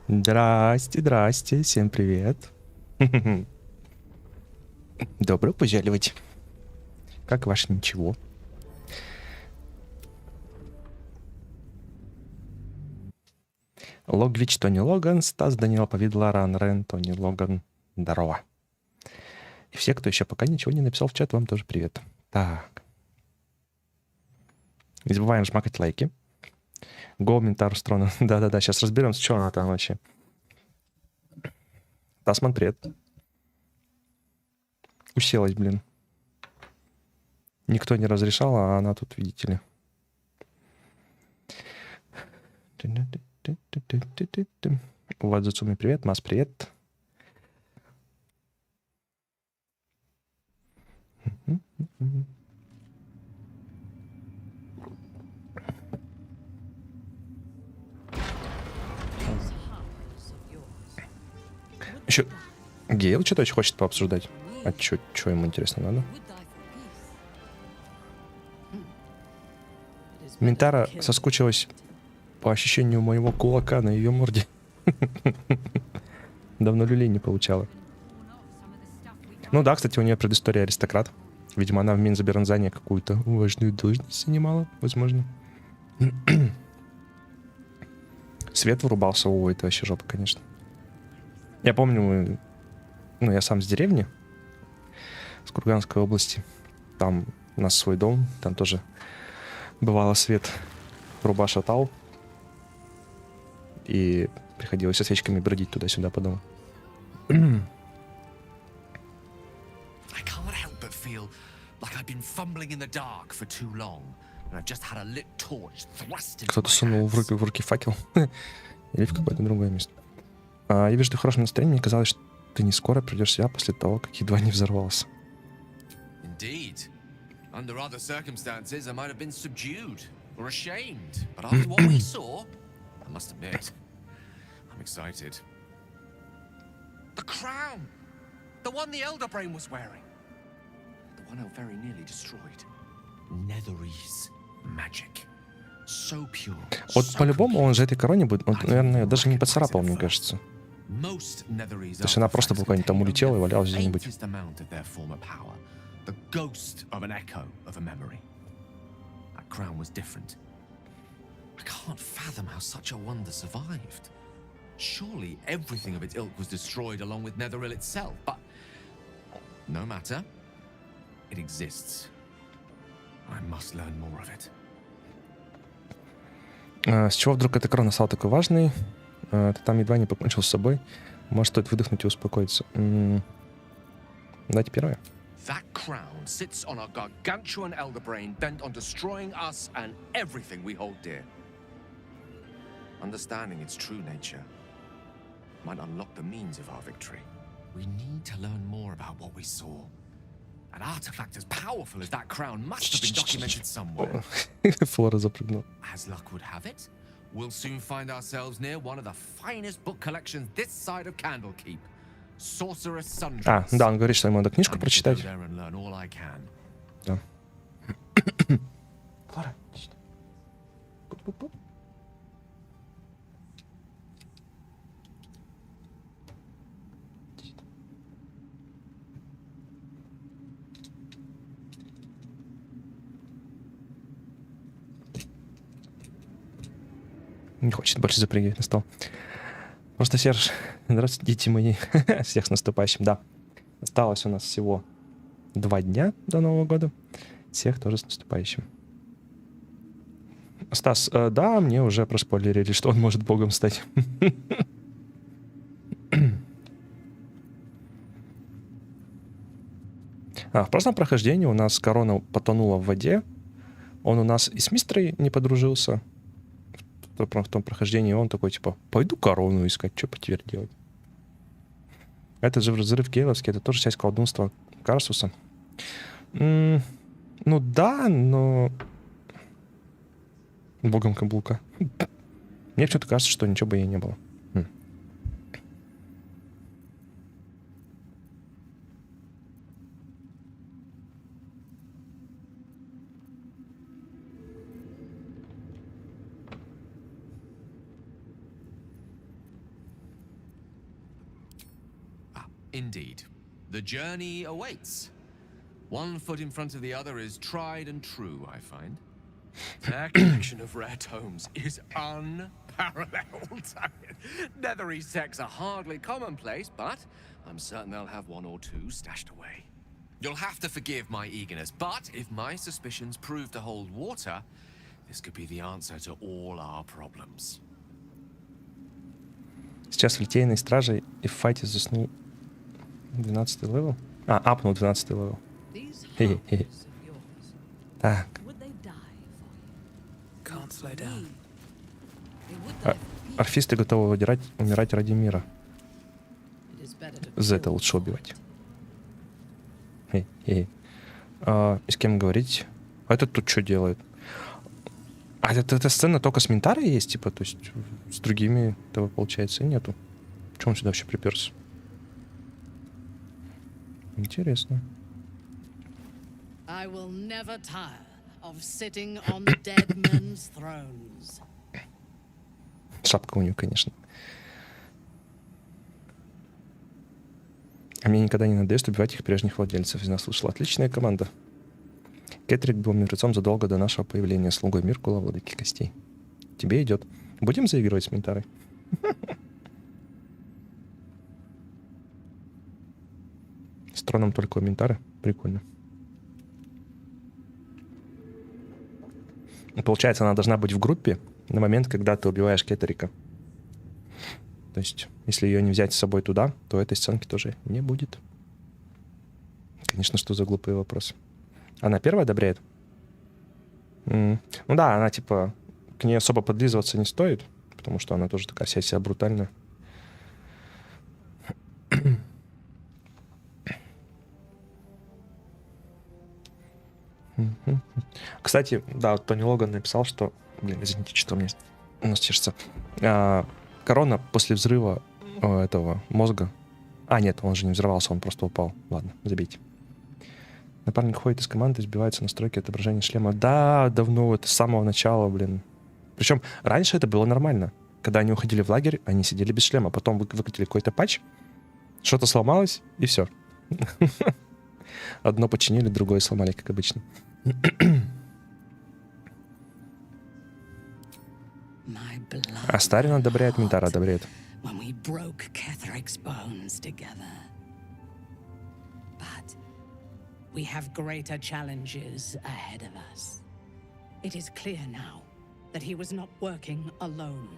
Здрасте, здрасте, всем привет. Добро пожаловать. Как ваше ничего? Логлич, Тони Логан, Стас, Данила, Повид, Ларан, Рен, Тони Логан. Здорово. И все, кто еще пока ничего не написал в чат, вам тоже привет. Так. Не забываем жмакать лайки. Го, Ментар, Строна. Да-да-да, сейчас разберемся, что она там вообще. Тасман, привет. Уселась, блин. Никто не разрешал, а она тут, видите ли. Вот Зацуми, привет. Мас, привет. Еще Гейл что-то очень хочет пообсуждать. А что ему интересно надо? Ментара соскучилась по ощущению моего кулака на ее морде. Давно люлей не получала. Ну да, кстати, у нее предыстория аристократ. Видимо, она в Минзабернзане какую-то важную должность занимала, возможно. Свет вырубался, о, это вообще жопа, конечно. Я помню, ну, я сам с деревни, с Курганской области. Там у нас свой дом, там тоже бывало свет труба шатал. И приходилось со свечками бродить туда-сюда по дому. Кто-то сунул в руки факел. Или в какое-то другое место. Я вижу, ты в хорошем настроении. Мне казалось, что ты не скоро придешь в себя после того, как едва не взорвался. I'm excited. The crown! The one the elder brain was wearing. The one I very nearly destroyed. Netherese magic. So pure. Вот по-любому он же этой короне будет, он, наверное, даже не поцарапал, мне кажется. То есть она просто буквально там улетела и валялась где-нибудь. The ghost of an echo of a memory. That crown was different. I can't fathom how such a wonder survived. Surely everything of its ilk was destroyed along with Netheril itself, but no matter. It exists. I must learn more of it. С чего вдруг эта корона стала такой важной? Ты там едва не покончил с собой. Может, стоит выдохнуть и успокоиться. Дайте первое. That crown sits on a gargantuan elder brain bent on destroying us and everything we hold dear. Understanding its true nature might unlock the means of our victory. We need to learn more about what we saw. An artifact as powerful as that crown must have been documented somewhere. Флора запрыгнула. As luck would have it, we'll soon find ourselves near one of the finest book collections this side of Candlekeep. Sorceress Sundress. Да, он говорит, что ему надо книжку прочитать. Да. Флора, не хочет больше запрыгивать на стол. Просто Серж, здравствуйте, дети мои. Всех с наступающим, да. Осталось у нас всего 2 дня до Нового года. Всех тоже с наступающим. Стас, да, мне уже проспойлерили, что он может богом стать. В прошлом прохождении у нас корона потонула в воде. Он у нас и с Мистрой не подружился. В том прохождении он такой, типа, пойду корону искать, что теперь делать? Это же взрыв Гейловский, это тоже часть колдунства Карсуса. Ну да, но... Богом каблука. Мне почему-то кажется, что ничего бы ей не было. Indeed. The journey awaits. One foot in front of the other is tried and true, I find. Their collection of rare tomes is unparalleled. Nethery sects are hardly commonplace, but I'm certain they'll have one or two stashed away. You'll have to forgive my eagerness, but if my suspicions prove to hold water, this could be the answer to all our problems. Сейчас в Литейной Страже и в файте заснул 12 левел. А, апнул 12 левел. Хе-хе-хе. Так. Орфисты готовы умирать ради мира. За это лучше убивать. И с кем говорить? А этот тут что делает? А эта сцена только с Ментарой есть, типа, то есть с другими этого, получается, и нету. Чего он сюда вообще приперся? Интересно. Шапка у нее, конечно. А мне никогда не надоест убивать их прежних владельцев. Из нас слышала отличная команда. Кетрик был мертвецом задолго до нашего появления, слугой Миркула, владыки костей. Тебе идет. Будем заигрывать с Ментарой? С троном только у Ментары. Прикольно. Получается, она должна быть в группе на момент, когда ты убиваешь Кетрика. То есть, если ее не взять с собой туда, то этой сценки тоже не будет. Конечно, что за глупые вопросы. Она первая одобряет? Ну да, она типа... К ней особо подлизываться не стоит, потому что она тоже такая вся себя брутальная. Кстати, да, вот Тони Логан написал, что... Блин, извините, что у меня нос чешется. Корона после взрыва этого мозга... А, нет, он же не взорвался, он просто упал. Ладно, забейте. Напарник ходит из команды, сбивается настройки отображения шлема. Да, давно, это с самого начала, блин. Причем раньше это было нормально. Когда они уходили в лагерь, они сидели без шлема. Потом выкатили какой-то патч, что-то сломалось, и все. Одно починили, другое сломали, как обычно. А Старин одобряет, Ментара одобряет. We have greater challenges ahead of us. It is clear now that he was not working alone.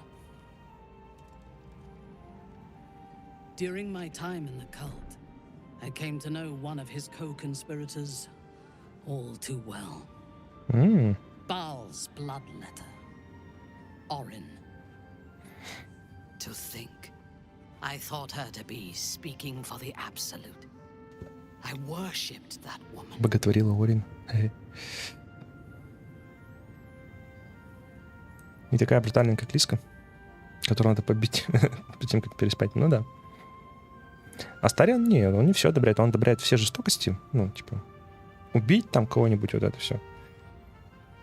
During my time in the cult, I came to know one of his co-conspirators all too well. Baal's bloodletter, Orin. To think, I thought her to be speaking for the absolute. I worshipped that woman. Боготворила Орин. Не такая брутальная, как Лиска, которую надо побить перед тем, как переспать. Ну да. А Старин, не, он не все одобряет. Он одобряет все жестокости. Ну, типа, убить там кого-нибудь, вот это все.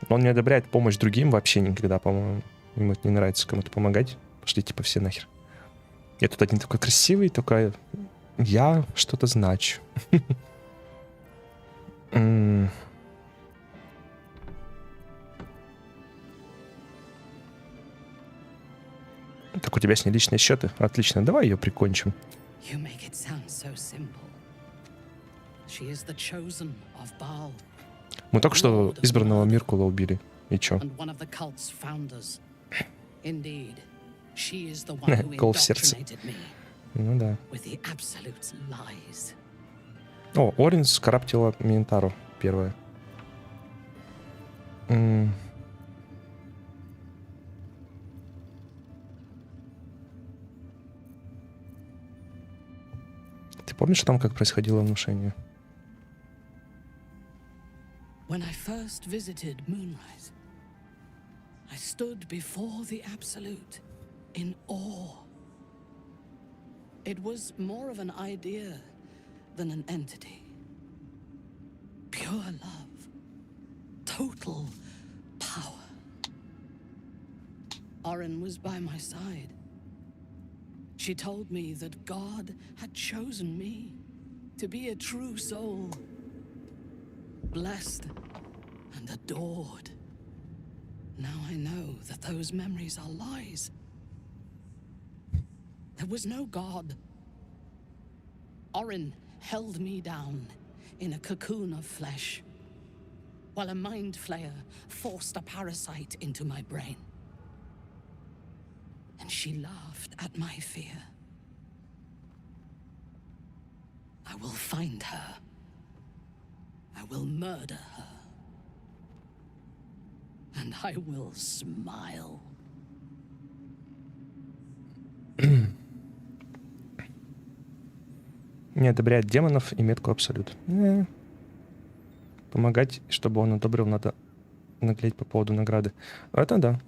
Он не одобряет помощь другим вообще никогда, по-моему. Ему это не нравится кому-то помогать. Пошли типа все нахер. Я тут один такой красивый, только я что-то значу. Так у тебя с ней личные счеты. Отлично, давай ее прикончим. Мы только что избранного Миркула убили. И чё? Кол в сердце. Ну да. О, Орин скараптила Ментару первая. Ты помнишь там, как происходило внушение? When I first visited Moonrise, I stood before the Absolute in awe. It was more of an idea than an entity. Pure love. Total power. Orin was by my side. She told me that God had chosen me to be a true soul, blessed and adored. Now I know that those memories are lies. There was no God. Orin held me down in a cocoon of flesh, while a mind flayer forced a parasite into my brain. And she laughed at my fear. I will find her. I will murder her. And I will smile. Не одобряет демонов и метку абсолют. Помогать, чтобы он одобрил, надо наклеить по поводу награды. Это да.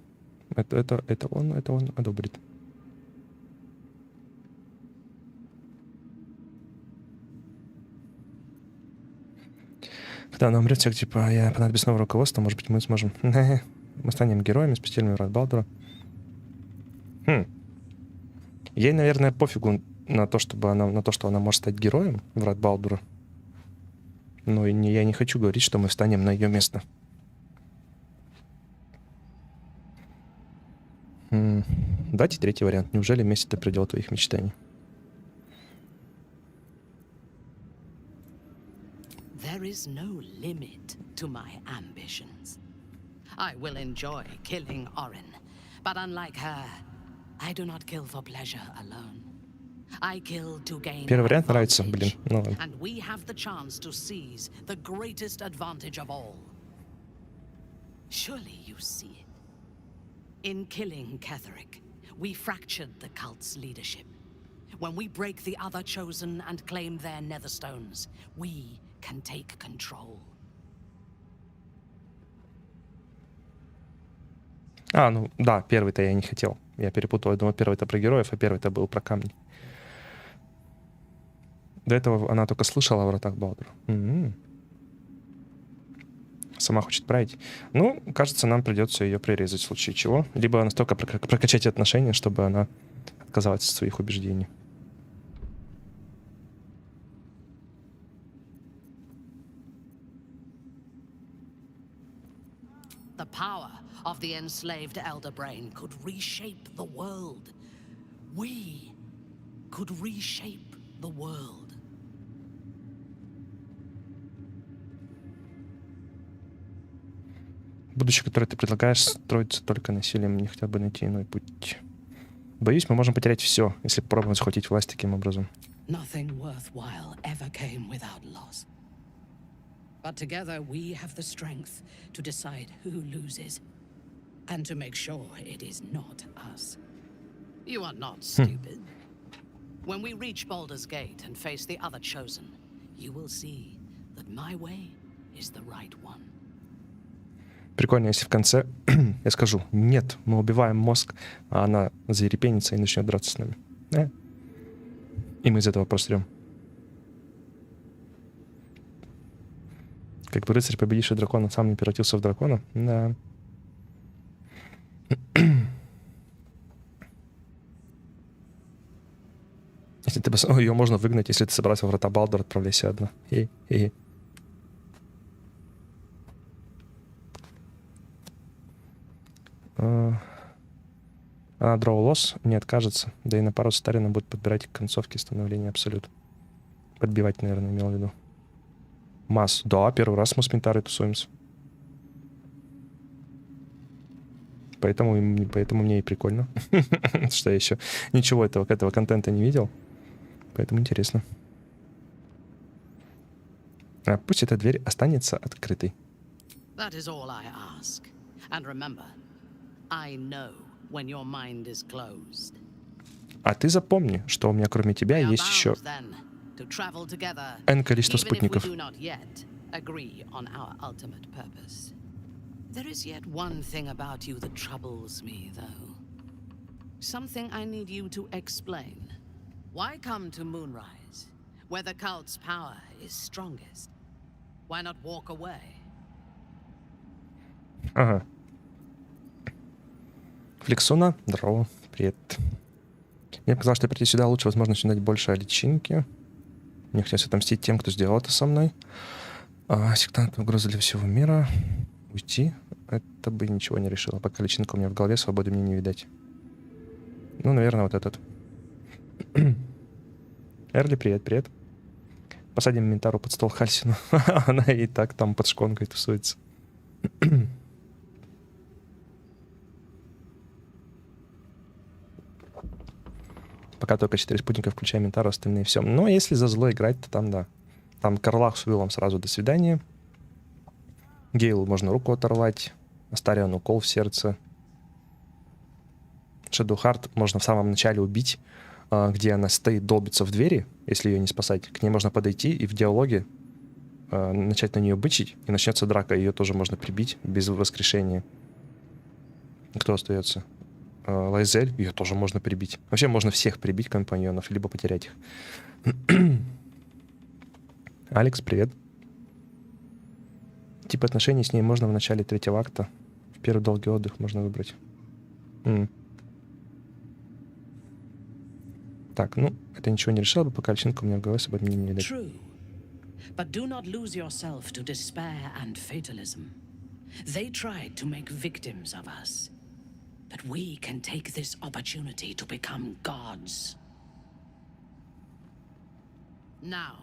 Это он одобрит. Когда она умрет, всех типа, я понадобится новое руководство, может быть, мы сможем. Мы станем героями, спасителями врат Балдура. Ей, наверное, пофигу на то, что она может стать героем врат Балдура. Но я не хочу говорить, что мы встанем на ее место. Дайте третий вариант. Неужели месть — это предел твоих мечтаний? There is no limit to my ambitions. I will enjoy killing Orin, but unlike her, I do not kill for pleasure alone. I kill to gain Первый вариант нравится, блин. Ну ладно. And we have the chance to seize the greatest advantage of all. Surely you see it. In killing Ketheric, we fractured the cult's leadership. When we break the other chosen and claim their netherstones, we can take control. Ну да, первый-то я не хотел. Я перепутал. Я думал, первый-то про героев, а первый-то был про камни. До этого она только слышала о вратах Балдура. Сама хочет править. Ну, кажется, нам придется ее прирезать в случае чего. Либо настолько прокачать отношения, чтобы она отказалась от своих убеждений. The power of the enslaved elder brain could reshape the world. We could reshape the world. Будущее, которое ты предлагаешь, строится только насилием. Не хотел бы найти иной путь. Боюсь, мы можем потерять все, если попробуем захватить власть таким образом. Nothing worthwhile ever came without loss. But together we have the strength to decide who loses, and to make sure it is not us. You are not stupid. When we reach Baldur's Gate and face the other chosen, you will see that my way is the right one. Прикольно, если в конце я скажу: нет, мы убиваем мозг, а она заерепенится и начнет драться с нами. И мы из этого просрем. Как бы рыцарь, победивший дракона, сам не превратился в дракона. Да. Если ты ее можно выгнать, если ты собрался в врата Балдура, отправляйся одна. Дроу лосс не откажется, да и на пару с Тарином будет подбирать к концовке становления абсолют. Подбивать, наверное, имел в виду. Масс. Да, первый раз мы с Ментарой тусуемся. Поэтому мне и прикольно. Что я еще ничего этого контента не видел. Поэтому интересно. Пусть эта дверь останется открытой. А ты запомни, что у меня кроме тебя есть еще N количество спутников. There is yet one thing about you that troubles me, though. Something I need you to explain. Why come to Moonrise, where the cult's power is strongest? Why not walk away? Ага. Флексуна, здорово, привет. Мне показалось, что прийти сюда лучше возможность узнать больше о личинке. Мне хотелось отомстить тем, кто сделал это со мной. Сектант — угроза для всего мира. Уйти — это бы ничего не решило. Пока личинка у меня в голове, свободы мне не видать. Ну, наверное, вот этот. Эрли, привет, привет. Посадим Ментару под стол Хальсину. Она и так там под шконкой тусуется. Пока только 4 спутника, включая Ментару, остальные все. Но если за зло играть, то там да. Там Карлах с Уиллом сразу до свидания. Гейлу можно руку оторвать. Астарион укол в сердце. Шэдоухарт можно в самом начале убить, где она стоит, долбится в двери, если ее не спасать. К ней можно подойти и в диалоге начать на нее бычить, и начнется драка. Ее тоже можно прибить без воскрешения. Кто остается? Лайзель, ее тоже можно прибить. Вообще можно всех прибить компаньонов, либо потерять их. Алекс, привет. Тип отношений с ней можно в начале 3-го акта. В первый долгий отдых можно выбрать. Так, ну, это ничего не решило бы, пока личинка у меня в голове об этом не видит. True. But do not lose yourself to despair and fatalism. They tried to make victims of us. But we can take this opportunity to become gods. Now,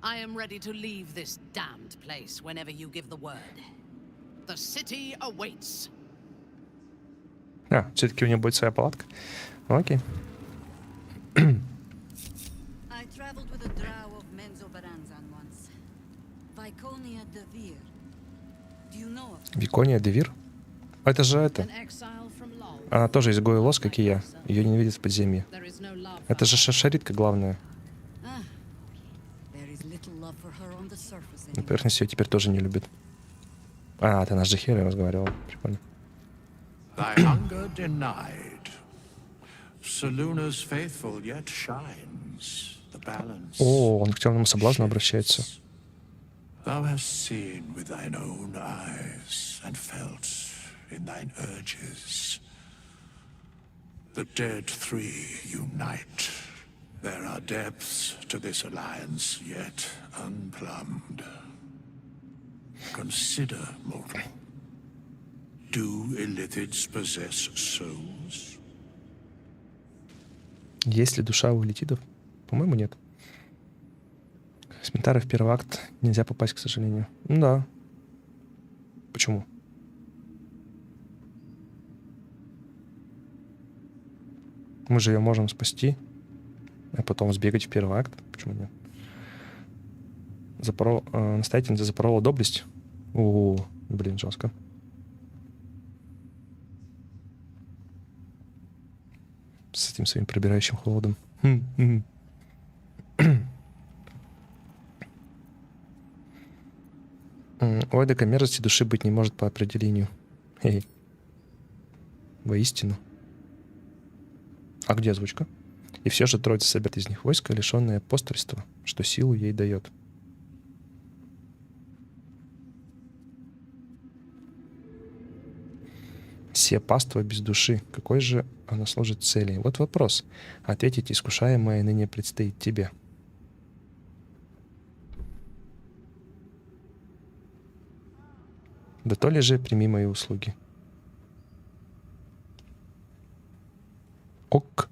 I am ready to leave this damned place whenever you give the word. The city awaits. Все-таки у нее будет своя палатка. Окей. I traveled with a drow of Menzoberranzan once. Viconia de Vir. Do you know of her? Викония Девир? Это же это. An exile from Lol. Она тоже изгой лос, как и я. Ее ненавидят в подземье. There is no love Это for же her. шашаритка главная. There is little love for her on the surface На anyway. поверхности ее теперь тоже не любит. Ты наш Джахир разговаривал. Прикольно. Thy hunger denied. Soluna's faithful yet shines. The balance. О, он к темному соблазну обращается. Thou hast seen with thine own eyes and felt in thine urges. The dead three unite. There are depths to this alliance yet unplumbed. Consider, mortal. Do illithids possess souls? Есть ли душа у элитидов? По-моему, нет. С Ментарой в первый акт нельзя попасть, к сожалению. Ну да. Почему? Мы же ее можем спасти, а потом сбегать в первый акт. Почему нет? Настоятельница запорола доблесть. Блин, жестко. С этим своим пробирающим холодом. Ой, да мерзости души быть не может по определению. Воистину. А где озвучка? И все же троица собирает из них войско, лишенное апостольства, что силу ей дает. Се паства без души. Какой же она служит цели? Вот вопрос. Ответить искушаемое ныне предстоит тебе. Да то ли же прими мои услуги. Ок.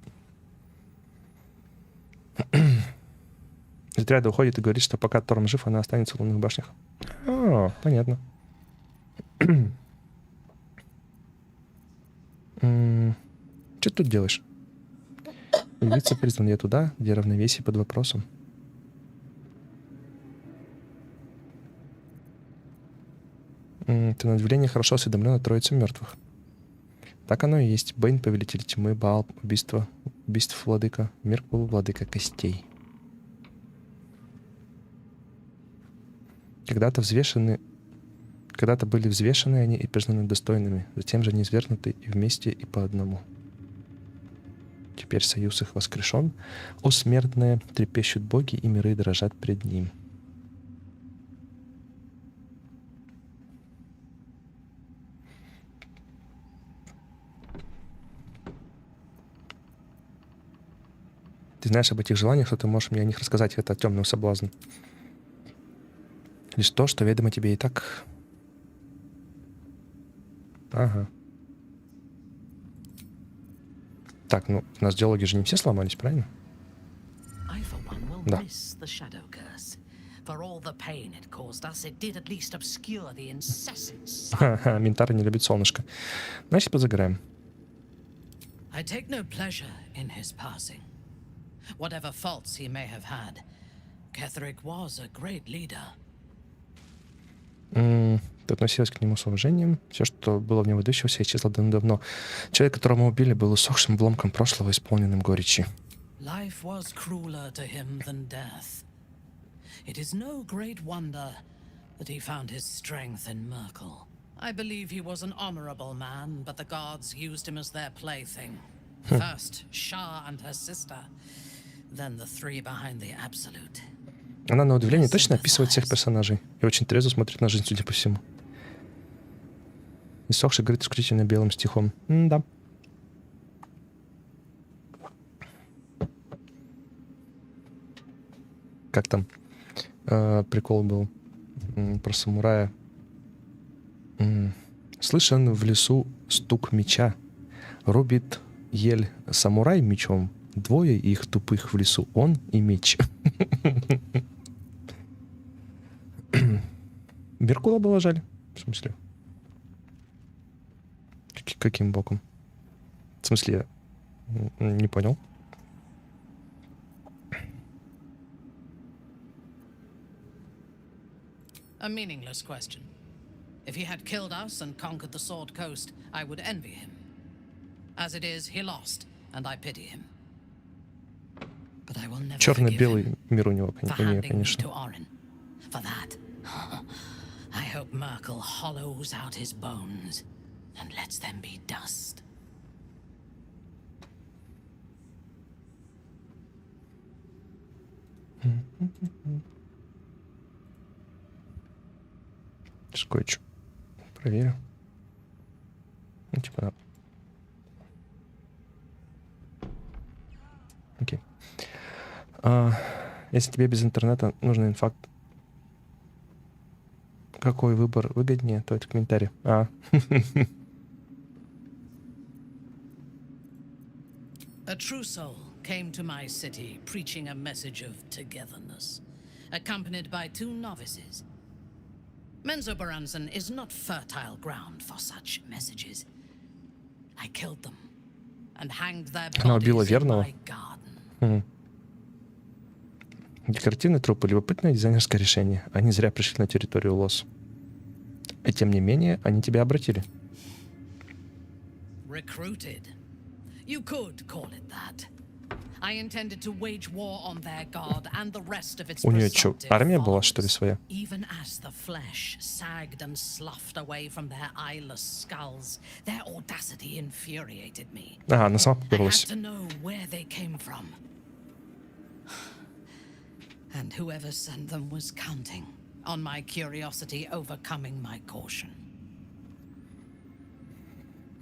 Из отряда уходит и говорит, что пока Торм жив, она останется в лунных башнях. Понятно. Что ты тут делаешь? Явиться призван я туда, где равновесие под вопросом. Ты на удивление хорошо осведомлен о троице мертвых. Так оно и есть. Бэйн, повелитель тьмы, Баал, убийств владыка, Меркул, владыка костей. Когда-то были взвешены они и признаны достойными, затем же низвергнуты и вместе, и по одному. Теперь союз их воскрешен, о смертные трепещут боги, и миры дрожат пред ним. Ты знаешь об этих желаниях, что ты можешь мне о них рассказать. Это темный соблазн. Лишь то, что ведомо тебе и так. Ага. Так, ну, у нас диалоги же не все сломались, правильно? Да. Ха-ха, Минтара не любит солнышко. Значит, позаграем. I take no pleasure in his passing. Whatever faults he may have had, Ketheric was a great leader. Ты относилась к нему с уважением. Все, что было в нем выдающегося, исчезло давно. Человек, которого мы убили, был усохшим обломком прошлого, исполненным горечи. Life was crueler to him than death. It is no great wonder that he found his strength in Merkel. I believe he was an honorable man, but the gods used him as their plaything. First, Shah and her sister, then the three behind the Absolute. Она, на удивление, точно описывает всех персонажей и очень трезво смотрит на жизнь, судя по всему. Иссохший говорит исключительно белым стихом. Да. Как там прикол был про самурая. Слышен в лесу стук меча. Рубит ель самурай мечом. Двое их тупых в лесу, он и меч. Меркула было жаль. В смысле? Каким боком? В смысле, я не понял. A meaningless question. If he had killed us and conquered the Sword Coast, I would envy him. As it is, he lost, and I pity him. But I will never Черно-белый мир у него, конечно. For that, I hope Merkel hollows out his bones and lets them be dust. Скотч. Проверю. Ну, типа, да. Окей. Если тебе без интернета нужен инфакт, какой выбор выгоднее, то это комментарий. A true soul came to my city preaching a message of togetherness, accompanied by two novices. Menzoberranzan is not fertile ground for such messages. I killed them and hanged their bodies in my garden. Декоративный труп — любопытное дизайнерское решение. Они зря пришли на территорию Лос. И тем не менее, они тебя обратили. Recruited. You could call it that. I intended to wage war on their god and the rest of its У нее что, армия была, что ли, своя? Even as the flesh sagged and sloughed away from their eyeless skulls, their audacity infuriated me. Ага, она сама поперлась. I had to know where they came from. And whoever sent them was counting on my curiosity overcoming my caution.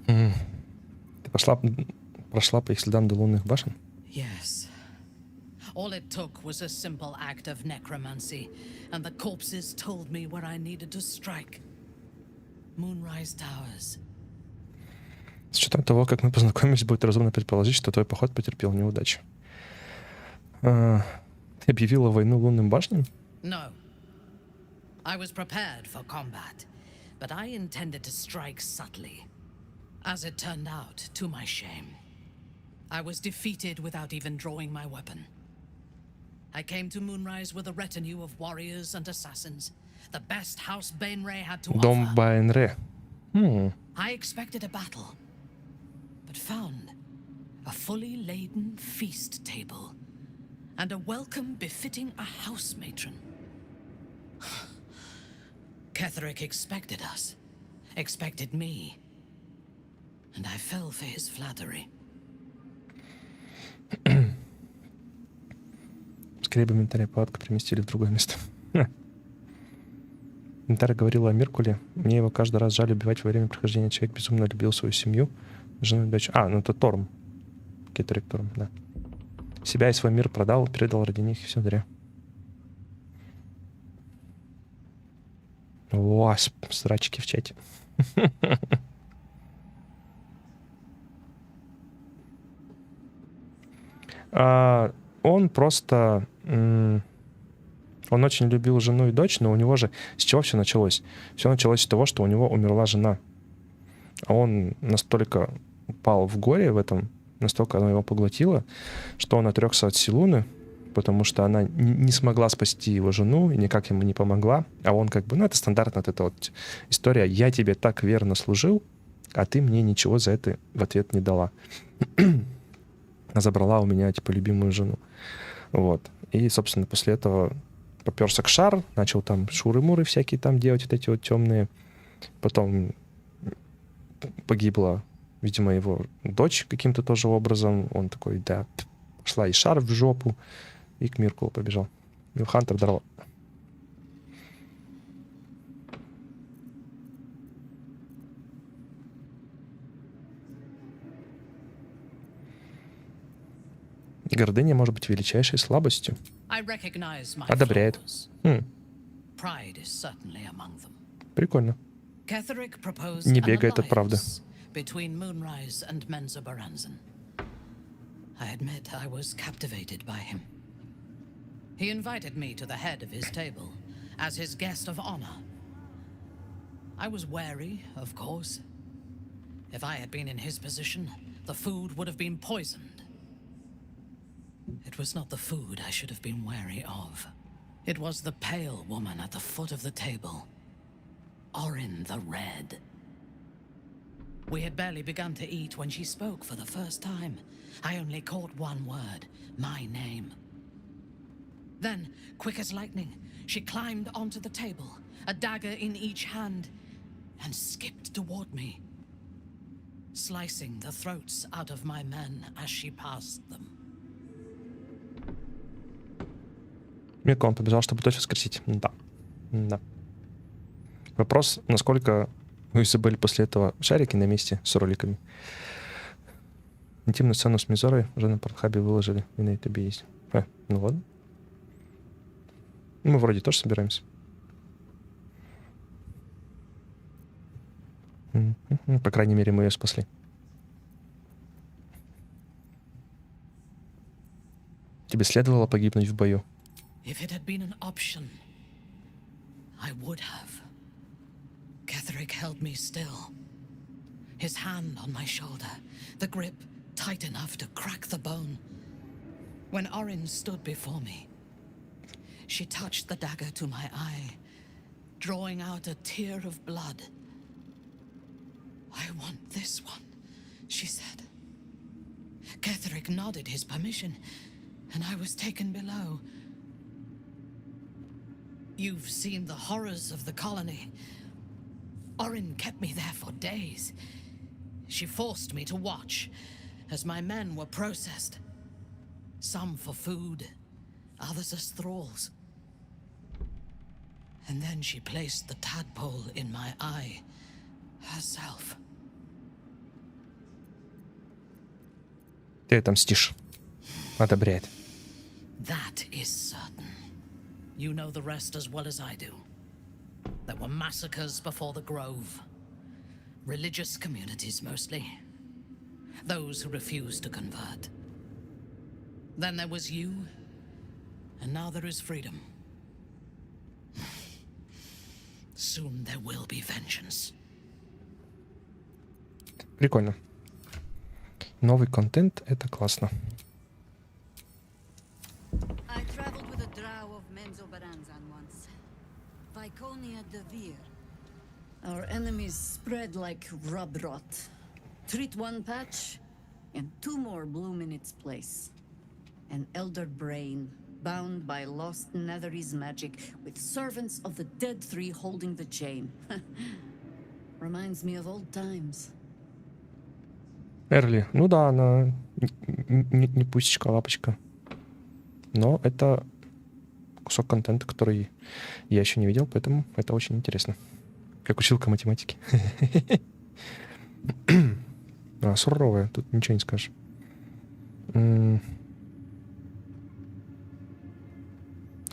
Ты прошла по их следам до лунных башен? Yes. All it took was a simple act of necromancy, and the corpses told me where I needed to strike. Moonrise Towers. С учетом того, как мы познакомились, будет разумно предположить, что твой поход потерпел неудачу. Ты объявила войну лунным башням? No. I was prepared for combat, but I intended to strike subtly. As it turned out, to my shame, I was defeated without even drawing my weapon. I came to Moonrise with a retinue of warriors and assassins, the best House Bainray had to Дом offer. Байнре. I expected a battle, but found a fully laden feast table and a welcome befitting a house matron. Ketheric expected us, expected me, and I fell for his flattery. Скорее бы Ментария палатку переместили в другое место. Ментария говорила о Меркуле. Мне его каждый раз жаль убивать во время прохождения. Человек безумно любил свою семью, жену и дочь. Ну это Торм. Кетерик Торм, да. Себя и свой мир продал, передал ради них, и все зря. О, срачки в чате. Он просто... Он очень любил жену и дочь, но у него же... С чего все началось? Все началось с того, что у него умерла жена. А он настолько упал в горе в этом, настолько она его поглотила, что он отрекся от Силуны, потому что она не смогла спасти его жену и никак ему не помогла. А он как бы... Ну, это стандартная вот эта вот история. Я тебе так верно служил, а ты мне ничего за это в ответ не дала. Забрала у меня, типа, любимую жену. Вот. И, собственно, после этого поперся к Шар, начал там шуры-муры всякие там делать, вот эти вот темные. Потом погибла, видимо, его дочь каким-то тоже образом. Он такой, да, пошла и Шар в жопу, и к Миркулу побежал. И Хантер драл. Гордыня может быть величайшей слабостью. Одобряет. Прикольно. Не бегает от правды. I admit I was captivated by him. He invited me to the head of his table as his guest of honor. I was wary, of course. If I had been in his position, the food would have been poisoned. It was not the food I should have been wary of. It was the pale woman at the foot of the table. Orin the Red. We had barely begun to eat when she spoke for the first time. I only caught one word, my name. Then, quick as lightning, she climbed onto the table, a dagger in each hand, and skipped toward me, slicing the throats out of my men as she passed them. Мирка, он побежал, чтобы дочь воскресить. Да. Да. Вопрос, насколько у Изабель после этого шарики на месте с роликами. Интимную сцену с Мизорой уже на Порнхабе выложили, и на ютубе есть. Ну ладно. Мы вроде тоже собираемся. По крайней мере, мы ее спасли. Тебе следовало погибнуть в бою. If it had been an option, I would have. Ketherick held me still. His hand on my shoulder, the grip tight enough to crack the bone. When Orin stood before me, she touched the dagger to my eye, drawing out a tear of blood. I want this one, she said. Ketherick nodded his permission, and I was taken below. You've seen the horrors of the colony. Orin kept me there for days. She forced me to watch as my men were processed. Some for food, others as thralls. And then she placed the tadpole in my eye herself. Ты отомстишь. Одобряет. That is certain. You know the rest as well as I do. There were massacres before the Grove. Religious communities mostly. Those who refused to convert. Then there was you, and now there is freedom. Soon there will be vengeance. Прикольно. Новый контент — это классно. I traveled with a drow of Menzoberranzan once. Viconia de Vir. Our enemies spread like rub rot. Treat one patch, and two more bloom in its place. An elder brain, bound by lost Netherese magic, with servants of the dead three holding the chain. Reminds me of old times. Эрли. Ну да, она не пусечка, а лапочка. Но это кусок контента, который я еще не видел, поэтому это очень интересно. Как училка математики. Суровая, тут ничего не скажешь.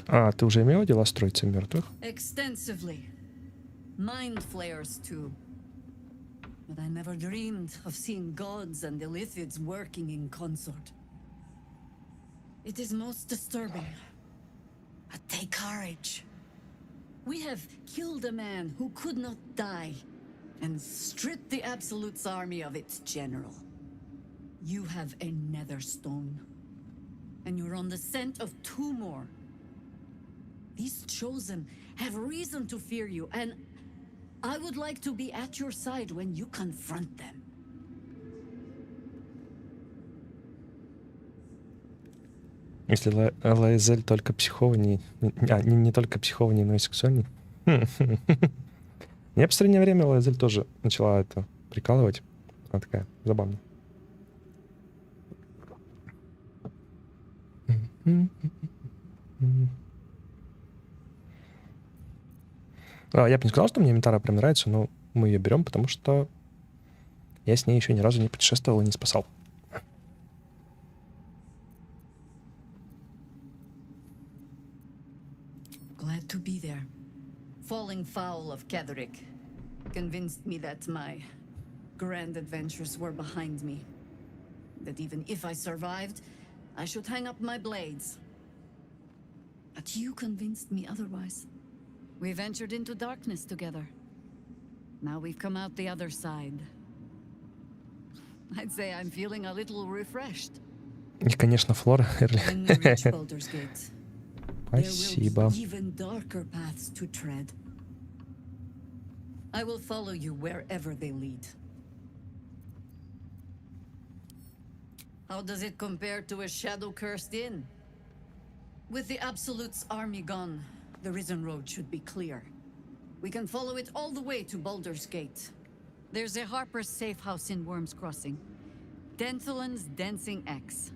А, ты уже имела дела с троицей мертвых? Extensively. Mind flayers too. But I never dreamed of seeing gods and illithids working in consort. It is most disturbing. But take courage. We have killed a man who could not die and stripped the Absolute's army of its general. You have a nether stone. And you're on the scent of 2 more. These chosen have reason to fear you, and I would like to be at your side when you confront them. Если Лаэзель только психованней... не только психованней, но и сексуальней. Мне в последнее время Лаэзель тоже начала это прикалывать. Она такая забавная. Я бы не сказал, что мне Ментара прям нравится, но мы ее берем, потому что я с ней еще ни разу не путешествовал и не спасал. Glad to be there. Falling foul of Ketherick convinced me that my grand adventures were behind me. That even if I survived, I should hang up my blades. But you convinced me otherwise. We ventured into darkness together. Now we've come out the other side. I'd say I'm feeling a little refreshed. И, конечно, Флора. When we reach Baldur's Gate, there Спасибо. will be even darker paths to tread. I will follow you wherever they lead. How does it compare to a shadow-cursed inn? With the Absolute's army gone, the Risen Road should be clear. We can follow it all the way to Baldur's Gate. There's a Harper's safe house in Worm's Crossing. Denthalen's Dancing X.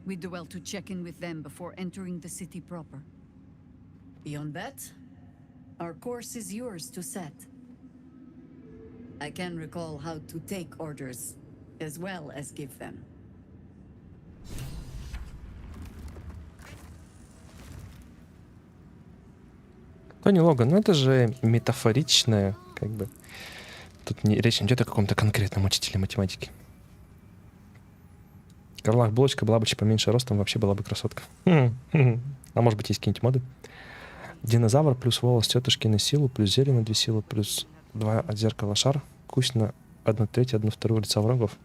We do well to check in with them before entering the city proper. Beyond that, our course is yours to set. I can recall how to take orders, as well as give them. Тони Логан, ну это же метафоричное, как бы. Тут речь не идет о каком-то конкретном учителе математики. Карлах булочка была бы чуть поменьше ростом, вообще была бы красотка. А может быть, есть какие-нибудь моды? Динозавр плюс волос тетушки на силу, плюс зелень на 2 силы, плюс 2 от зеркала шар, кусь на 1/3, 1/2 лица врагов.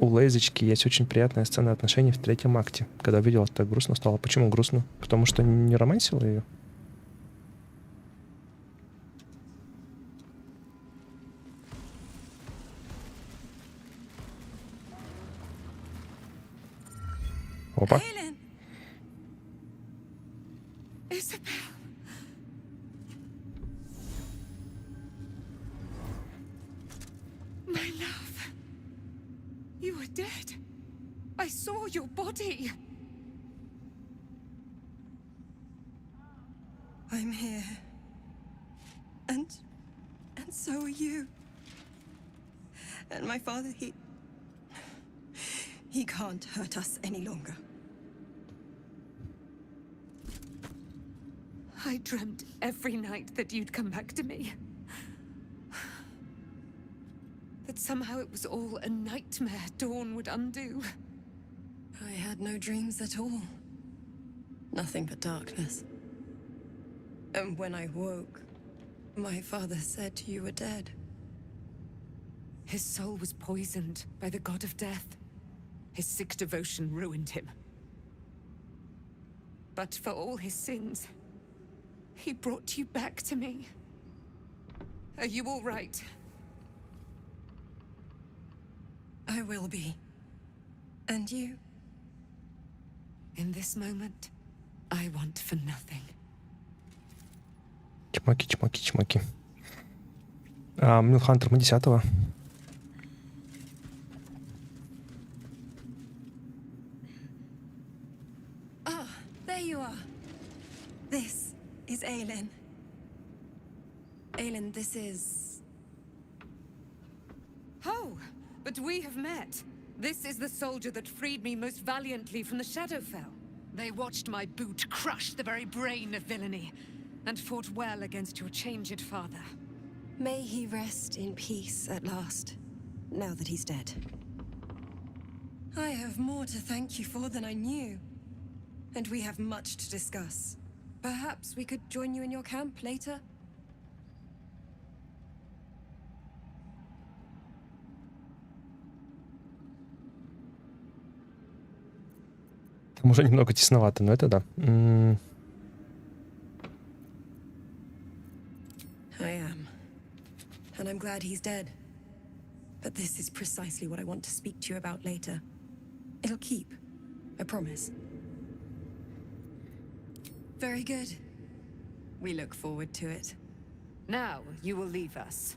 У Лейзочки есть очень приятная сцена отношений в 3-м акте. Когда увидела, так грустно стало. Почему грустно? Потому что не романсила ее? Опа. Helen! Isabel! My love! You were dead. I saw your body. I'm here. And so are you. And my father, he can't hurt us any longer. I dreamt every night that you'd come back to me. That somehow it was all a nightmare Dawn would undo. I had no dreams at all. Nothing but darkness. And when I woke, my father said you were dead. His soul was poisoned by the god of death. His sick devotion ruined him. But for all his sins, he brought you back to me. Are you all right? I will be. And you? In this moment, I want for nothing. Чмоки, чмоки, чмоки. Милхантер, мы 10-го. Ah, there you are. This is Aelin. Aelin, this is... Oh, but we have met. This is the soldier that freed me most valiantly from the Shadowfell. They watched my boot crush the very brain of villainy, and fought well against your changed father. May he rest in peace at last, now that he's dead. I have more to thank you for than I knew, and we have much to discuss. Perhaps we could join you in your camp later? Там уже немного тесновато, но это да. I am. And I'm glad he's dead. But this is precisely what I want to speak to you about later. It'll keep. I promise. Very good. We look forward to it. Now you will leave us.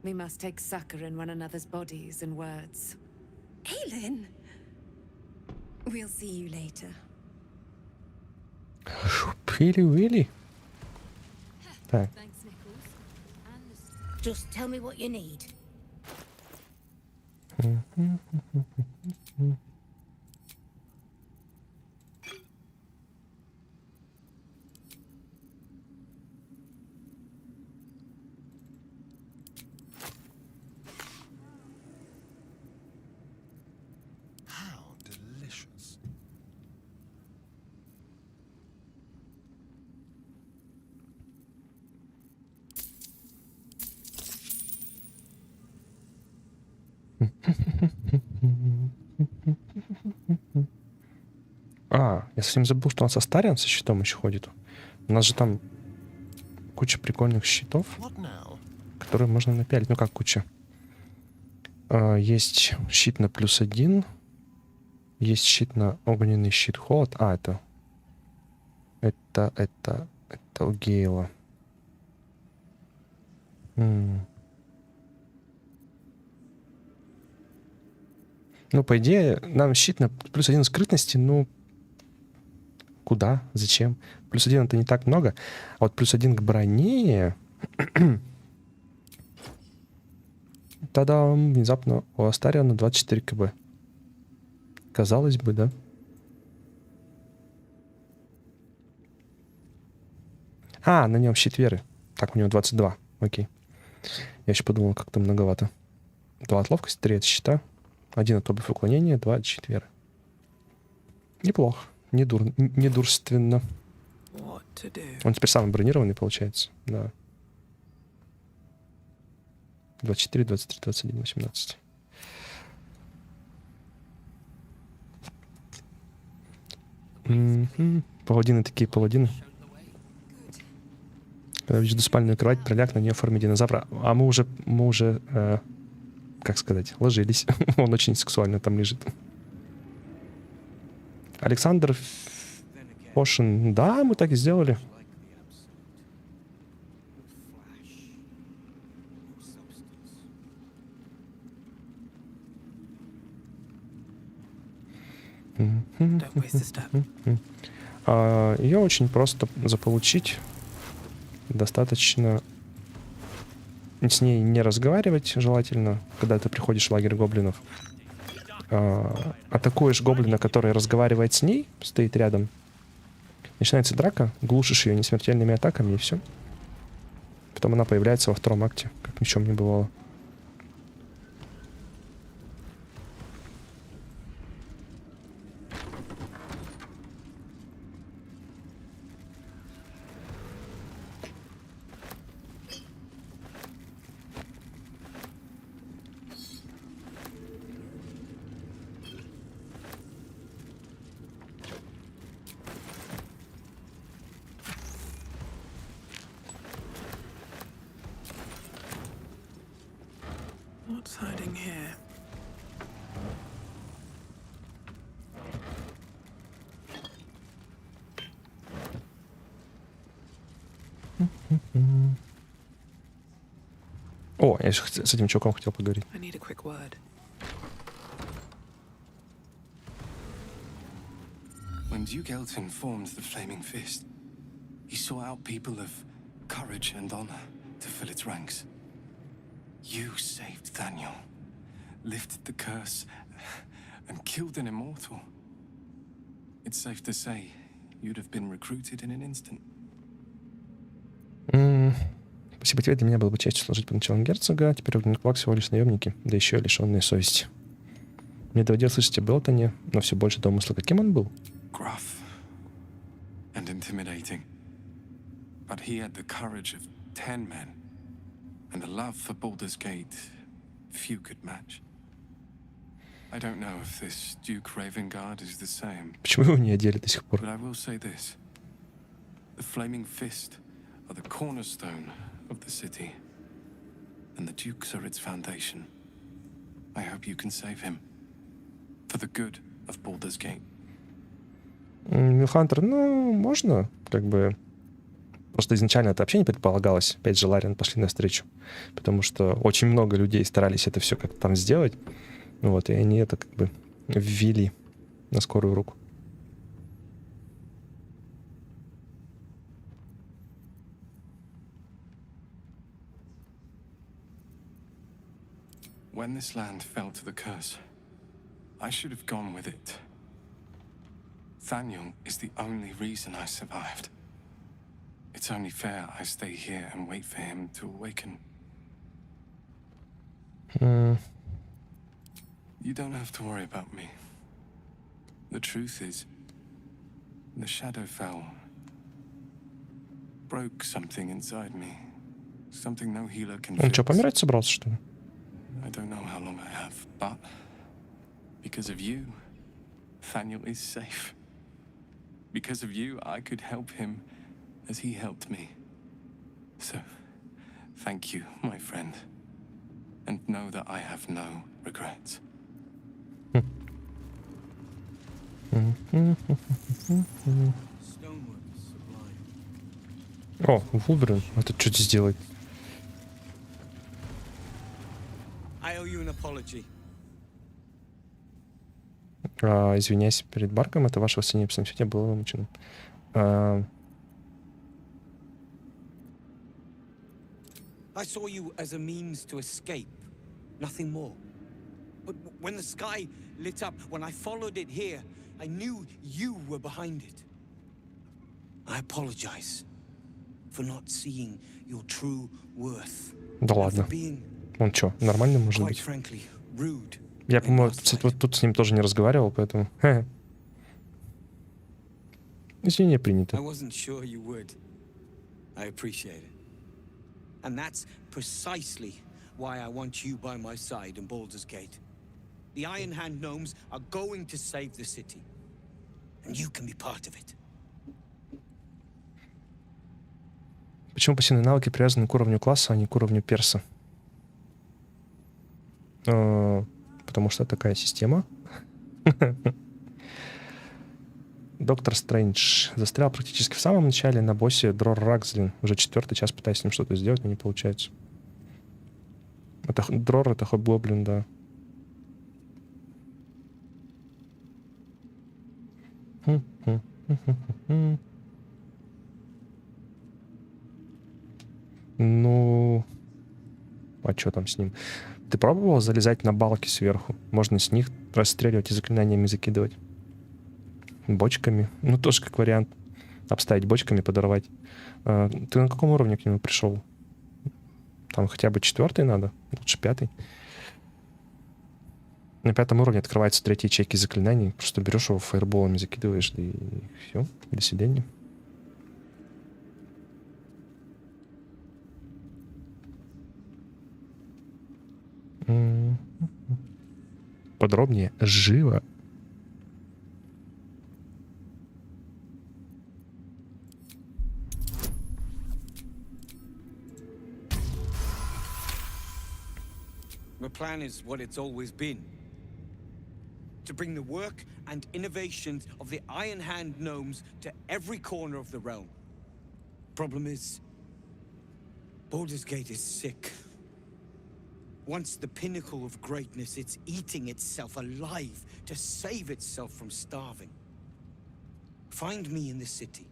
We must take succor in one another's bodies and words. Aelin! We'll see you later. Really? Так. Just tell me what you need. How delicious. Я совсем забыл, что у нас Астариан со щитом еще ходит. У нас же там куча прикольных щитов, которые можно напялить. Ну как куча? Есть щит на +1. Есть щит на огненный щит холод. Это у Гейла. Ну, по идее, нам щит на +1 скрытности, ну, куда? Зачем? +1 это не так много. А вот +1 к броне... Тогда внезапно у Астариана 24 кб. Казалось бы, да? На нем щит веры. Так, у него 22. Окей. Я еще подумал, как-то многовато. 2 от ловкости, 3 от щита. 1 от обувь уклонения, 2 от щит веры. Неплохо. Недурственно. Он теперь самый бронированный, получается. Да. 24, 23, 21, 18. Паладины такие паладины. Когда вижу спальную кровать, проляг на нее в форме динозавра. А мы уже как сказать, ложились. Он очень сексуально там лежит. Александр Пошин. Да, мы так и сделали. Ее очень просто заполучить. Достаточно с ней не разговаривать желательно, когда ты приходишь в лагерь гоблинов. Атакуешь гоблина, который разговаривает с ней, стоит рядом. Начинается драка, глушишь ее несмертельными атаками, и все. Потом она появляется во втором акте, как ни в чем не бывало. What's hiding here? О, я с этим чуваком хотел поговорить. I need a quick word. When Duke Elton formed the Flaming Fist, he sought out people of courage and honor to fill its ranks. You saved Daniel, lifted the curse, and killed an immortal. It's safe to say you'd have been recruited in an instant. Спасибо тебе, для меня было бы честью служить под началом герцога. Теперь в Гнилклак всего лишь наемники, да еще и лишенные совести. Мне доводилось слышать о Белтоне, но все больше домысла, каким он был. Gruff and intimidating. But he had the courage of 10 men and a love for Baldur's Gate few could match. I don't know if this Duke Ravengard is the same. Почему его не одели до сих пор? But I will say this. The Flaming Fist are the cornerstone of the city, and the Dukes are its foundation. I hope you can save him. For the good of Baldur's Gate. Милхантер, ну, можно, как бы... Просто изначально это вообще не предполагалось. Опять же, Лариан пошли навстречу. Потому что очень много людей старались это все как-то там сделать. Вот, и они это как бы ввели на скорую руку. When this land fell to the curse, I should have gone with it. Thaniel is the only reason I survived. It's only fair I stay here and wait for him to awaken. You don't have to worry about me. The truth is, the Shadowfell broke something inside me. Something no healer can fix. Он что, помирать собрался, что ли? I don't know how long I have, but because of you, Thaniel is safe. Because of you, I could help him as he helped me. So, thank you, my friend. And know that I have no regrets. О, Вулверин, это что здесь делает? Извиняюсь перед Барком, это ваше восценение по свете было вымучено. I saw you as a means to escape, nothing more. But when the sky lit up, when I followed it here, I knew you were behind it. I apologize for not seeing your true worth. Да ладно. Он что, нормально может быть? Я, по-моему, вот тут с ним тоже не разговаривал, поэтому... Извинения приняты. And that's precisely why I want you by my side in Baldur's Gate. The Iron Hand gnomes are going to save the city, and you can be part of it. Почему пассивные навыки привязаны к уровню класса, а не к уровню перса? Потому что такая система. Доктор Стрэндж застрял практически в самом начале на боссе Дрор Ракзлин. Уже 4-й час пытаюсь с ним что-то сделать, но не получается. Это Дрор, это хоб-гоблин, да. Ну... А что там с ним? Ты пробовал залезать на балки сверху? Можно с них расстреливать и заклинаниями закидывать. Бочками. Ну, тоже как вариант. Обставить бочками, подорвать. Ты на каком уровне к нему пришел? Там хотя бы 4-й надо? Лучше 5-й. На 5-м уровне открываются 3 ячейки заклинаний. Просто берешь его фаерболами, закидываешь, и все. До свидания. Подробнее. Живо. The plan is what it's always been. To bring the work and innovations of the Iron Hand gnomes to every corner of the realm. Problem is, Baldur's Gate is sick. Once the pinnacle of greatness, it's eating itself alive to save itself from starving. Find me in the city.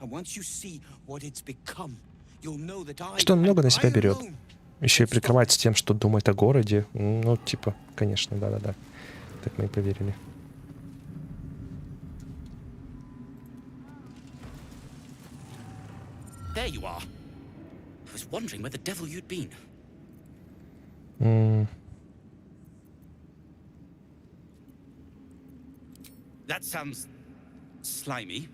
And once you see what it's become, you'll know that I... Что он много на себя берет. Еще и прикрывается тем, что думает о городе. Ну, типа, конечно, да-да-да. Так мы и поверили. There you are. I was wondering where the devil you'd been. That sounds slimy.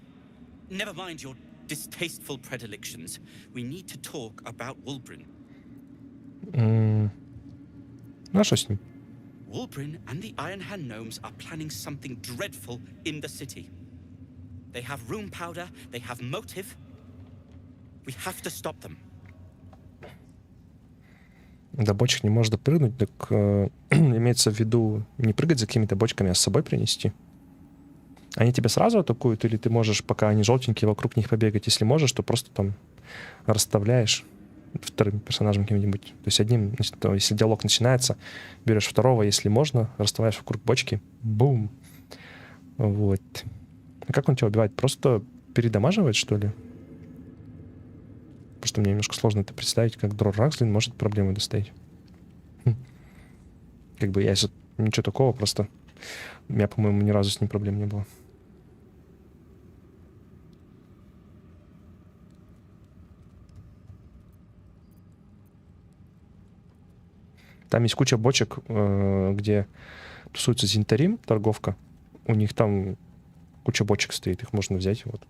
Never mind your distasteful predilections. We need to talk about Wulbrin. Ну а что с ним? Wulbrin and the Iron Hand gnomes are planning something dreadful in the city. They have rune powder, they have motive. We have to stop them. До бочек не можешь допрыгнуть, так имеется в виду не прыгать за какими-то бочками, а с собой принести. Они тебя сразу атакуют, или ты можешь, пока они желтенькие, вокруг них побегать? Если можешь, то просто там расставляешь вторым персонажем кем-нибудь. То есть одним, если диалог начинается, берешь второго, если можно, расставляешь вокруг бочки, бум. Вот. А как он тебя убивает? Просто передамаживает, что ли? Просто мне немножко сложно это представить, как Дрор Ракслин может проблемы доставить. Как бы я ничего такого, просто у меня, по-моему, ни разу с ним проблем не было. Там есть куча бочек, где тусуется Зинтарим, торговка. У них там куча бочек стоит, их можно взять. Вот.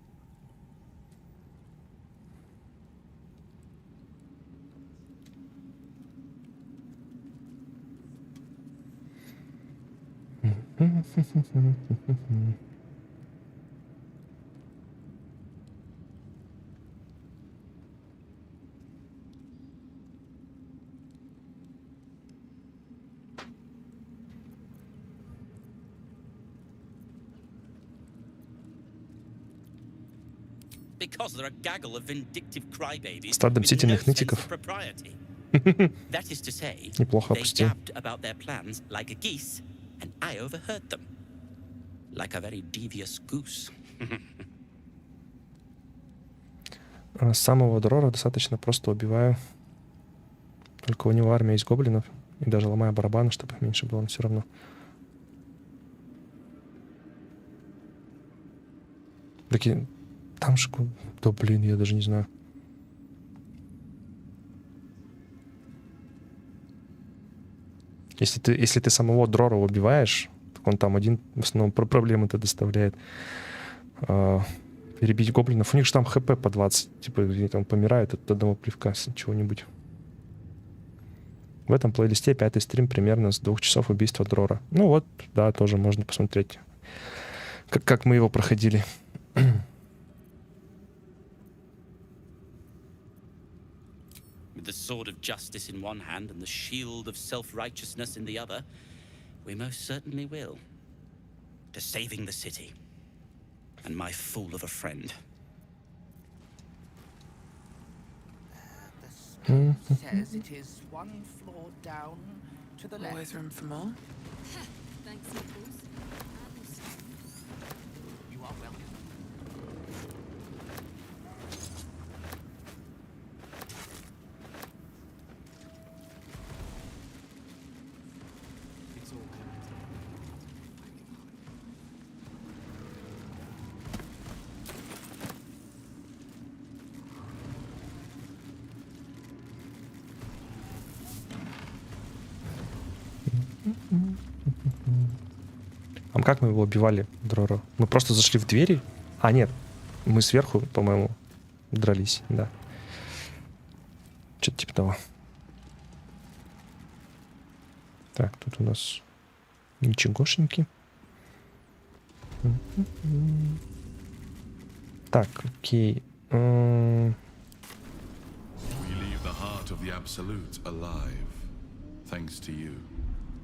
Because they're a gaggle of vindictive crybabies. Стадо мстительных нытиков. That is to say, Неплохо they опустил. gabbed about their plans like a geese, and I overheard them. Like a very devious goose. Самого Дрора достаточно просто убиваю. Только у него армия из гоблинов. И даже ломаю барабаны, чтобы их меньше было, но все равно. Такие... Там же... Да блин, я даже не знаю. Если ты самого Дрора убиваешь, так он там один в основном проблемы-то доставляет. Перебить гоблинов. У них же там хп по 20. Типа они там помирают от одного плевка с чего-нибудь. В этом плейлисте 5-й стрим примерно с 2 часов убийства Дрора. Ну вот, да, тоже можно посмотреть, как мы его проходили. With the sword of justice in one hand and the shield of self-righteousness in the other, we most certainly will. To saving the city. And my fool of a friend. The script says it is one floor down to the left. Always room for more. Thanks, Nichols. You are welcome. It's all coming. А как мы его убивали, Дрора? Мы просто зашли в двери? А, нет. Мы сверху, по-моему, дрались, да. Что-то типа того. Так, тут у нас ничегошеньки. Так, окей. We leave the heart of the Absolute alive, thanks to you.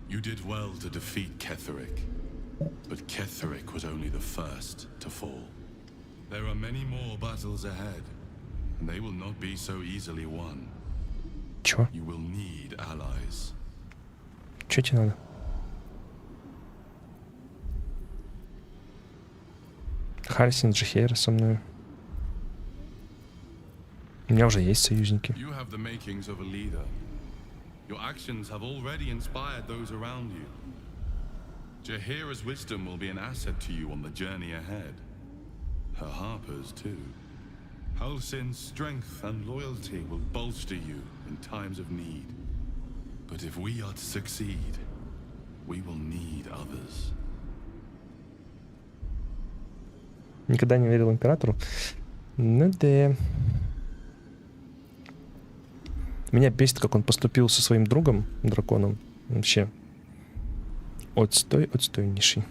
You did well to defeat Ketheric, but Ketheric was only the first to fall. There are many more battles ahead, and they will not be so easily won. Чё? You will need allies. Чё тебе надо? Харрисин, Джихейра со мной. У меня уже есть союзники. You have the makings of a leader. Your actions have already inspired those around you. Jahira's wisdom will be an asset to you on the journey ahead. Her harpers, too. Halsin's strength and loyalty will bolster you in times of need. But if we are to succeed, we will need others. Никогда не верил императору. Ну да. Меня бесит, как он поступил со своим другом, драконом. Вообще. Отстойнейший.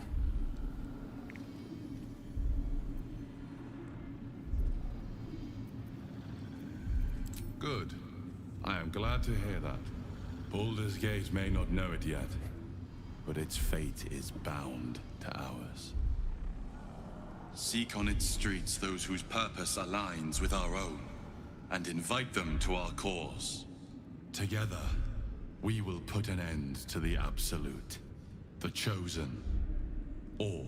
Good. I am glad to hear that. Baldur's Gate may not know it yet, but its fate is bound to ours. Seek on its streets those whose purpose aligns with our own, and invite them to our cause. Together, we will put an end to the absolute, the chosen, all.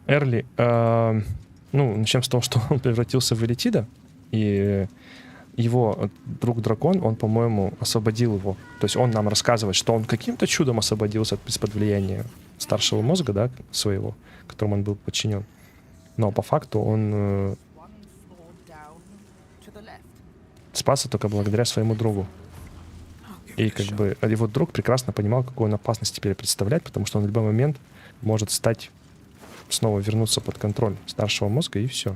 Эрли, ну, начнем с того, что он превратился в Элитида, и его друг-дракон, он, по-моему, освободил его. То есть он нам рассказывает, что он каким-то чудом освободился из-под влияния старшего мозга, да, своего, которому он был подчинен. Но по факту он спасся только благодаря своему другу. И как бы его друг прекрасно понимал, какую он опасность теперь представляет, потому что он в любой момент может снова вернуться под контроль старшего мозга, и все.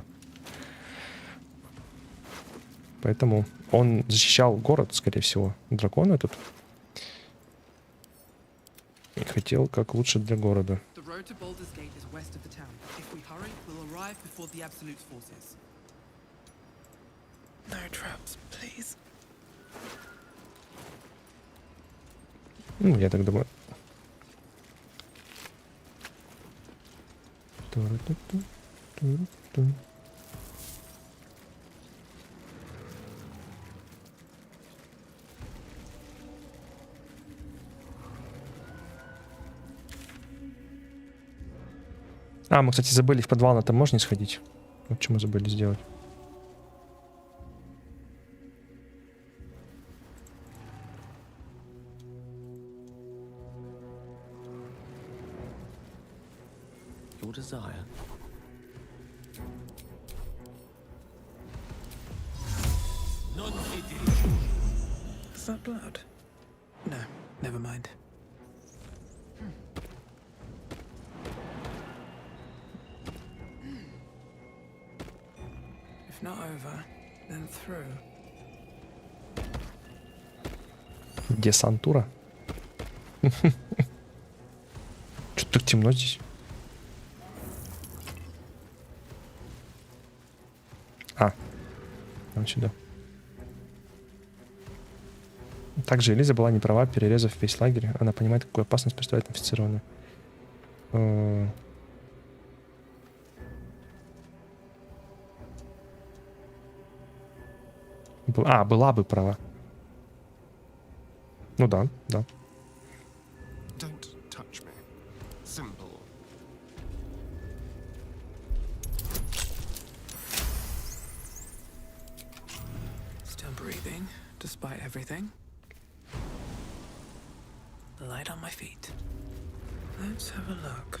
Поэтому он защищал город, скорее всего, дракон этот. И хотел как лучше для города. Ну, я так думаю. А, мы, кстати, забыли в подвал на таможне сходить. Вот что мы забыли сделать. Your desire. Is that blood? No, never mind. If not over, then through. Десантура. Что-то так темно здесь. Нам сюда. Также Элиза была не права, перерезав весь лагерь. Она понимает, какую опасность представляет инфицированную. Была бы права. Ну да, да. Don't touch me. Simple. Still breathing, despite everything. Light on my feet. Let's have a look.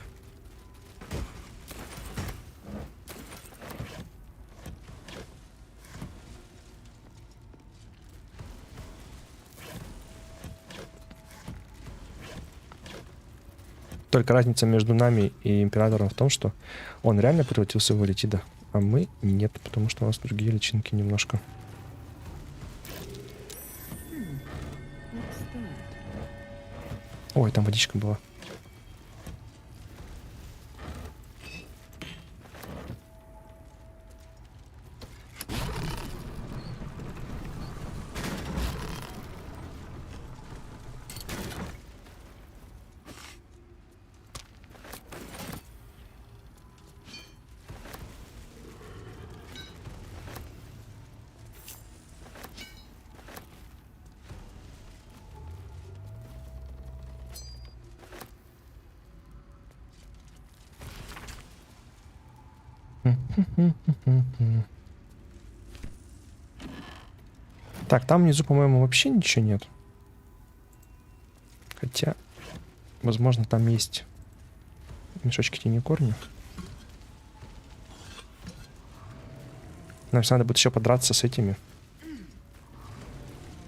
Только разница между нами и императором в том, что он реально превратился в Элитида, а мы нет, потому что у нас другие личинки немножко. Ой, там водичка была. Так, там внизу, по-моему, вообще ничего нет. Хотя, возможно, там есть мешочки тени корня. Нам надо будет еще подраться с этими.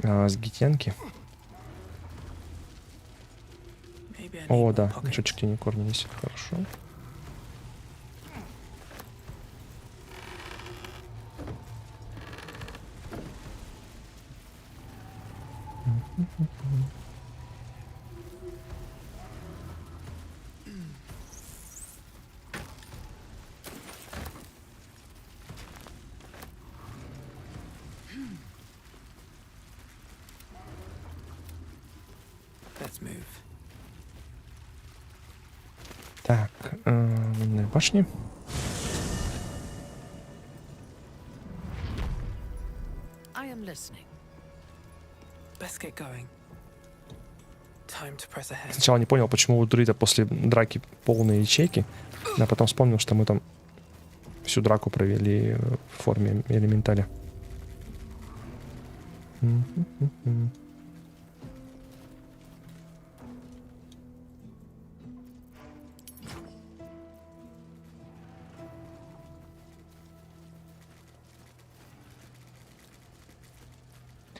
С гитянки. О, да, мешочек тени корня есть. Хорошо. Так, на башне. Сначала не понял, почему у друида после драки полные ячейки, а потом вспомнил, что мы там всю драку провели в форме элементаля.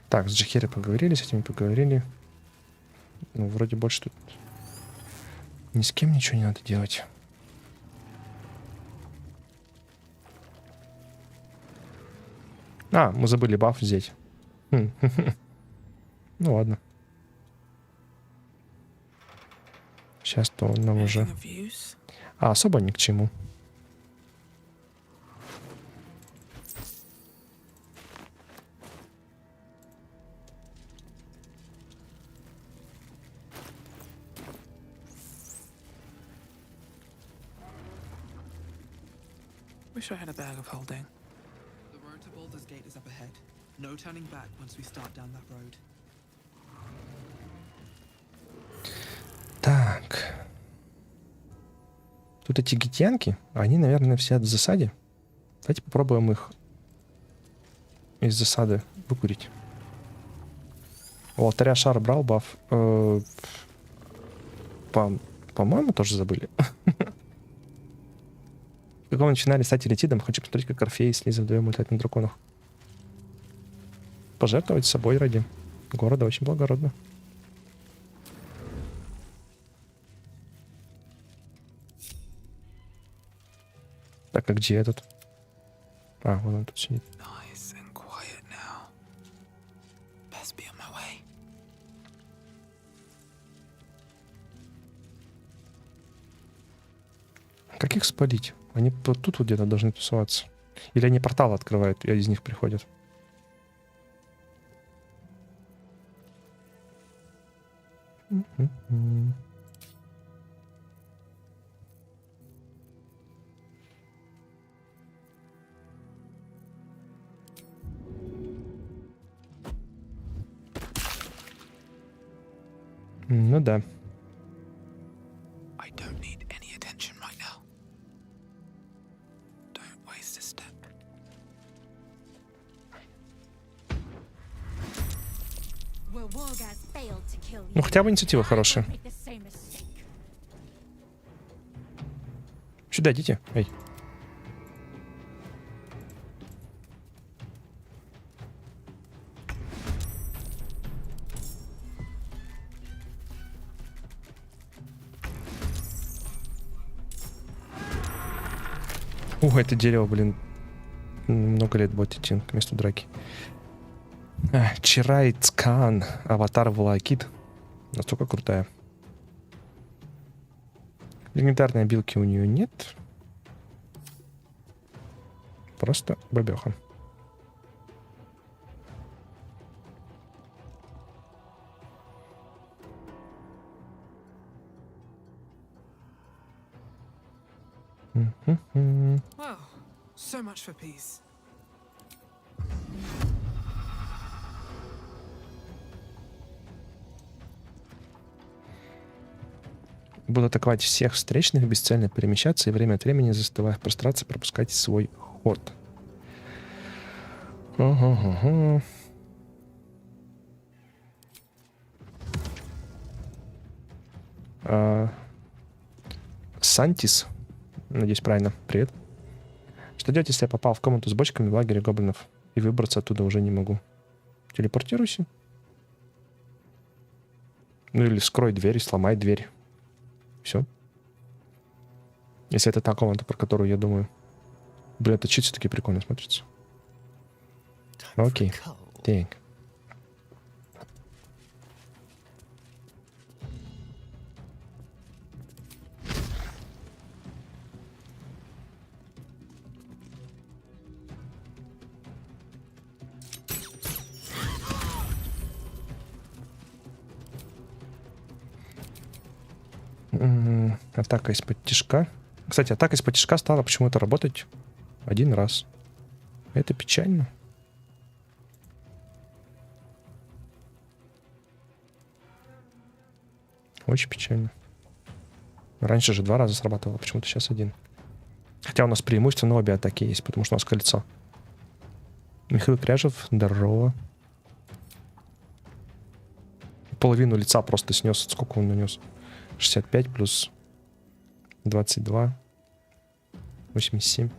Так, с Джихери поговорили, с этими поговорили. Ну, вроде больше тут ни с кем ничего не надо делать. А, мы забыли баф взять. Ну ладно. Сейчас-то он нам уже... А, особо ни к чему. Wish I had a bag of holding. The road to Baldur's Gate is up ahead. No turning back once we start down that road. Так. Тут эти гитянки, они, наверное, все в засаде. Давайте попробуем их из засады выкурить. У алтаря шар брал баф. По-моему, тоже забыли. Когда мы начинали стать элитидом, хочу посмотреть, как Орфей с Лизой вдвоем летать на драконах. Пожертвовать собой ради города очень благородно. Так, а где этот? А, вон он тут сидит. Как их спалить? Они вот тут вот где-то должны тусоваться. Или они порталы открывают, и из них приходят. Ну да. Ну, хотя бы инициатива хорошая. Сюда идите. Эй. Это дерево, блин. Много лет будет идти к месту драки. Ч.19, аватар Волокит. Настолько крутая. Легендарной обилки у нее нет. Просто бабеха. Wow, so much for peace. Буду атаковать всех встречных, бесцельно перемещаться и время от времени, застывая в пространстве, пропускать свой ход. Сантис. Надеюсь, правильно. Привет. Что делать, если я попал в комнату с бочками в лагере гоблинов и выбраться оттуда уже не могу? Телепортируйся. Ну или скрой дверь и сломай дверь. Все. Если это та комната, про которую я думаю. Блин, это чит все-таки прикольно смотрится. Окей. Так. Атака из-под тишка. Кстати, атака из-под тишка стала почему-то работать один раз. Это печально. Очень печально. Раньше же 2 раза срабатывало, почему-то сейчас 1. Хотя у нас преимущественно обе атаки есть, потому что у нас кольцо. Михаил Кряжев, здорово. Половину лица просто снес. Сколько он нанес? 65 плюс 22. 87.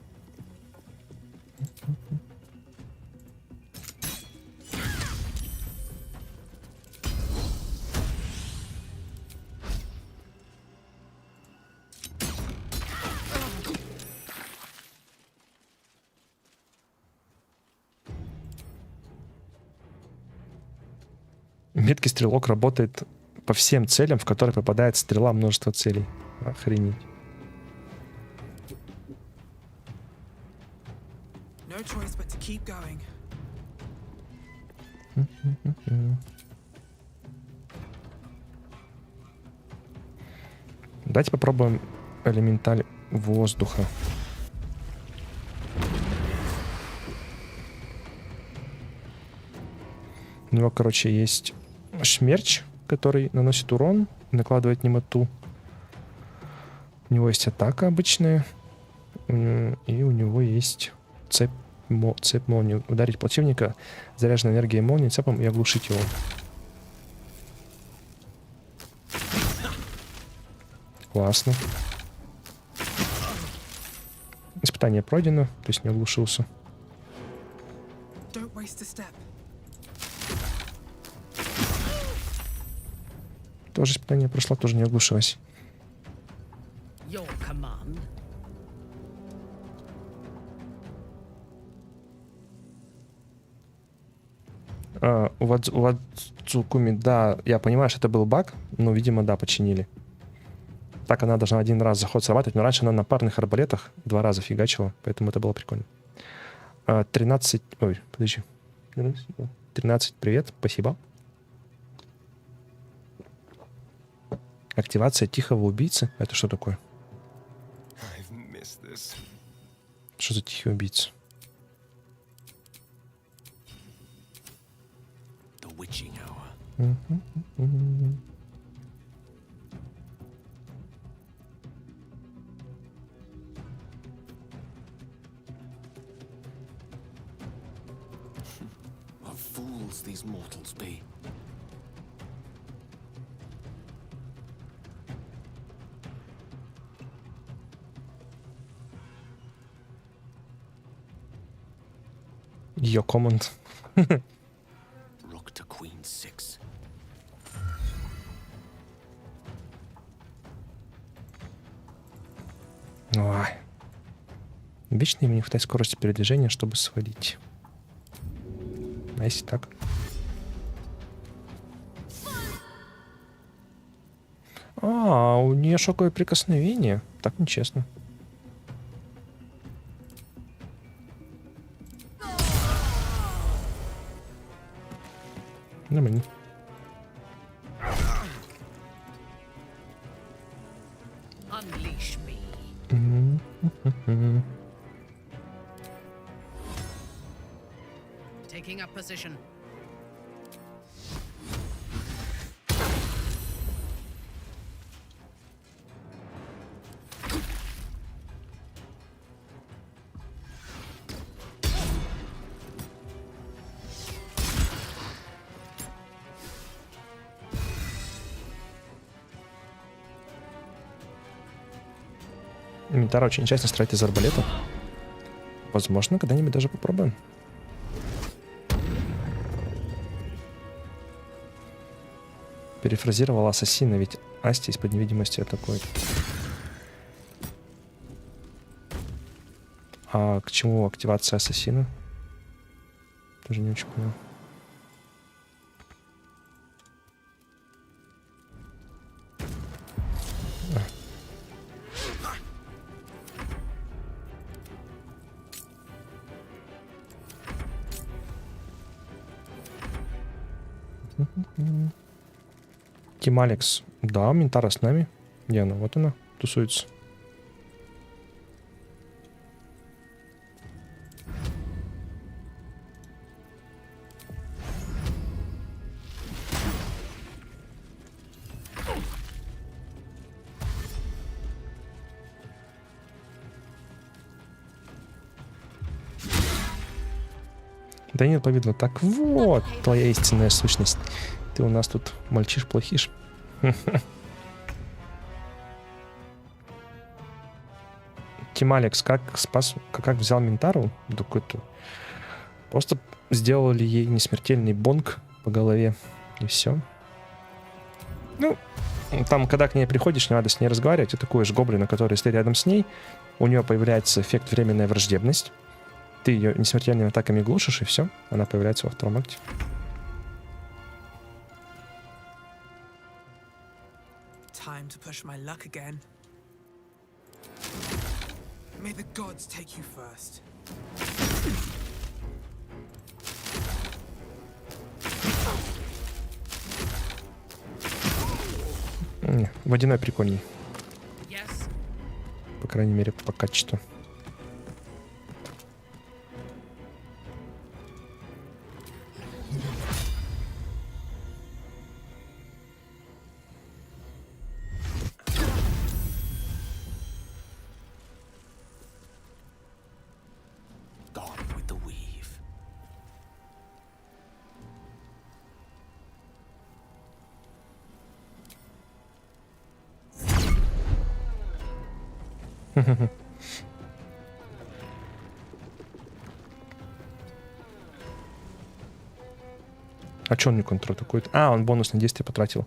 Меткий стрелок работает по всем целям, в которые попадает стрела множества целей. Охренеть. No choice but to keep going. Давайте попробуем элементаль воздуха. У него, короче, есть шмерч, который наносит урон, накладывает немоту. У него есть атака обычная. И у него есть цепь молнии. Ударить противника заряженной энергией молнии цепом и оглушить его. Классно. Испытание пройдено, то есть не оглушился. Don't waste a step. Тоже испытание прошло, тоже не оглушилось. Your command. У Вадзукуми, да, я понимаю, что это был баг, но, видимо, да, починили. Так она должна 1 раз заход срабатывать, но раньше она на парных арбалетах 2 раза фигачила, поэтому это было прикольно. 13... Ой, подожди. 13, привет, спасибо. Активация тихого убийцы. Это что такое? Что за тихий убийца? Fools these mortals be. Ее команд. Rook to Queen 6. Ой. Вечно им не хватает скорости передвижения, чтобы свалить. А если так? У нее шоковое прикосновение. Так нечестно. Нормально. Unleash me. Taking up position. Инвентарь очень интересно строить из арбалета. Возможно, когда-нибудь даже попробуем. Перефразировал ассасина, ведь Асти из-под невидимости атакует. А к чему активация ассасина? Тоже не очень понял. Тим Алекс. Да, Минтара с нами. Где она? Вот она тусуется. Данил повидло. Так вот, твоя истинная сущность. Ты у нас тут мальчиш-плохиш. Тим Алекс, как спас, как взял Минтару? Просто сделали ей несмертельный бонг по голове. И все. Ну, там, когда к ней приходишь, не надо с ней разговаривать. Ты атакуешь гоблина, который стоит рядом с ней. У нее появляется эффект временная враждебность. Ты ее несмертельными атаками глушишь, и все. Она появляется во втором акте. Time to push my luck again. May the gods take you first. Водяной прикольней. По крайней мере, по качеству. А что он не контратакует? А, он бонусное действие потратил.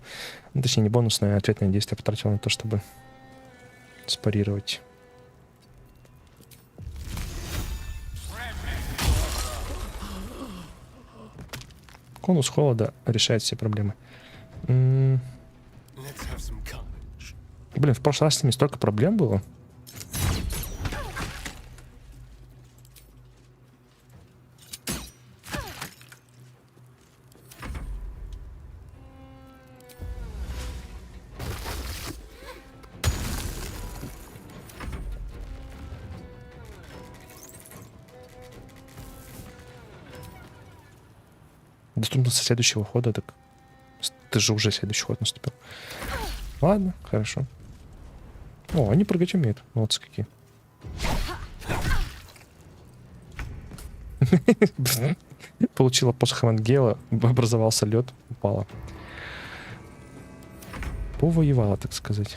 Ну, точнее, не бонусное, а ответное действие потратил на то, чтобы спарировать. Конус холода решает все проблемы. Блин, в прошлый раз с ними столько проблем было. Доступность следующего хода, так ты же уже следующий ход наступил. Ладно, хорошо. О, они прыгать умеют. Молодцы какие. Получила посох Евангела, образовался лед, упала. Повоевала, так сказать.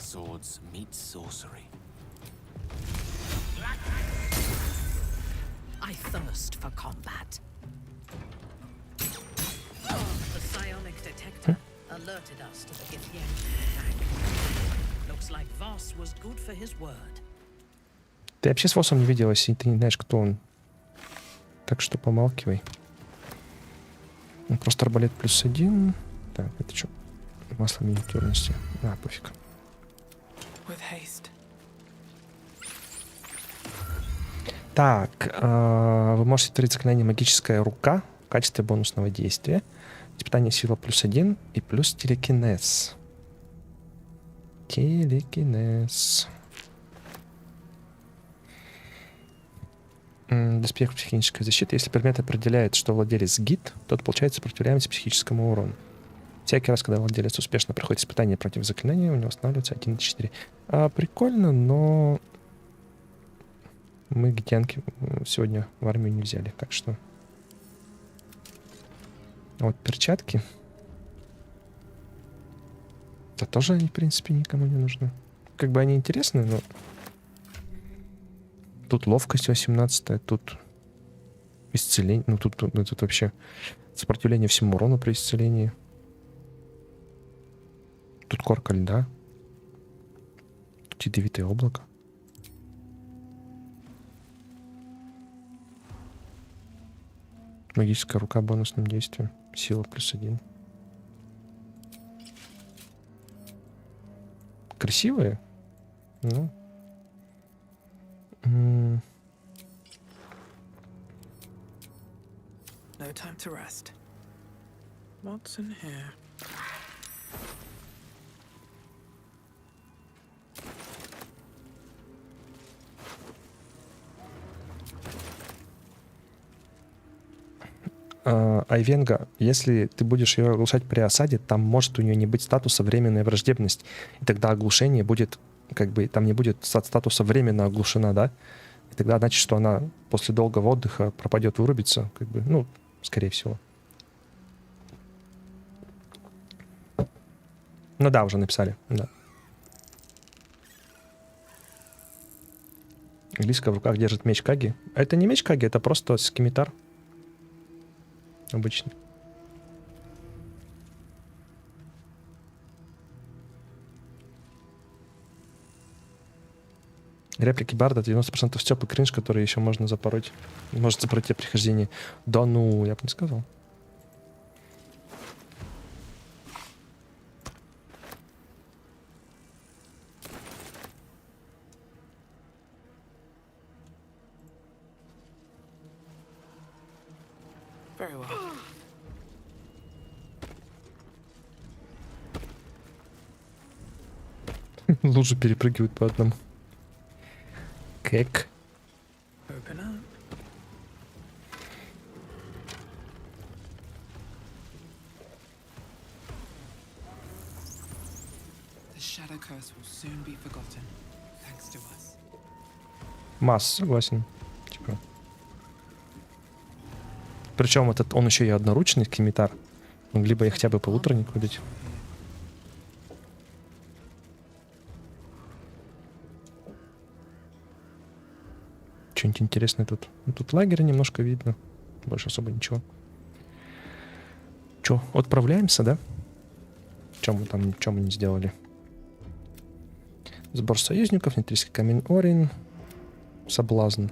Ты вообще с Восом не виделась, и ты не знаешь, кто он. Так что помалкивай. Просто арбалет +1. Так, это что? Масло миниатюрности. А, пофиг. Так, вы можете творить заклинание «Магическая рука» в качестве бонусного действия. Испытание сила +1 и плюс телекинез. Телекинез. Доспех психической защиты. Если предмет определяет, что владелец гид, тот получает сопротивляемость психическому урону. Всякий раз, когда владелец успешно проходит испытание против заклинания, у него останавливается 1/4. Прикольно, но мы гитянки сегодня в армию не взяли, так что... А вот перчатки... Это тоже они, в принципе, никому не нужны. Как бы они интересны, но... Тут ловкость 18, тут исцеление. Ну, тут вообще сопротивление всему урону при исцелении. Тут корка льда. Тут ядовитое облако. Магическая рука бонусным действием. Сила +1. Красивые? Ну. No time to rest. What's in here? Айвенга, если ты будешь ее оглушать при осаде, там может у нее не быть статуса временная враждебность. И тогда оглушение будет, как бы, там не будет статуса временно оглушена, да? И тогда значит, что она после долгого отдыха пропадет, вырубится, как бы, ну, скорее всего. Ну да, уже написали, да. Лиска в руках держит меч Каги. Это не меч Каги, это просто скимитар. Обычно. Реплики Барда 90% стёб и кринж, который еще можно запороть. Может запороть тебе прохождение. Да ну, я бы не сказал. Very well. Лужи перепрыгивают по одному. Как? Open up. The shadow curse will soon be forgotten, thanks to us. Масс, согласен. Типа. Причем этот, он еще и одноручный скимитар. Могли бы я хотя бы по утреннику выдать. Что-нибудь интересное тут. Ну, тут лагеря немножко видно. Больше особо ничего. Че, отправляемся, да? Чем мы не сделали? Сбор союзников, нейтрийский камень Орин. Соблазн.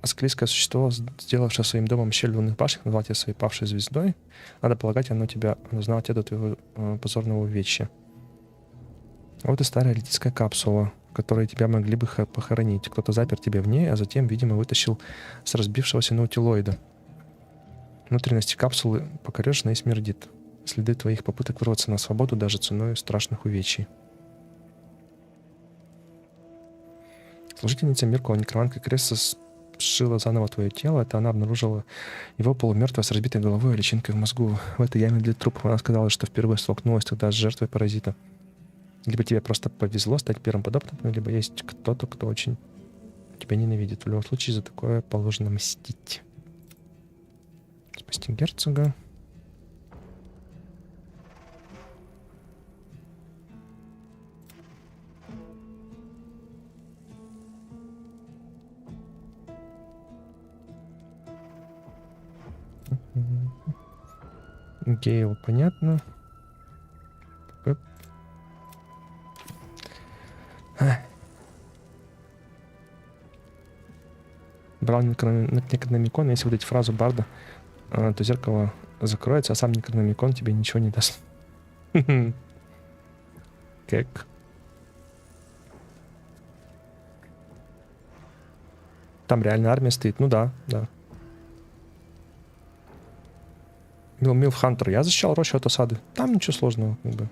Асклийское существо, сделавшее своим домом щель в лунных башнях, назвал тебя своей павшей звездой. Надо полагать, оно знало тебя до твоего позорного увечья. А вот и старая литийская капсула, в которой тебя могли бы похоронить. Кто-то запер тебя в ней, а затем, видимо, вытащил с разбившегося наутилоида. Внутренности капсулы покорежена и смердит. Следы твоих попыток вырваться на свободу даже ценой страшных увечий. Служительница Миркова, некроманка Кресса, сшила заново твое тело. Это она обнаружила его полумертвое с разбитой головой и личинкой в мозгу. В этой яме для трупов она сказала, что впервые столкнулась тогда с жертвой паразита. Либо тебе просто повезло стать первым подопытным, либо есть кто-то, кто очень тебя ненавидит. В любом случае за такое положено мстить. Спасти герцога. Гейл, понятно. Брал некрономикон, если выдать фразу Барда, то зеркало закроется, а сам некрономикон тебе ничего не даст. Как? Там реально армия стоит. Ну да, да. Милф Хантер. Я защищал рощу от осады. Там ничего сложного, как бы.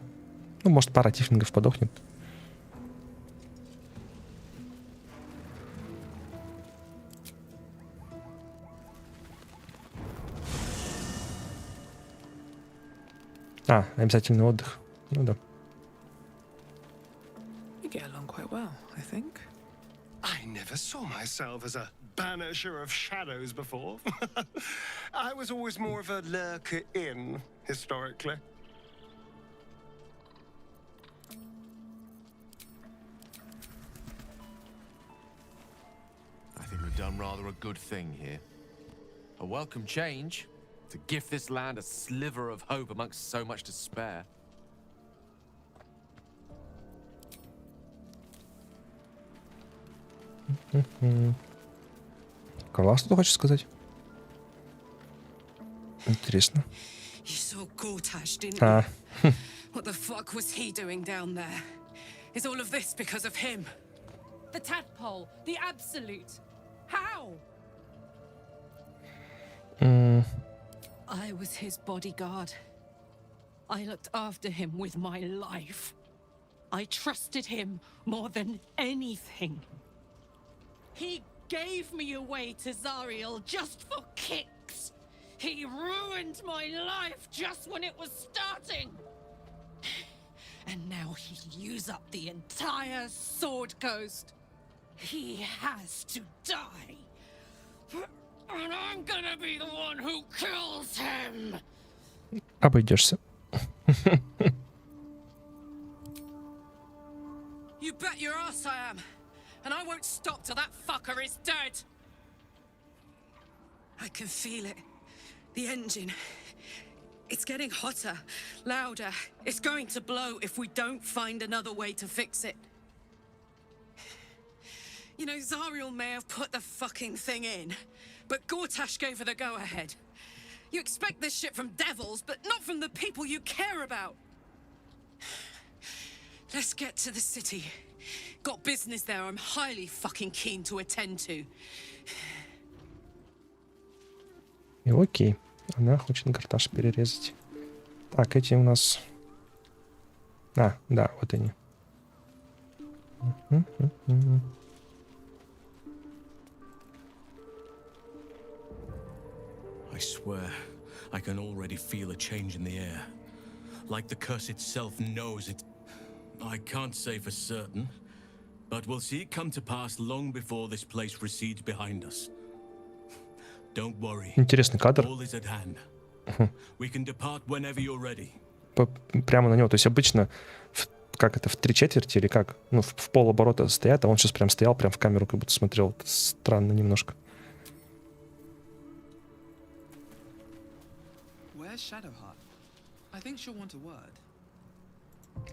Ну, может, пара тифлингов подохнет. А, обязательный отдых. Ну да. You get along quite well, I think. I never saw myself as a banisher of shadows before. I was always more of a lurker in, historically. have done rather a good thing here. A welcome change to give this land a sliver of hope amongst so much despair. Класс, что хочешь сказать? Интересно. You saw Gortash, didn't you? What the fuck was he doing down there? Is all of this because of him? The tadpole, the absolute. How? I was his bodyguard. I looked after him with my life. I trusted him more than anything. He gave me away to Zariel just for kicks. He ruined my life just when it was starting. And now he'll use up the entire Sword Coast. He has to die. And I'm gonna be the one who kills him. Обойдешься. You bet your ass I am. And I won't stop till that fucker is dead. I can feel it. The engine. It's getting hotter, louder. It's going to blow if we don't find another way to fix it. You know, Zariel may have put the fucking thing in, but Gortash gave her the go-ahead. You expect this shit from devils, but not from the people you care about. Let's get to the city. Got business there I'm highly fucking keen to attend to. И окей. Она хочет Горташ перерезать. Так, эти у нас... А, да, вот они. I swear, I can already feel a change in the air. Like the curse itself knows it. I can't say for certain, but we'll see it come to pass long before this place recedes behind us. Don't worry. Интересный кадр. All is at hand. We can depart whenever you're ready. Прямо на него. То есть обычно, как это, в 3/4 или как? Ну, в полоборота стоят, а он сейчас прям стоял, прям в камеру как будто смотрел. Это странно немножко.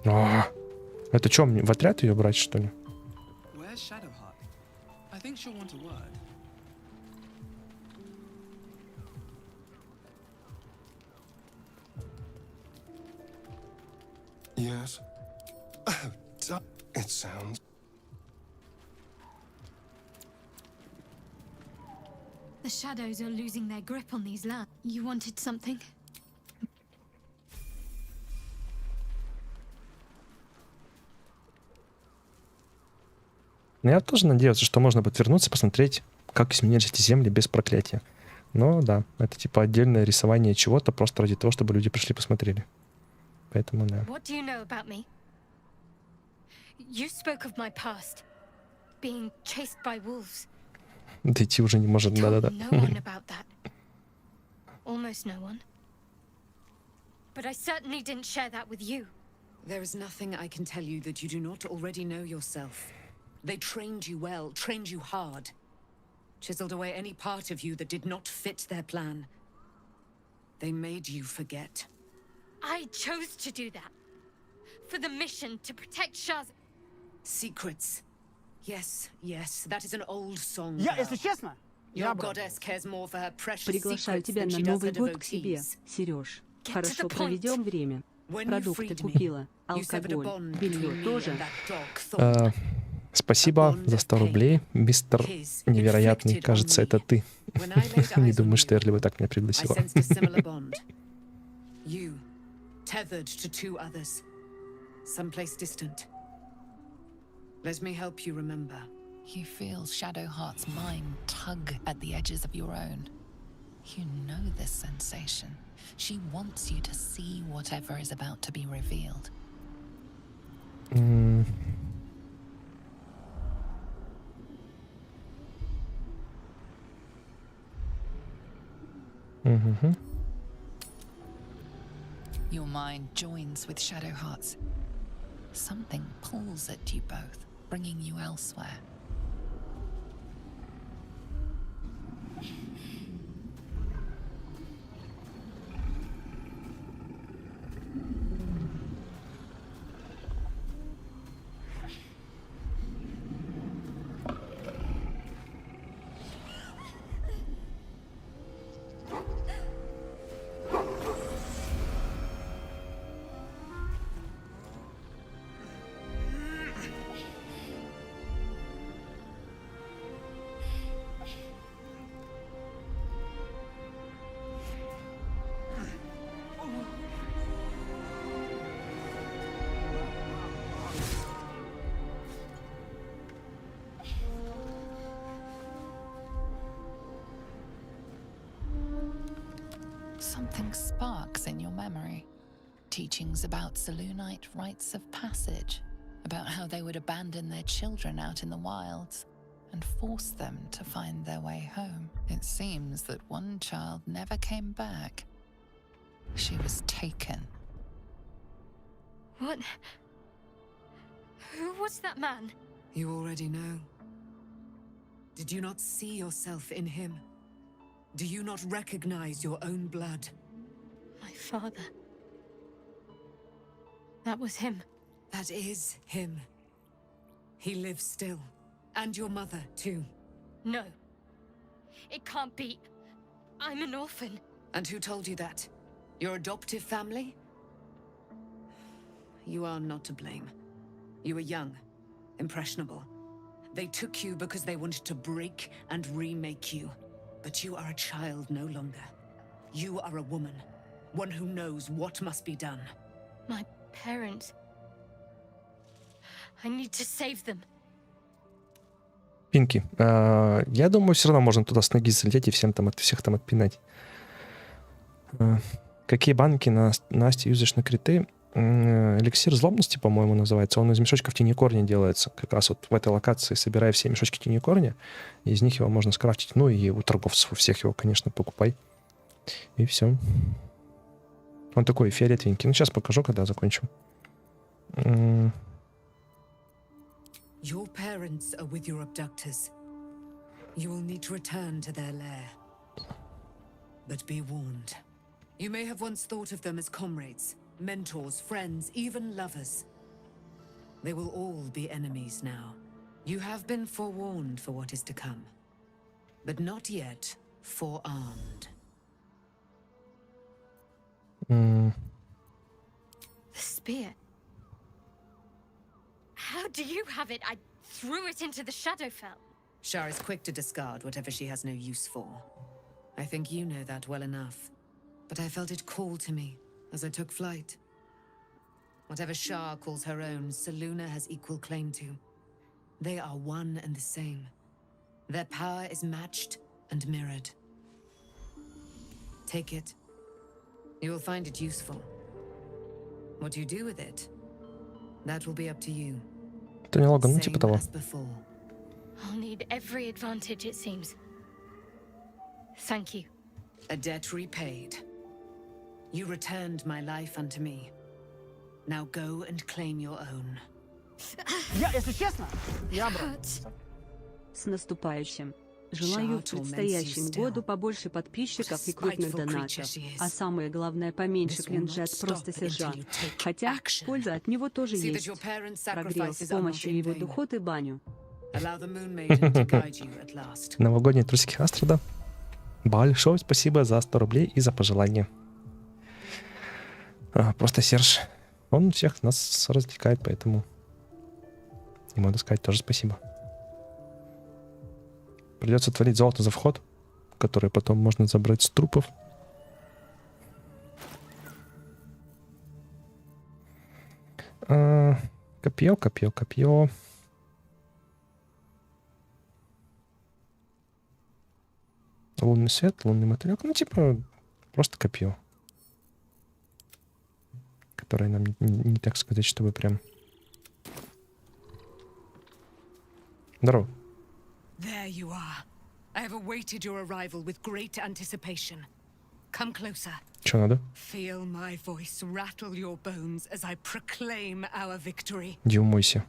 О, это что, мне в отряд ее брать, что ли? Yes. It sounds... The shadows are losing their grip on these lands. You wanted something? Ну, я тоже надеялся, что можно будет вернуться, посмотреть, как изменились эти земли без проклятия. Но да, это типа отдельное рисование чего-то просто ради того, чтобы люди пришли и посмотрели. Поэтому да. What do you know about me? You spoke of my past, being chased by wolves. Дойти уже не может, да-да-да. No one about that. Almost no one. But I certainly didn't share that with you. There is nothing I can tell you that you do not already know yourself. They trained you well, trained you hard. Chiseled away any part of you that did not fit their plan. They made you forget. I chose to do that. For the mission to protect Shaz. Secrets. Yes, yes, that is an old song. Если честно, Your goddess cares more for her precious Приглашаю secrets тебя than на she does Новый her год к себе, devotees. Сереж. Get to Хорошо the point. проведем время. When you Продукты freed me, купила, you severed a алкоголь, bond белье between me тоже. and that dog Thorn. Спасибо за 100 рублей, мистер Невероятный. Кажется, это ты. Не думаю, что Эрли бы так меня пригласила. I sensed a similar bond. You, tethered to two others, someplace distant. Let me help you remember. You feel Shadowheart's mind tug at the edges of your own. You know this sensation. She wants you to see whatever is about to be revealed. Your mind joins with Shadowheart's. Something pulls at you both, bringing you elsewhere. Something sparks in your memory. Teachings about Selûnite rites of passage, about how they would abandon their children out in the wilds and force them to find their way home. It seems that one child never came back. She was taken. What? Who was that man? You already know. Did you not see yourself in him? Do you not recognize your own blood? My father. That was him. That is him. He lives still. And your mother, too. No. It can't be. I'm an orphan. And who told you that? Your adoptive family? You are not to blame. You were young, impressionable. They took you because they wanted to break and remake you. But you are a child no longer. You are a woman. One who knows what must be done. My parents. I need to save them. Пинки, я думаю, все равно можно туда с ноги залететь и всем там всех там отпинать. Какие банки Настя юзаешь на криты? Эликсир злобности, по-моему, называется. Он из мешочков тенекорня делается. Как раз вот в этой локации, собирая все мешочки тенекорня, из них его можно скрафтить. Ну и у торговцев у всех его, конечно, покупай. И все. Он такой фиолетовенький. Ну, сейчас покажу, когда закончим. Your parents are with your abductors. You will need to return to their lair. But be warned. You may have once thought of them as comrades, mentors, friends, even lovers. They will all be enemies now. You have been forewarned for what is to come, but not yet forearmed. The spear. How do you have it? I threw it into the Shadowfell. Shar is quick to discard whatever she has no use for. I think you know that well enough. But I felt it call to me as I took flight. Whatever Shar calls her own, Selûne has equal claim to. They are one and the same. Their power is matched and mirrored. Take it. You will find it useful. What you do with it, that will be up to you. Это не Логан, ну типа того. I'll need every advantage, it seems. Thank you. A debt repaid. You returned my life unto me. Now go and claim your own. Если честно, я С наступающим. Желаю в предстоящем году побольше подписчиков и крупных донатов. А самое главное, поменьше кринжа от просто сержант. Хотя, польза от него тоже есть. Прогрел с помощью его духот и баню. Новогодние трусики Астрада. Большое спасибо за 100 рублей и за пожелание. Просто Серж. Он всех нас развлекает, поэтому ему надо сказать тоже спасибо. Придется творить золото за вход, которое потом можно забрать с трупов. Копье, копье, копье. Лунный свет, лунный мотылек. Ну, типа, просто копье. Которое нам не так сказать, чтобы прям... Здорово. There you are. I have awaited your arrival with great anticipation. Come closer. Что надо? Feel my voice rattle your bones as I proclaim our victory. Иди умойся.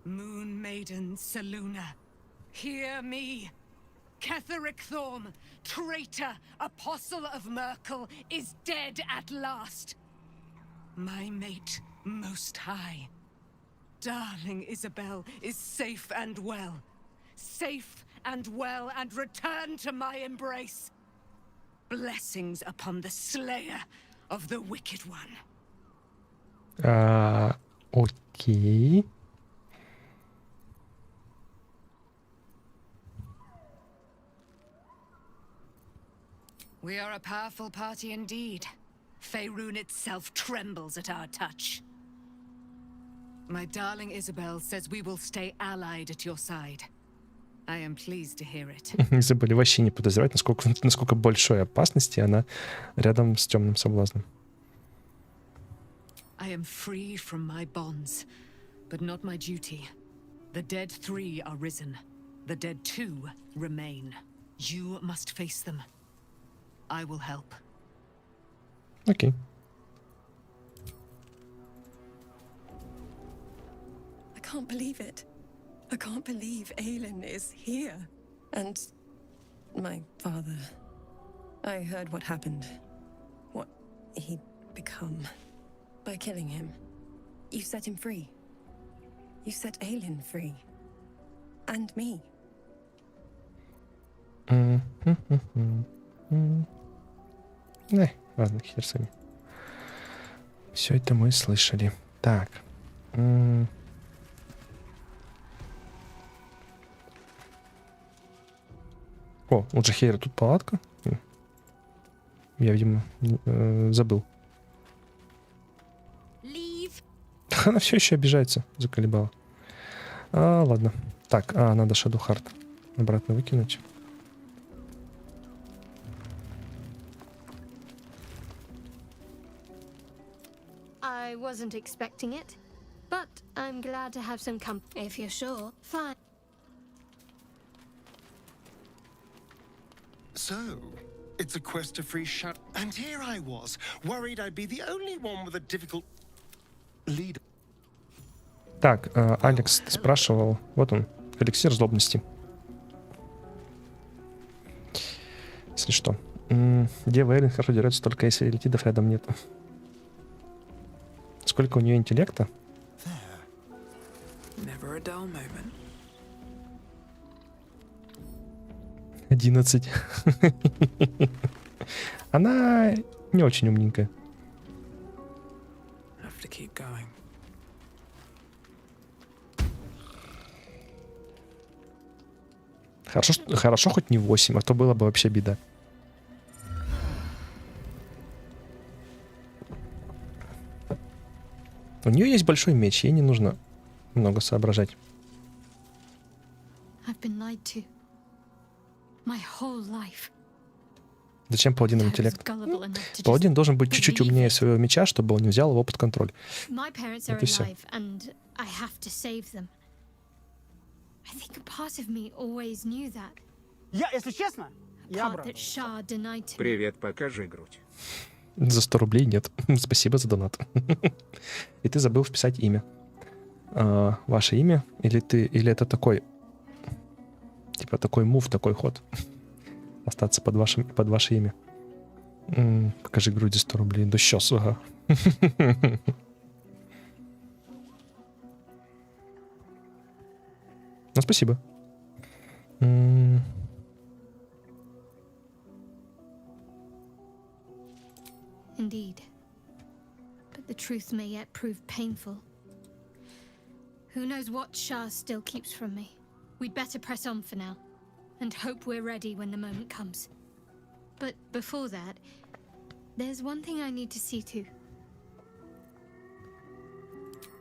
Moon Maiden Selûne, hear me. Ketheric Thorm, traitor, apostle of Merkel, is dead at last. My mate, most high. Darling Isabel is safe and well. Safe and well, and return to my embrace. Blessings upon the slayer of the wicked one. Окей. We are a powerful party indeed. Faerun itself trembles at our touch. My darling Isabel says we will stay allied at your side. I am pleased to hear it. Не забыли вообще не подозревать, насколько большой опасности она рядом с темным соблазном. I am free from my bonds, but not my duty. The dead 3 are risen. The dead 2 remain. You must face them. I will help. Окей. I can't believe it. I can't believe Aelin is here. And my father. I heard what happened. What he'd become. By killing him. You set him free. You set Aelin free. And me. Ладно, хер с ними. Все это мы слышали. Так. О, у Джахейра тут палатка. Я, видимо, забыл. Она все еще обижается, заколебала. Ладно. Так, надо Shadow Heart обратно выкинуть. I wasn't expecting it, but I'm glad to have some company. If you're sure, fine. So, it's a quest to free Shadow. And here I was, worried I'd be the only one with a difficult leader. Так, Алекс спрашивал. Вот он, эликсир злобности. Если что. Дева Эйлин хорошо дерется, только если летидов рядом нет. Сколько у нее интеллекта? 11. Она не очень умненькая. Хорошо хоть не 8, а то было бы вообще беда. У нее есть большой меч, ей не нужно много соображать. Зачем паладинам интеллект? Паладин должен быть чуть-чуть умнее своего меча, чтобы он не взял его под контроль. Вот и все. Я, если честно, я брал. Привет, покажи грудь. За 100 рублей нет. Спасибо за донат. И ты забыл вписать имя. Ваше имя? Или это такой... Типа такой мув, такой ход. Остаться под ваше имя. Покажи грудь за 100 рублей. Да щас, ага. Ну, спасибо. Indeed. But the truth may yet prove painful. Who knows what Shah still keeps from me? We'd better press on for now, and hope we're ready when the moment comes. But before that, there's one thing I need to see to.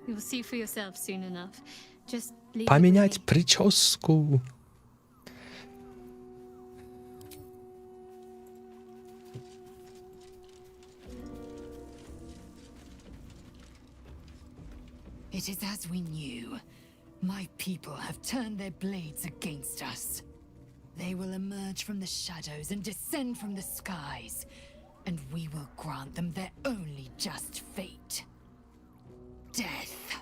You'll see for yourself soon enough. Just leave. Поменять прическу. It is as we knew. My people have turned their blades against us. They will emerge from the shadows and descend from the skies, and we will grant them their only just fate. Death.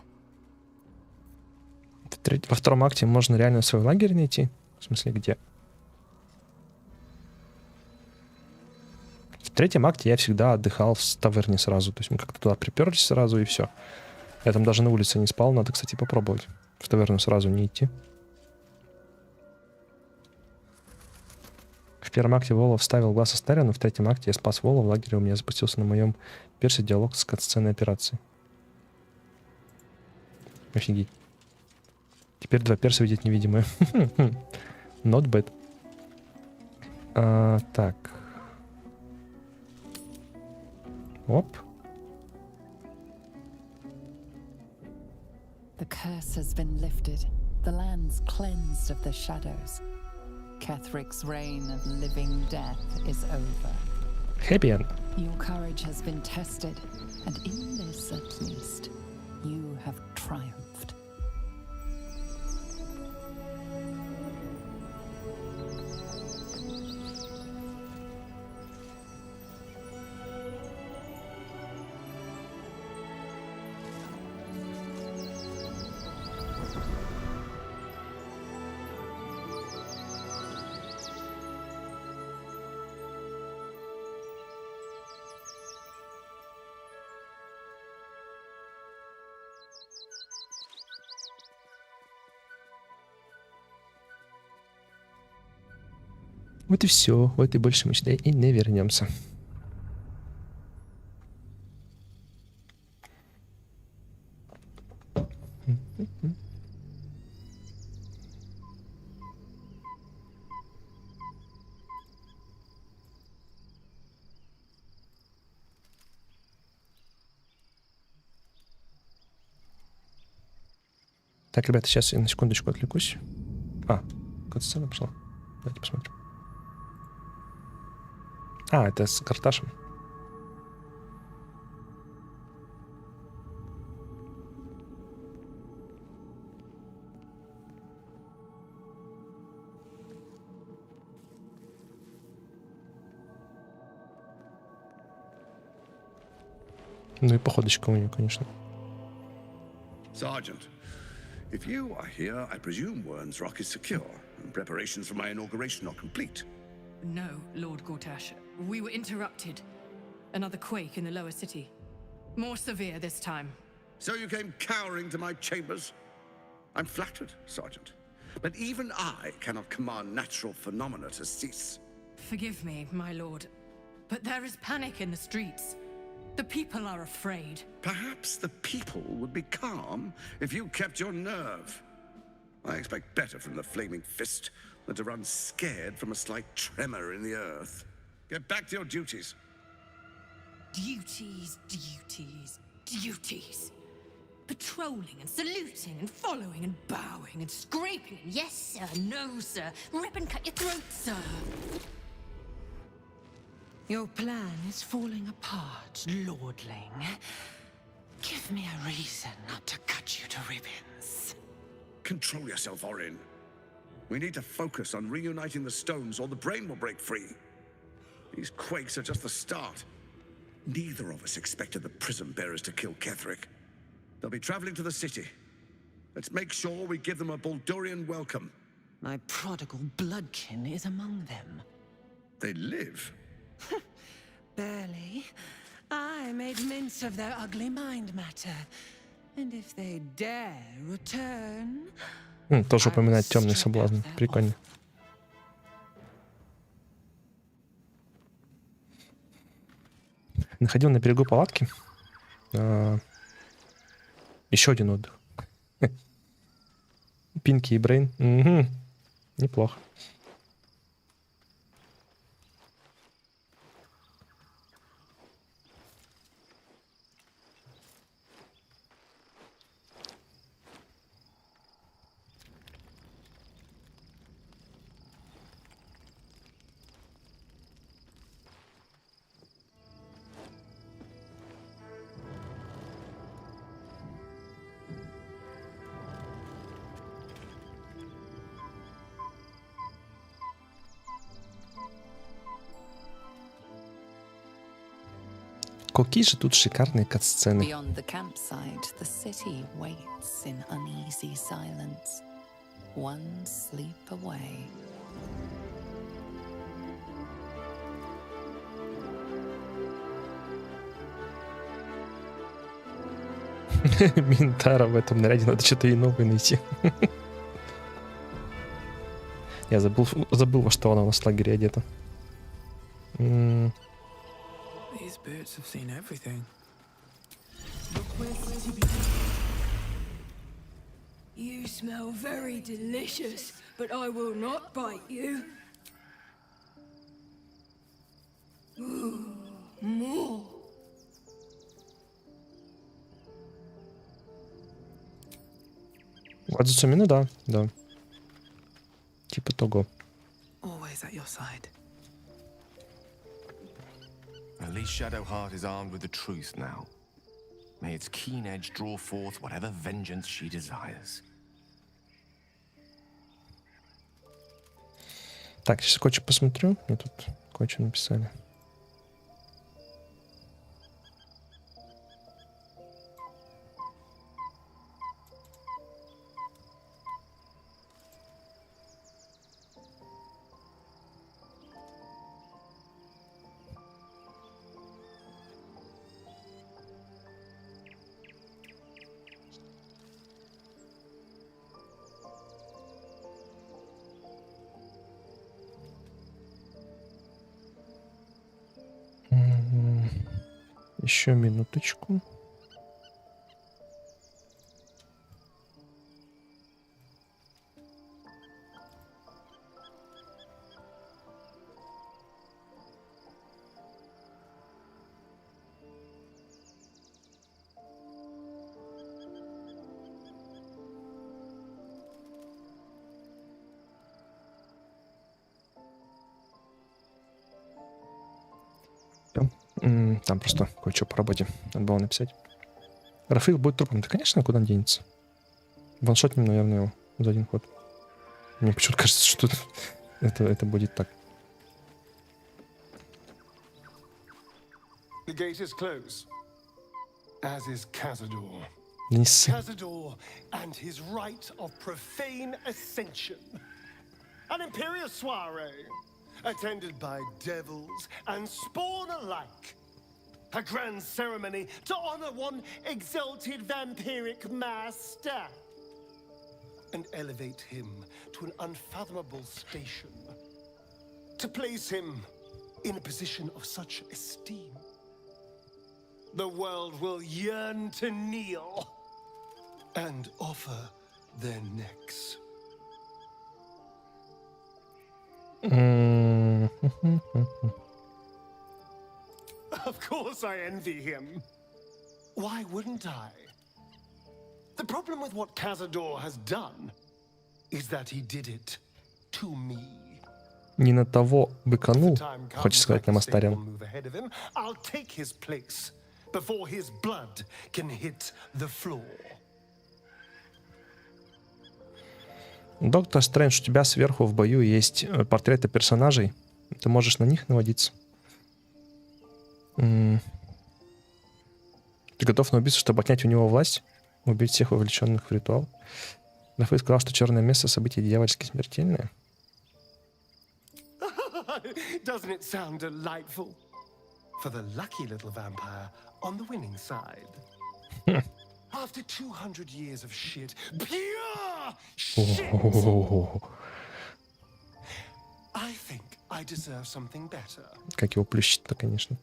Во втором акте можно реально свой лагерь найти? В смысле, где? В третьем акте я всегда отдыхал в таверне сразу. То есть мы как-то туда приперлись сразу и все. Я там даже на улице не спал. Надо, кстати, попробовать. В таверну сразу не идти. В первом акте Вола вставил глаз Астариану, в третьем акте я спас Вола, в лагере у меня запустился на моем персе диалог с катсценой операции. Офигеть. Теперь два перса видят невидимые. Not bad. Так. Оп. The curse has been lifted. The land's cleansed of the shadows. Kethric's reign of living death is over. Happy end. Your courage has been tested, and in this at least, you have triumphed. Вот и все. Вот и больше мы сюда и не вернемся. Так, ребята, сейчас я на секундочку отвлекусь. А, кат-сцена пошла. Давайте посмотрим. А, это с карташем. Ну и походочка у нее, конечно. Sergeant, if you are here, I presume Wern's Rock is secure, and preparations for my inauguration are complete. No, Lord Gortash. We were interrupted. Another quake in the lower city. More severe this time. So you came cowering to my chambers? I'm flattered, Sergeant. But even I cannot command natural phenomena to cease. Forgive me, my lord. But there is panic in the streets. The people are afraid. Perhaps the people would be calm if you kept your nerve. I expect better from the flaming fist than to run scared from a slight tremor in the earth. Get back to your duties. Duties, duties, duties. Patrolling and saluting and following and bowing and scraping and yes sir, no sir, rip and cut your throat, sir. Your plan is falling apart, lordling. Give me a reason not to cut you to ribbons. Control yourself, Orin. We need to focus on reuniting the stones or the brain will break free. These quakes are just the start. Neither of us expected the prism bearers to kill Ketheric. They'll be traveling to the city. Let's make sure we give them a Baldurian welcome. My prodigal bloodkin is among them. They live? Barely. I made mince of their ugly mind matter. And if they dare return... Тоже упоминать темный соблазн. Прикольно. Находил на берегу палатки. Еще один отдых. Пинки и Брейн. Угу. Неплохо. Какие же тут шикарные кат-сцены. Beyond the campsite, the city waits in uneasy silence. One sleep away. Минтара в этом наряде, надо что-то и новое найти. Я забыл, во что она у нас в лагере одета. These birds have seen everything. You smell very delicious, but I will not bite you. Ooh, more. Отзацуми, ну да, да. Типа того. Always at your side. At least Shadowheart is armed with the truth now. May its keen edge draw forth whatever vengeance she desires. Так, сейчас кое-что посмотрю. Мне тут кое-что написали. Еще минуточку. Там просто кое-что по работе надо было написать. Рафаил будет трупом. Да, конечно, куда он денется. Ваншотнем, наверное, его за один ход. Мне почему-то кажется, что это будет так. The gate is closed, as is Cazador. Cazador and his rite of profane ascension. An imperial soiree, attended by devils and spawn alike. A grand ceremony to honor one exalted vampiric master and elevate him to an unfathomable station. To place him in a position of such esteem, the world will yearn to kneel and offer their necks. Of course I envy him. Why wouldn't I? The problem with what Cazador has done is that he did it to me. Не на того быканул, хочешь сказать нам Астарян. I'll take his place before his blood can hit the floor. Доктор Стрэндж, у тебя сверху в бою есть портреты персонажей. Ты можешь на них наводиться. Ты готов на убийцу, чтобы отнять у него власть? Убить всех вовлеченных в ритуал? Рафаэль сказал, что черное место событий дьявольски смертельное. Doesn't it sound delightful? For the lucky little vampire on the winning side. After 200 years of shit, pure shit, I think I deserve something better. Как его плющит-то, конечно.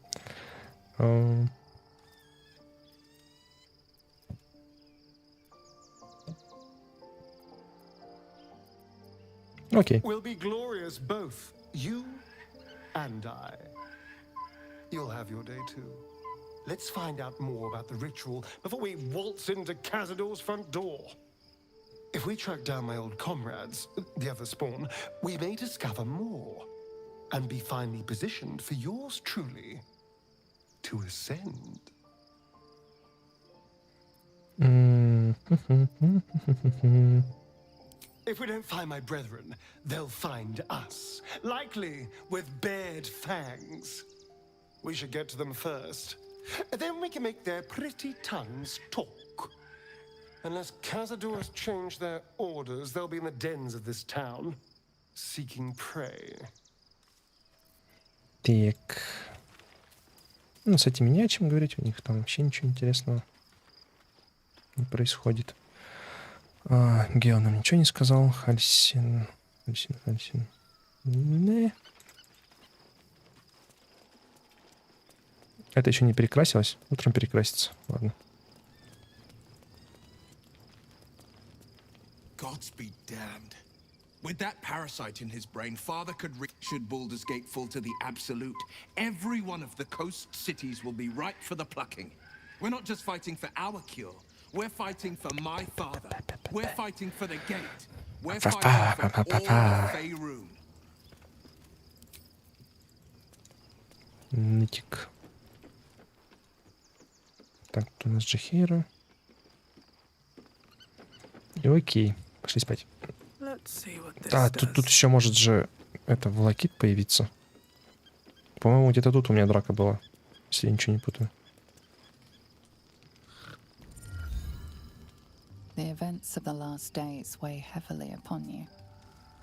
Окей. We'll be glorious, both you and I. You'll have your day too. Let's find out more about the ritual before we waltz into Cazador's front door. If we track down my old comrades, the other spawn, we may discover more and be finally positioned for yours truly to ascend. If we don't find my brethren, they'll find us, likely with bared fangs. We should get to them first. Then we can make their pretty tongues talk. Unless Cazador has changed their orders, they'll be in the dens of this town, seeking prey. Так. Ну, с этими не о чем говорить, у них там вообще ничего интересного не происходит. Гео нам ничего не сказал. Хальсин. Не. Это еще не перекрасилось. Утром перекрасится. Ладно. Gods be damned. With that parasite in his brain, Father could should Baldur's Gate fall to the absolute. Every one of the coast cities will be ripe for the plucking. We're not just fighting for our cure. We're fighting for my father. We're fighting for the gate. We're fighting for all of Faerun. Нытик. Так, тут у нас Джихира. И окей, пошли спать. А, тут еще может же это волокит появиться. По-моему, где-то тут у меня драка была, если я ничего не путаю. The events of the last days weigh heavily upon you.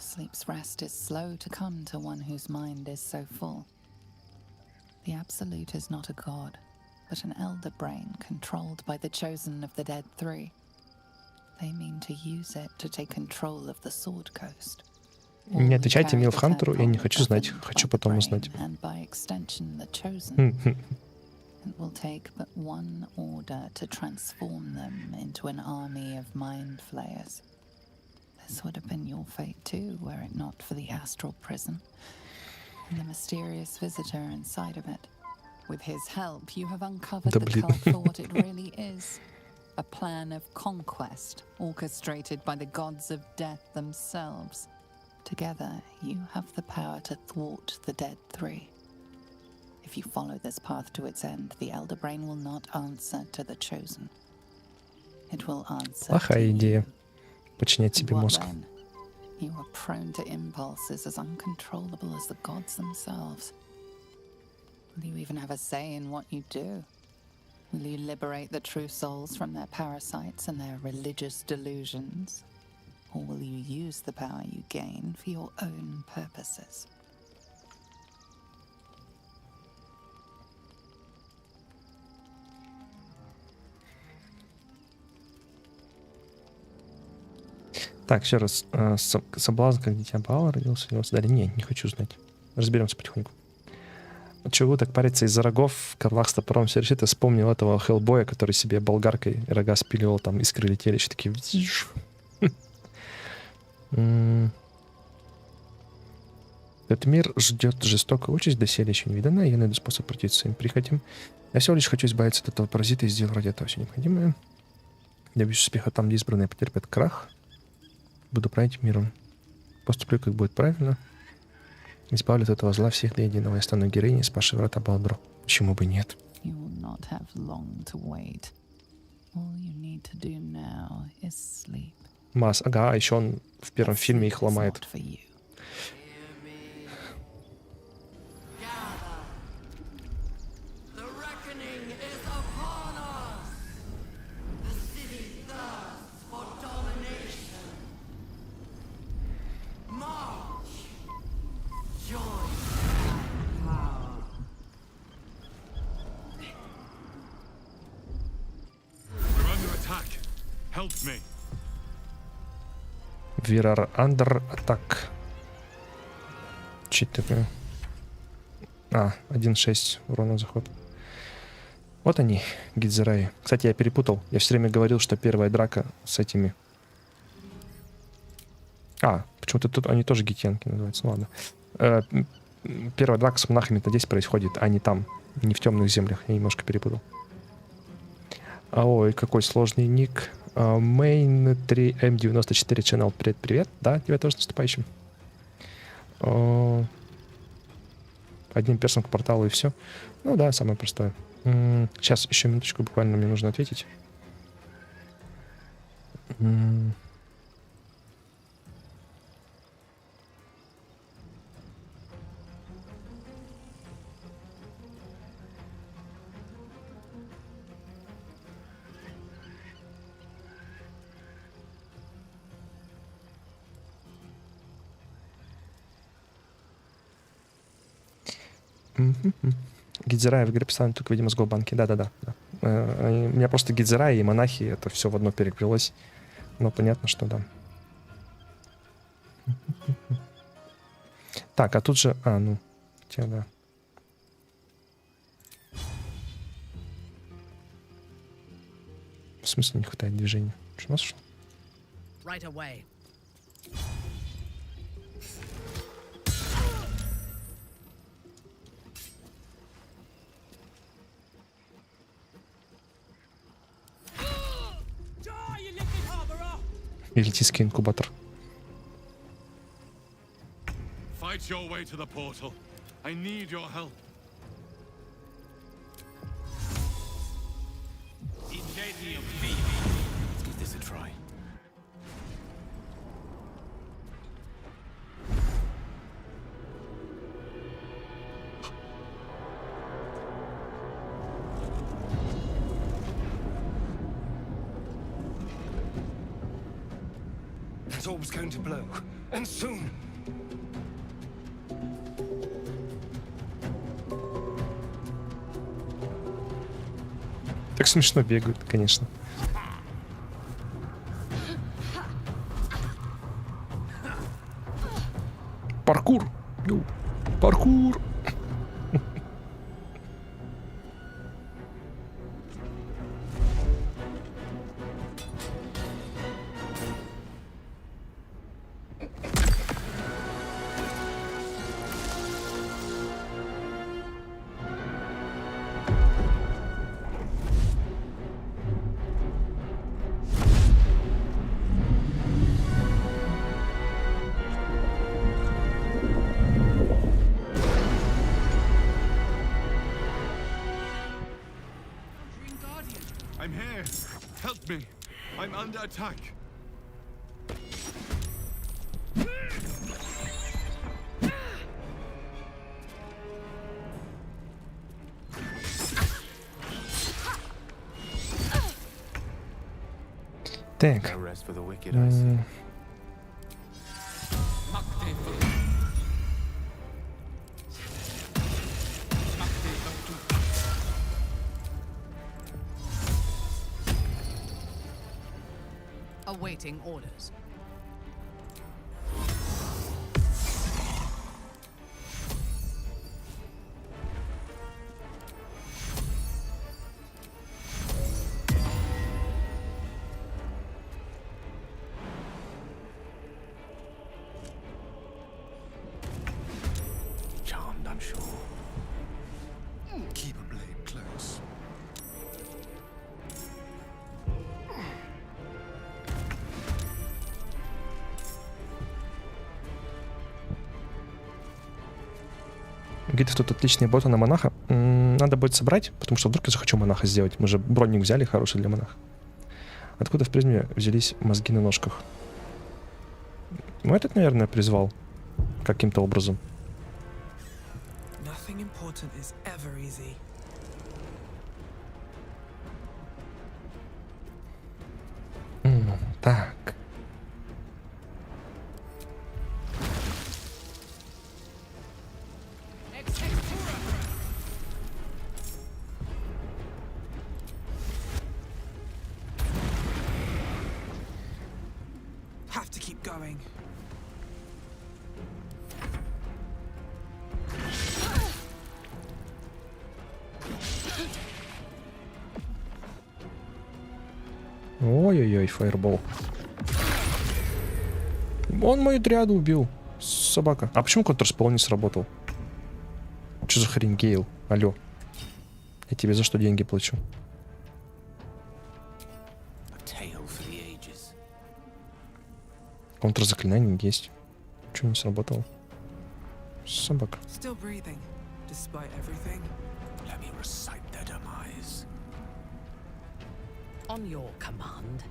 Sleep's rest is slow to come to one whose mind is so full. The Absolute is not a god, but an elder brain controlled by the chosen of the Dead Three. They mean to use it to take control of the Sword Coast. Не отвечайте Милф Хантеру, я не хочу знать, хочу потом узнать. And by extension, the chosen. It will take but one order to transform them into an army of mind flayers. This would have been your fate too, were it not for the astral prison and the mysterious visitor inside of it. With his help, you have uncovered the cult for what it really is. A plan of conquest orchestrated by the gods of death themselves. Together, you have the power to thwart the Dead Three. If you follow this path to its end, the Elder Brain will not answer to the Chosen. It will answer. Плохая идея. Подчинять себе мозг. You are prone to impulses as uncontrollable as the gods themselves. Will you even have a say in what you do? Will you liberate the true souls from their parasites and their religious delusions? Or will you use the power you gain for your own purposes? Так, еще раз. Соблазн, как дитя Баала, родился, его создали. Не хочу знать. Разберемся потихоньку. Чего вы так париться из-за рогов в корлах с топором все решит? Я вспомнил этого Хеллбоя, который себе болгаркой рога спиливал, там искры летели, еще такие... Этот мир ждет жестокая участь, доселе еще не видана, я найду способ против своим прихотям. Я всего лишь хочу избавиться от этого паразита и сделать ради этого все необходимое. Добьюсь успеха там, где избранные потерпят крах. Буду править миром. Поступлю, как будет правильно. Избавлю от этого зла всех до единого. Я стану героиней, спасшей врата Балдуру. Почему бы нет? Мас, ага, а еще он в первом фильме их ломает. Вирар Андер Атак. Чит такое. 1.6 урона заход. Вот они, гидзераи. Кстати, я перепутал. Я все время говорил, что первая драка с этими. Почему-то тут они тоже гитенки называются. Ну ладно. Первая драка с монахами-то здесь происходит, а не там. Не в темных землях. Я немножко перепутал. Ой, какой сложный ник. Main 3M94 Channel. Привет. Да, тебя тоже наступающим. Одним персом к порталу и все. Ну да, самое простое. Сейчас еще минуточку, буквально мне нужно ответить. Гидзераи в игре представлены только, видимо, с Голбанки. Да. У меня просто гидзераи и монахи, это все в одно переплелось. Но понятно, что да. Так, а тут же... Хотя, да. В смысле не хватает движения? Что у нас шло? Эльтийский инкубатор. Fight your way to the portal. I need your help. Let's give this a try. That orb's going to blow, and soon. Так смешно бегают, конечно. Паркур! Йоу. Паркур! I'm here. Help me. I'm under attack. Так. No rest for the wicked, I see. Awaiting orders. Charmed, I'm sure. Keep a blade close. Где-то тут отличные боты на монаха. Надо будет собрать, потому что вдруг я захочу монаха сделать. Мы же броник взяли хороший для монаха. Откуда в призме взялись мозги на ножках? Ну, этот, наверное, призвал каким-то образом. Так. Have to keep going. Ой-ой-ой, фаербол. Он мою триаду убил. Собака. А почему контрспол не сработал? Что за хрень, Гейл? Алло. Я тебе за что деньги плачу? Контрзаклинание есть. Чего не сработало? Собака. Still breathing, despite everything. Let me recite their demise. On your command.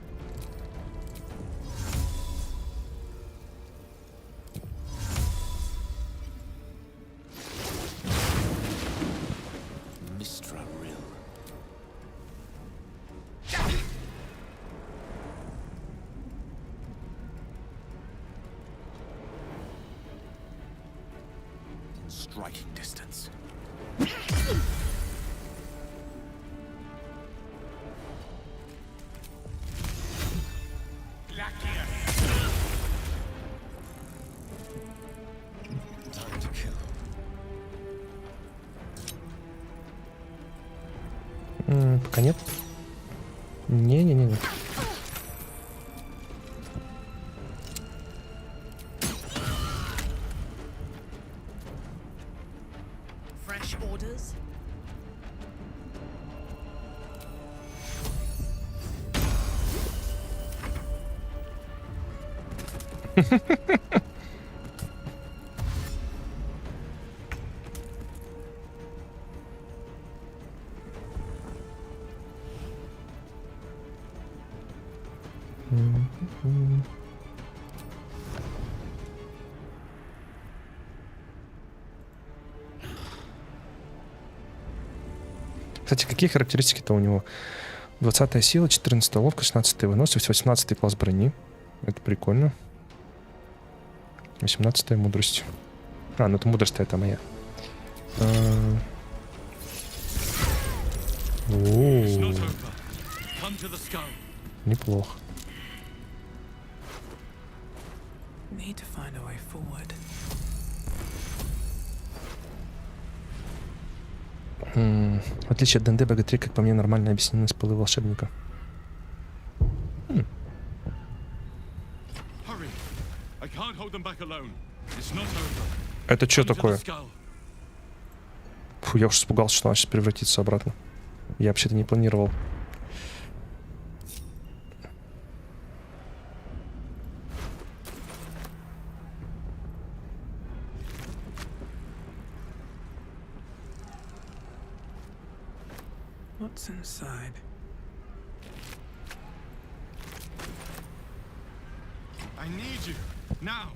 Mistra Rill. In striking distance. Time to kill. Пока нет. Не-не-не. Fresh orders. Кстати, какие характеристики-то у него? 20-я сила, 14-я ловкость, 16-я выносливость, 18-й класс брони. Это прикольно. 18-я мудрость. А, ну это мудрость, это моя. Неплохо. В отличие от ДНД, БГ3, как по мне, нормально объяснены спылы волшебника. Это что такое? Фу, я уж испугался, что она сейчас превратится обратно. Я вообще-то не планировал. What's inside? I need you now.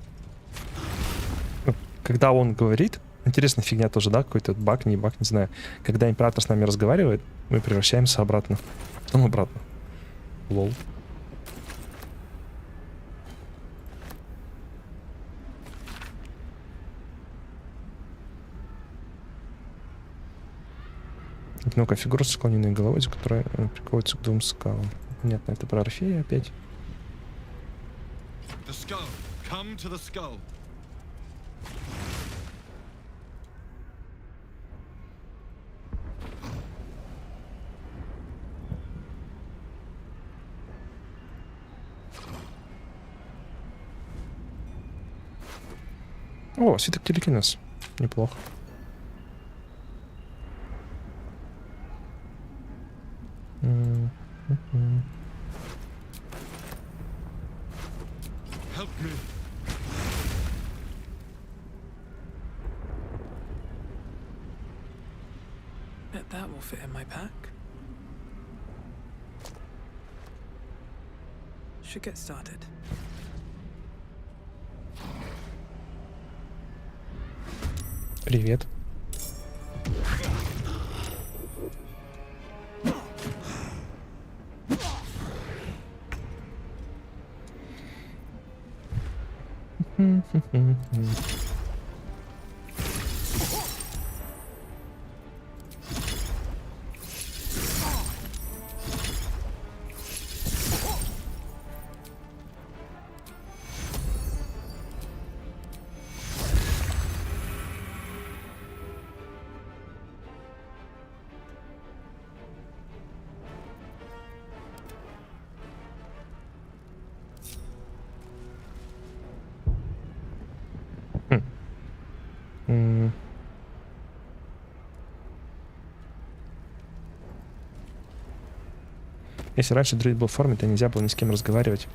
Когда он говорит, интересная фигня тоже, да, какой-то баг, не знаю. Когда император с нами разговаривает, мы превращаемся обратно. Потом обратно. Лол. Ну-ка, фигура с склоненной головой, которая приковывается к двум скалам. Понятно, это про Орфея опять. О, свиток телекинез. Неплохо. Help me. Bet that will fit in my pack. Should get started. Привет. Если раньше друид был в форме, то нельзя было ни с кем разговаривать.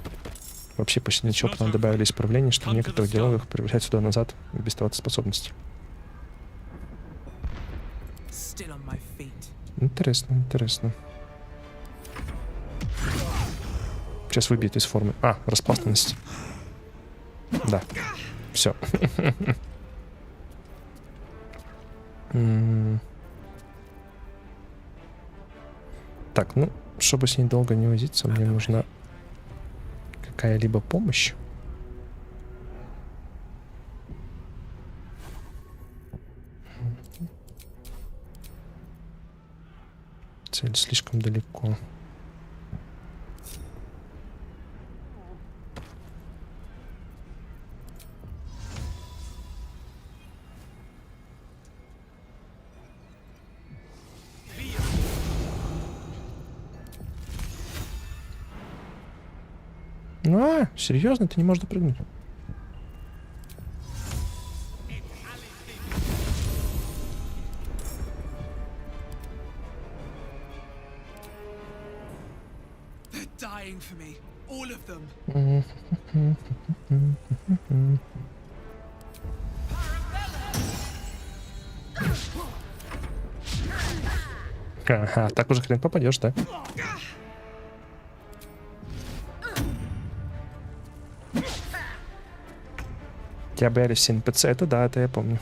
Вообще почти ничего, потом добавили исправления, что в некоторых диалогах превращать сюда-назад без траты способности. Интересно, интересно. Сейчас выбьет из формы. А, распластанность. Да. Все. Так, ну, чтобы с ней долго не возиться, мне нужна какая-либо помощь. Цель слишком далеко. А, серьезно, ты не можешь допрыгнуть? Ага, так уже хрен попадешь, да? Тебя боялись все НПЦ, это да, это я помню.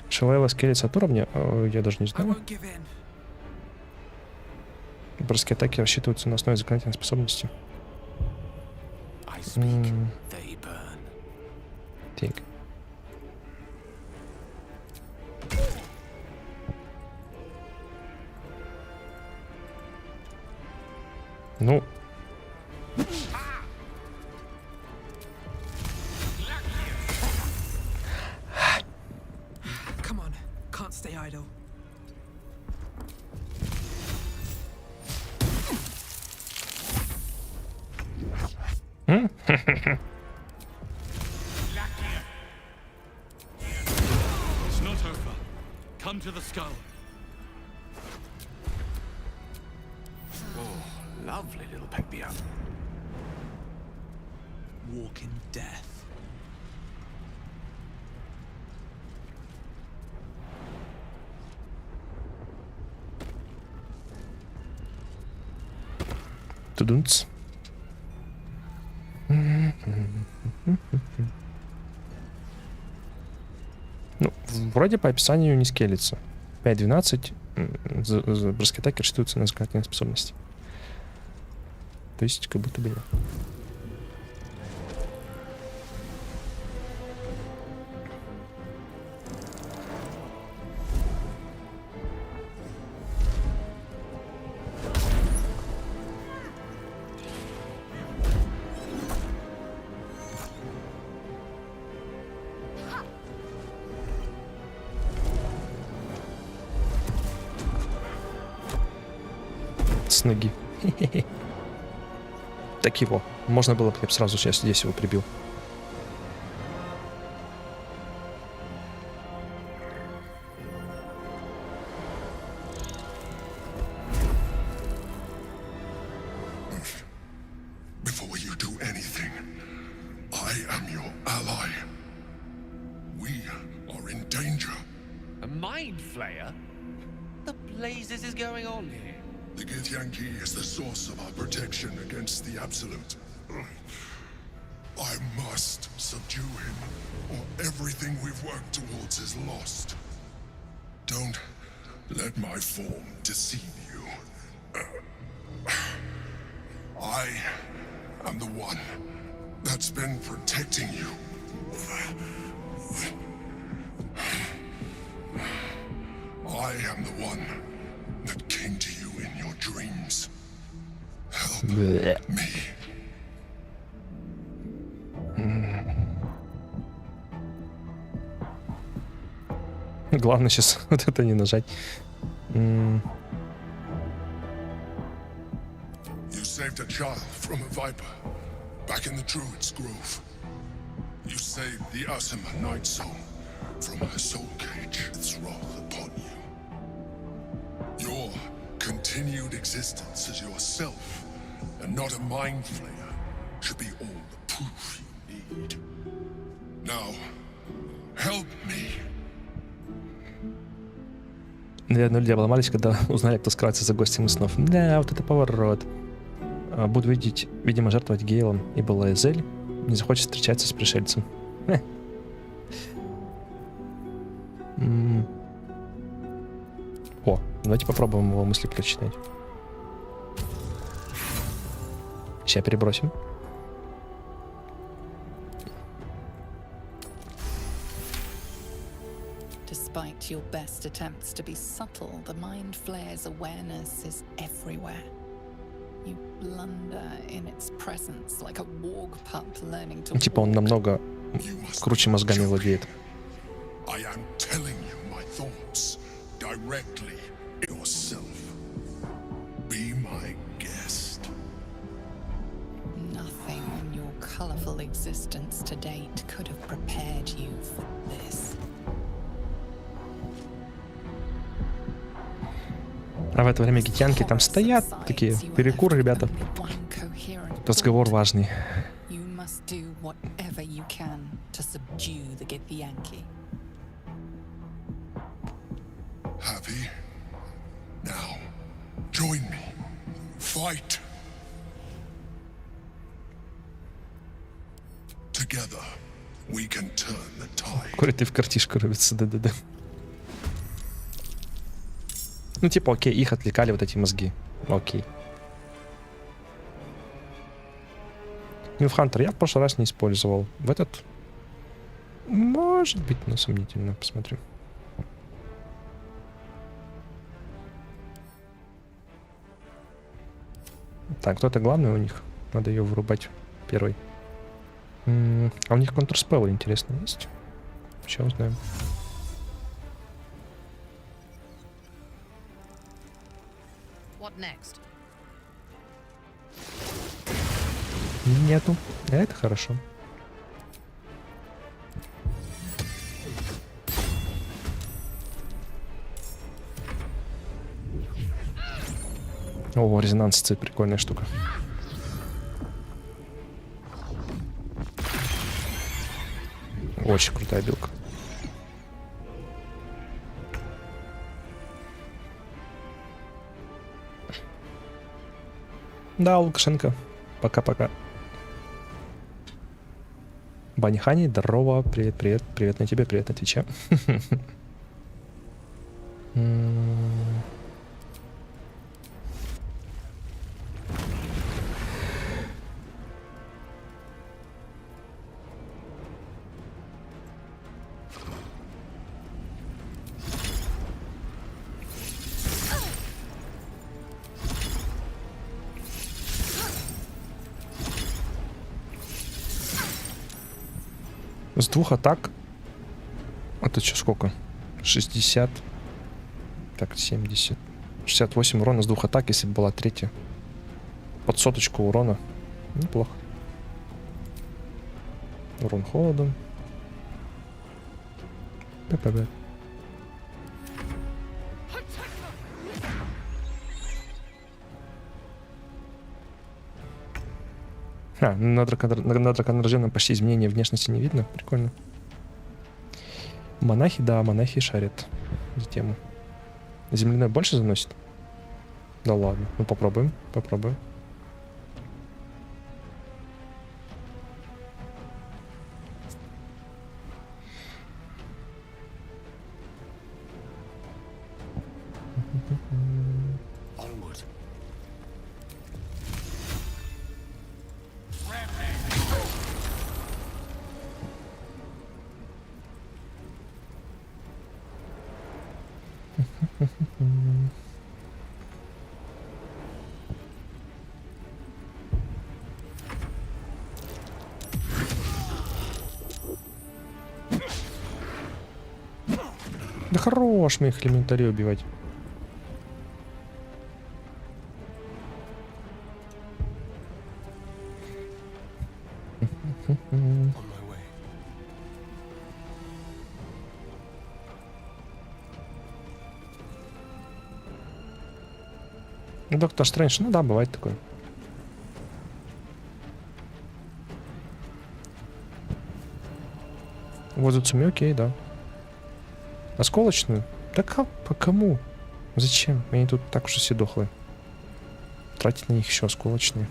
Шелева скелется от уровня? Я даже не знаю. Броски атаки рассчитываются на основе законодательной способности. Так. Ну. Come on, can't stay idle. It's not over. Come to the skull. Oh, lovely little pick me up. Walking death. Тудунц. Ну, вроде по описанию не скелется. 5-12 броски атаки рассчитываются на законодательные способности. То есть, как будто бы нет. С ноги. Так его. Можно было бы, я бы сразу сейчас здесь его прибил. Before you do anything, I am your ally. We are in danger. A mind flayer? What the blazes is going on here? The Githyanki is the source of our protection against the Absolute. I must subdue him, or everything we've worked towards is lost. Don't let my form deceive you. I am the one that's been protecting you. I am the one that came to you in your dreams. Help me. Главное сейчас вот это не нажать. You saved a child from a viper back in the Druid's Grove. You saved the Asima Night Soul from her soul cage. Its wrath upon you. Your continued existence as yourself and not a mind flayer should be all the proof you need. Now, help me. Наверное, люди обломались, когда узнали, кто скрывается за гостем снов. Да, вот это поворот. Буду видеть, видимо, жертвовать Гейлом, ибо Лаэзель не захочет встречаться с пришельцем. О, давайте попробуем его мысли прочитать. Сейчас перебросим. Despite your best attempts to be subtle, the mind flayer's awareness is everywhere. You blunder in its presence like a warg pup learning to Типа он намного круче мозгами владеет. I am telling you my thoughts directly yourself. Be my guest. Nothing in your colorful existence to date could have prepared you for this. А в это время гитянки там стоят, такие, перекур, ребята. Разговор важный. Happy? Now, join me. Fight. Together, we can turn the tide. Курит и в картишку рубится, да-да-да. Ну, типа, окей, их отвлекали вот эти мозги. Окей. Ньюфхантер я в прошлый раз не использовал. В этот... Может быть, но сомнительно. Посмотрим. Так, кто-то главный у них. Надо ее вырубать первой. А у них контрспелл, интересно, есть? Сейчас узнаем. Нету. Это хорошо. О, резонанс, прикольная штука. Очень крутая билка. Да, Лукашенко. Пока-пока. Банихани, здорово. Привет, привет. Привет на тебе, привет на Твиче. С двух атак. Это что, сколько? 60. Так, 70. 68 урона с двух атак, если бы была третья. Под соточку урона. Неплохо. Урон холодом. ППБ. На драконорожденном почти изменения внешности не видно. Прикольно. Монахи, да, монахи шарят за тему. Земляной больше заносит? Да ладно. Ну попробуем, попробуем. Да хорош мне их элементарей убивать. Доктор Стрэндж, ну да, бывает такое. Возуцуми, окей, да. Осколочную? Да по кому? Зачем? Они тут так уж все дохлые. Тратить на них еще осколочные.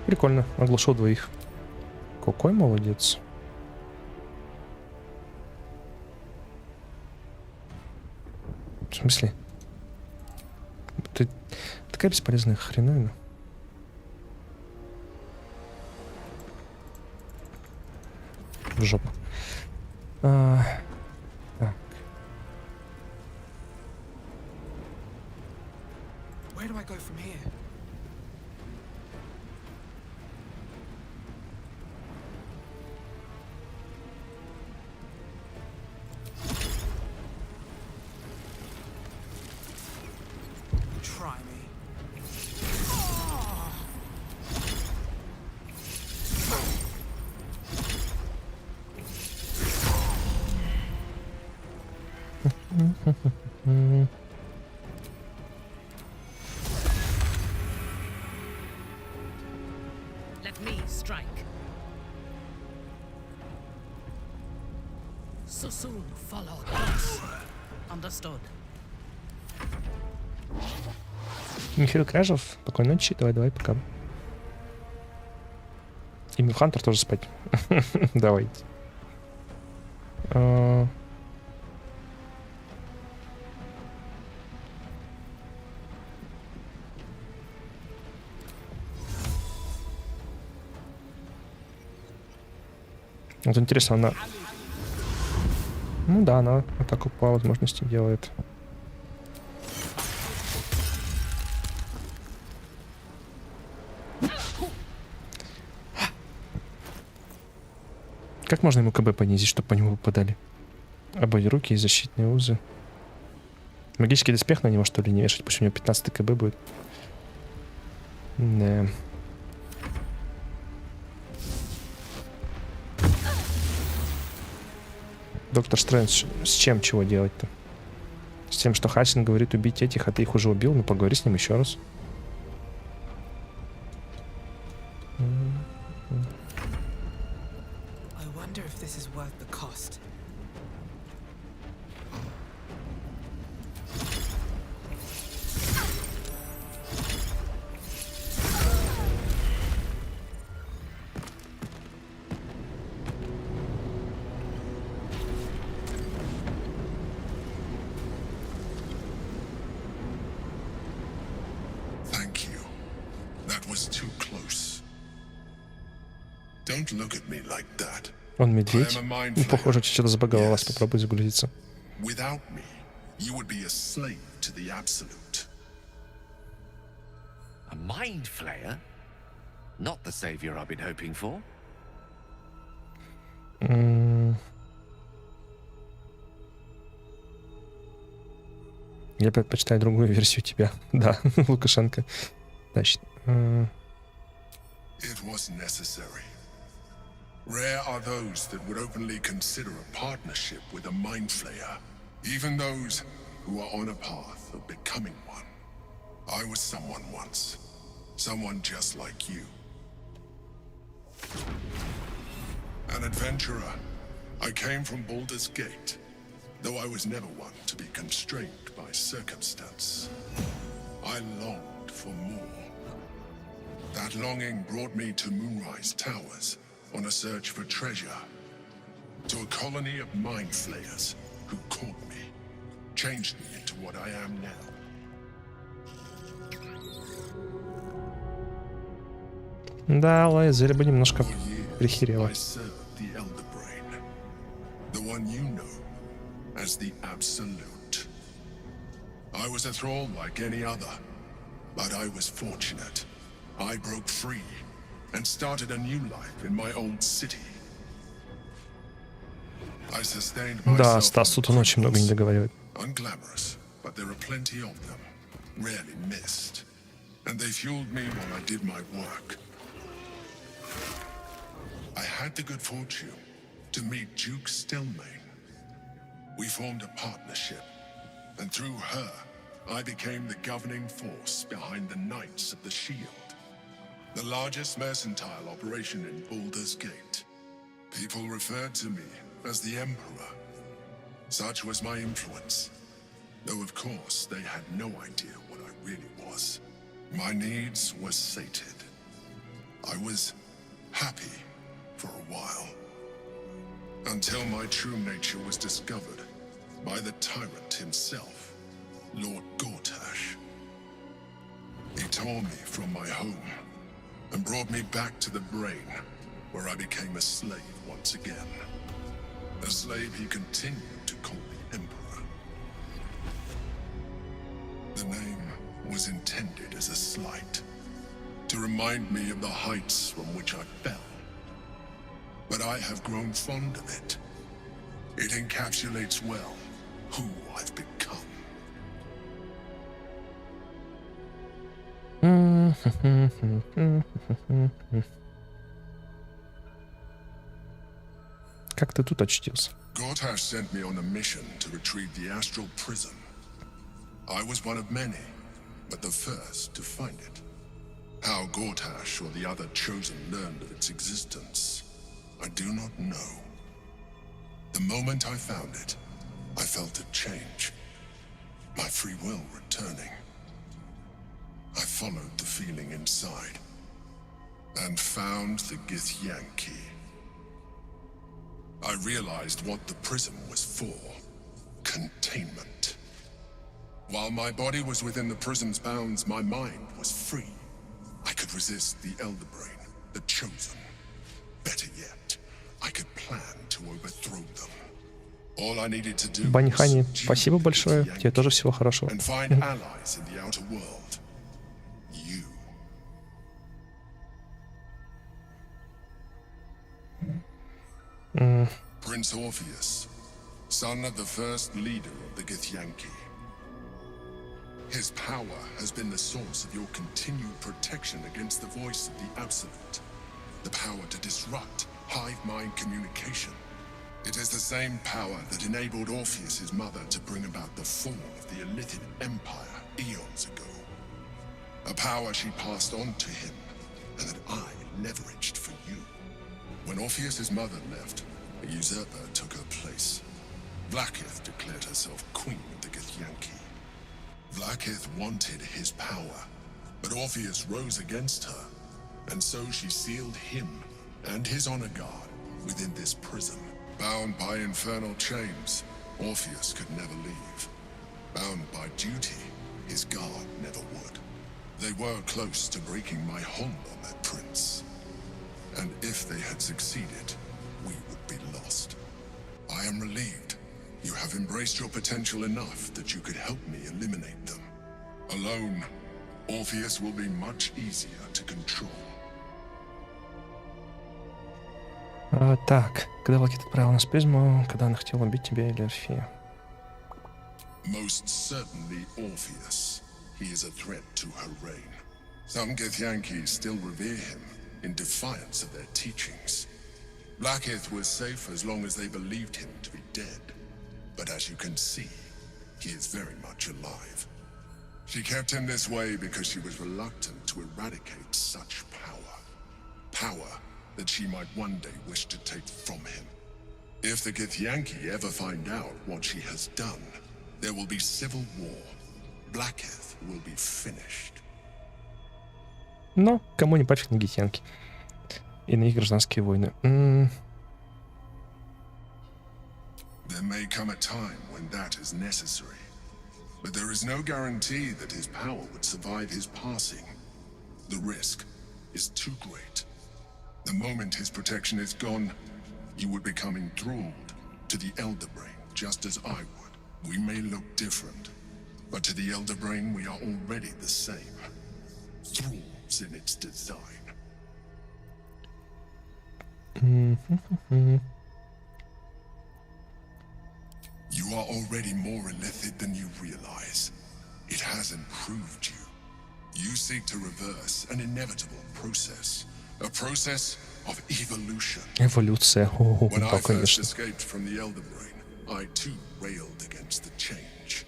Прикольно, оглушил двоих. Какой молодец. В смысле? Ты такая бесполезная хреновина. В жопу. Так. Where do I go from here? Try me. Let me strike. So soon follow us. Understood. Михаил Кряжев, спокойной ночи, давай, пока. И Милхантер тоже спать. Давайте. Вот интересно, она... Ну да, она атаку по возможности делает. Как можно ему КБ понизить, чтобы по нему выпадали? Обои руки и защитные узы. Магический доспех на него, что ли, не вешать? Пусть у него 15 КБ будет. Да. Доктор Стрэндж, с чем чего делать-то? С тем, что Хасин говорит убить этих, а ты их уже убил? Ну, поговори с ним еще раз. Он медведь. Ну, похоже, что-то забаговал вас. Попробуй загрузиться. A mind flayer? Not the savior I've been hoping for. Я предпочитаю другую версию тебя. Да, Лукашенко. Значит. It was necessary. Rare are those that would openly consider a partnership with a mind flayer, even those who are on a path of becoming one. I was someone once, someone just like you. An adventurer. I came from Baldur's Gate, though I was never one to be constrained by circumstance. I longed for more. That longing brought me to Moonrise Towers, on a search for treasure, to a colony of mind flayers who caught me, changed me into what I am now. Да, Лайзель бы немножко прихерела. The one you know as the Absolute. I was a thrall like any other, but I was fortunate. I broke free and started a new life in my old city. I sustained myself. Да, Стас тут он очень много не договаривает. Unglamorous, but there are plenty of them, rarely missed, and they fueled me while I did my work. I had the good fortune to meet Duke Stelmane. We formed a partnership, and through her, I became the governing force behind the Knights of the Shield. The largest mercantile operation in Baldur's Gate. People referred to me as the Emperor. Such was my influence. Though of course they had no idea what I really was. My needs were sated. I was happy for a while, until my true nature was discovered by the tyrant himself, Lord Gortash. He tore me from my home and brought me back to the brain, where I became a slave once again. A slave he continued to call the Emperor. The name was intended as a slight, to remind me of the heights from which I fell. But I have grown fond of it. It encapsulates well who I've become. Как ты тут очутился? Gortash sent me on a mission to retrieve the astral prism. I was one of many, but the first to find it. How Gortash or the other chosen learned of its existence, I do not know. The moment I found it, I felt a change. My free will returning. I followed the feeling inside and found the Githyanki. I realized what the prism was for. Containment. While my body was within the prism's bounds, my mind was free. I could resist the Elder Brain, the Chosen. Better yet, I could plan to overthrow them. All I needed to do Банихани, спасибо большое. Тебе тоже всего хорошего. And find allies in the outer world. You. Prince Orpheus, son of the first leader of the Githyanki. His power has been the source of your continued protection against the voice of the Absolute. The power to disrupt hive mind communication. It is the same power that enabled Orpheus's mother to bring about the fall of the Illithid Empire eons ago. A power she passed on to him, and that I leveraged for you. When Orpheus's mother left, a usurper took her place. Vlaakith declared herself queen of the Githyanki. Vlaakith wanted his power, but Orpheus rose against her, and so she sealed him and his honor guard within this prism. Bound by infernal chains, Orpheus could never leave. Bound by duty, his guard never would. They were close to breaking my hold on that prince. And if they had succeeded, we would be lost. I am relieved. You have embraced your potential enough that you could help me eliminate them. Alone, Orpheus will be much easier to control. Так, когда Влакит отправил нас в призму, когда она хотела убить тебя или Орфея? Most certainly Orpheus. He is a threat to her reign. Some Githyanki still revere him in defiance of their teachings. Vlaakith was safe as long as they believed him to be dead. But as you can see, he is very much alive. She kept him this way because she was reluctant to eradicate such power. Power that she might one day wish to take from him. If the Githyanki ever find out what she has done, there will be civil war. Vlaakith will be finished. Но кому не пофиг на Гithyanki и на их гражданские войны. There may come a time when that is necessary, but there is no guarantee that his power would survive his passing. The risk is too great. The moment his protection is gone, you would become enthralled to the Elder Brain, just as I would. We may look different, but to the Elder Brain we are already the same. Thralls in its design. You are already more illithid than you realize. It has improved you. You seek to reverse an inevitable process. A process of evolution. Эволюция. О, When да, I first конечно. escaped from the Elder Brain, I too railed against the change.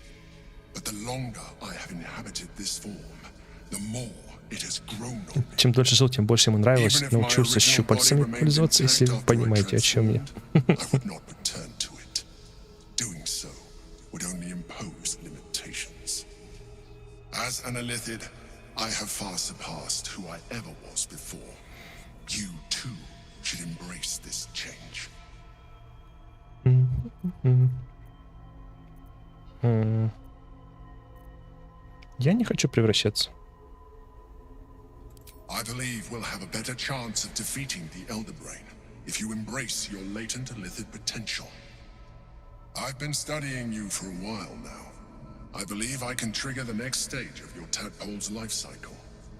But the longer I have inhabited this form, the more it has grown on me. Чем дольше жил, тем больше ему нравилось. Научился щупальцами пользоваться, если вы понимаете, о чем я. I would not return to it. Doing so would only impose limitations. As an illithid, I have far surpassed who I ever was before. You too should embrace this change. Я не хочу превращаться. I believe we'll have a better chance of defeating the Elder Brain if you embrace your latent Illithid potential. I've been studying you for a while now. I believe I can trigger the next stage of your tadpole's life cycle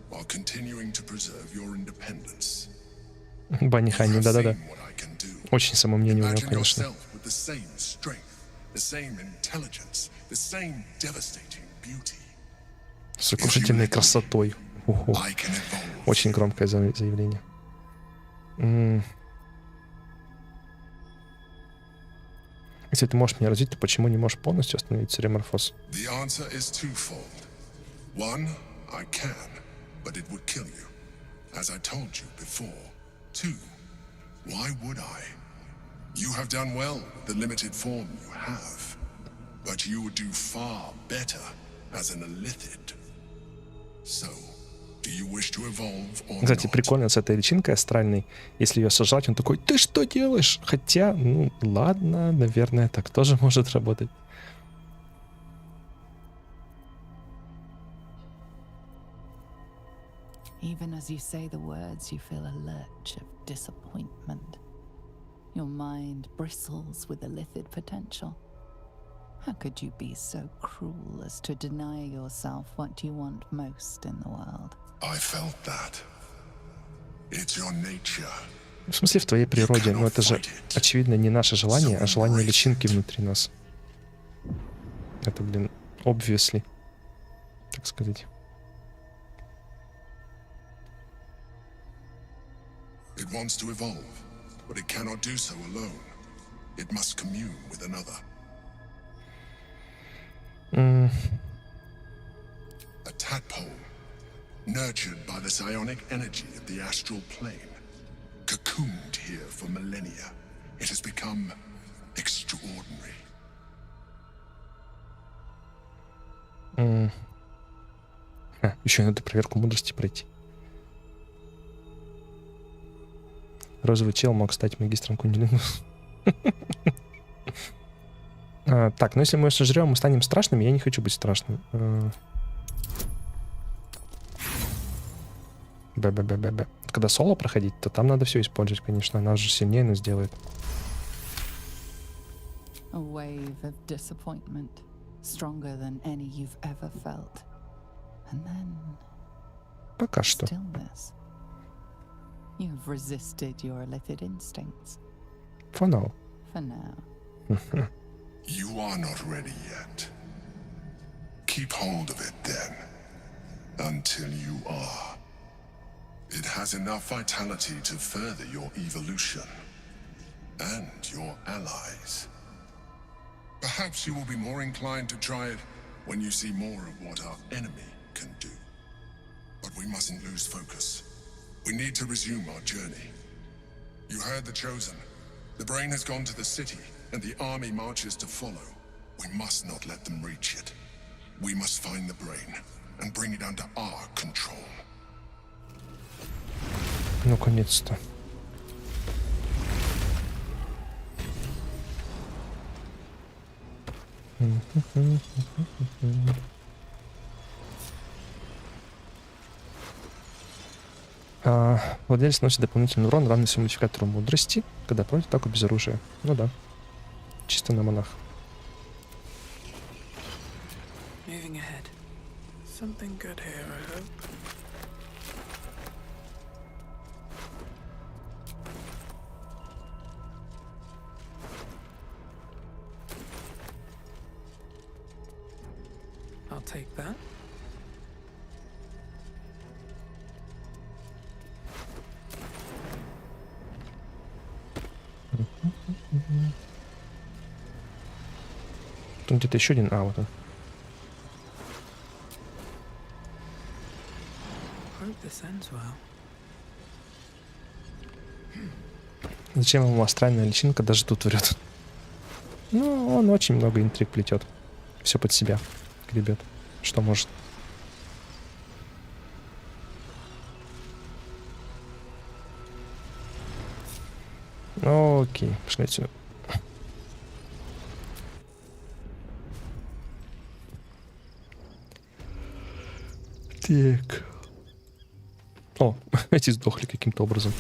while continuing to preserve your independence. Банни Ханни, да-да-да. Очень самомнение у него, конечно. With the same strength, the same intelligence, the same devastating beauty. С сокрушительной красотой. Ого. Очень громкое заявление. Если ты можешь меня развить, то почему не можешь полностью остановить цереморфоз? The answer is twofold. One, I can, but it would kill you, as I told you before. Two, why would I? You have done well with the limited form you have, but you would do far better as an Illithid. So, do you wish to evolve or Кстати, not? прикольно с этой личинкой астральной. Если ее сажать, он такой: ты что делаешь? Хотя, ну ладно, наверное, так тоже может работать. Even as you say the words, you feel a lurch of disappointment. Your mind bristles with Illithid potential. How could you be so cruel as to deny yourself what you want most in the world? I felt that. It's your nature. В смысле, в твоей природе. Но это же, очевидно, не наше желание, а желание личинки внутри нас. Это, блин, obviously, так сказать. It wants to evolve, but it cannot do so alone. It must commune with another. A tadpole, nurtured by the psionic energy of the astral plane, cocooned here for millennia. It has become extraordinary. Еще надо проверку мудрости пройти. Розовый чел мог стать магистром кунилингус. Так, ну если мы сожрем, мы станем страшными. Я не хочу быть страшным. Б-б-б-б-б. Когда соло проходить, то там надо все использовать, конечно. Она же сильнее нас сделает. A wave of disappointment, stronger than any you've ever felt. And then Пока что. stillness. You've resisted your Illithid instincts. For now. For now. You are not ready yet. Keep hold of it then, until you are. It has enough vitality to further your evolution, and your allies. Perhaps you will be more inclined to try it when you see more of what our enemy can do. But we mustn't lose focus. We need to resume our journey. You heard the Chosen. The brain has gone to the city, and the army marches to follow. We must not let them reach it. We must find the brain and bring it under our control. Наконец-то. Владелец носит дополнительный урон, равный своему модификатору мудрости, когда проводит атаку без оружия. Ну да. Чисто на монах. Moving ahead. Something good here, I hope. I'll take that. Тут где-то еще один. Вот он. Hope this ends well. Зачем ему астральная личинка даже тут врет? Ну, он очень много интриг плетет. Все под себя гребет. Что может. Окей, пошли отсюда. Так. О, эти сдохли каким-то образом.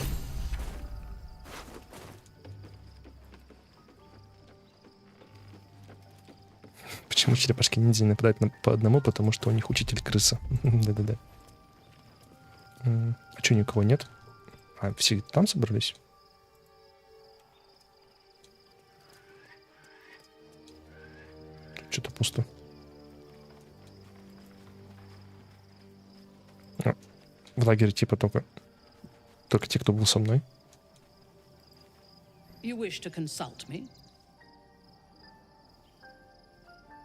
Почему черепашки-ниндзя нападают по одному? Потому что у них учитель крыса. Да-да-да. А что, никого нет? А все там собрались? Что-то пусто. А, в лагере типа только те, кто был со мной.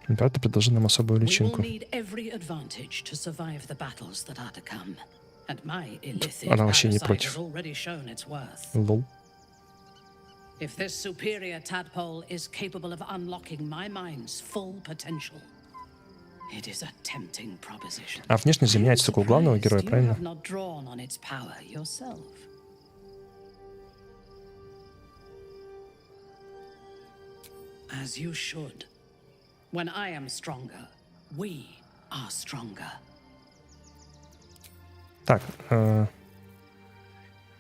Император предложил нам особую личинку. Она вообще не против. Лол. If this superior tadpole is capable of unlocking my mind's full potential, it is a tempting proposition. А внешне заменяется только у главного героя, правильно? As you should. When I am stronger, we are stronger. Так,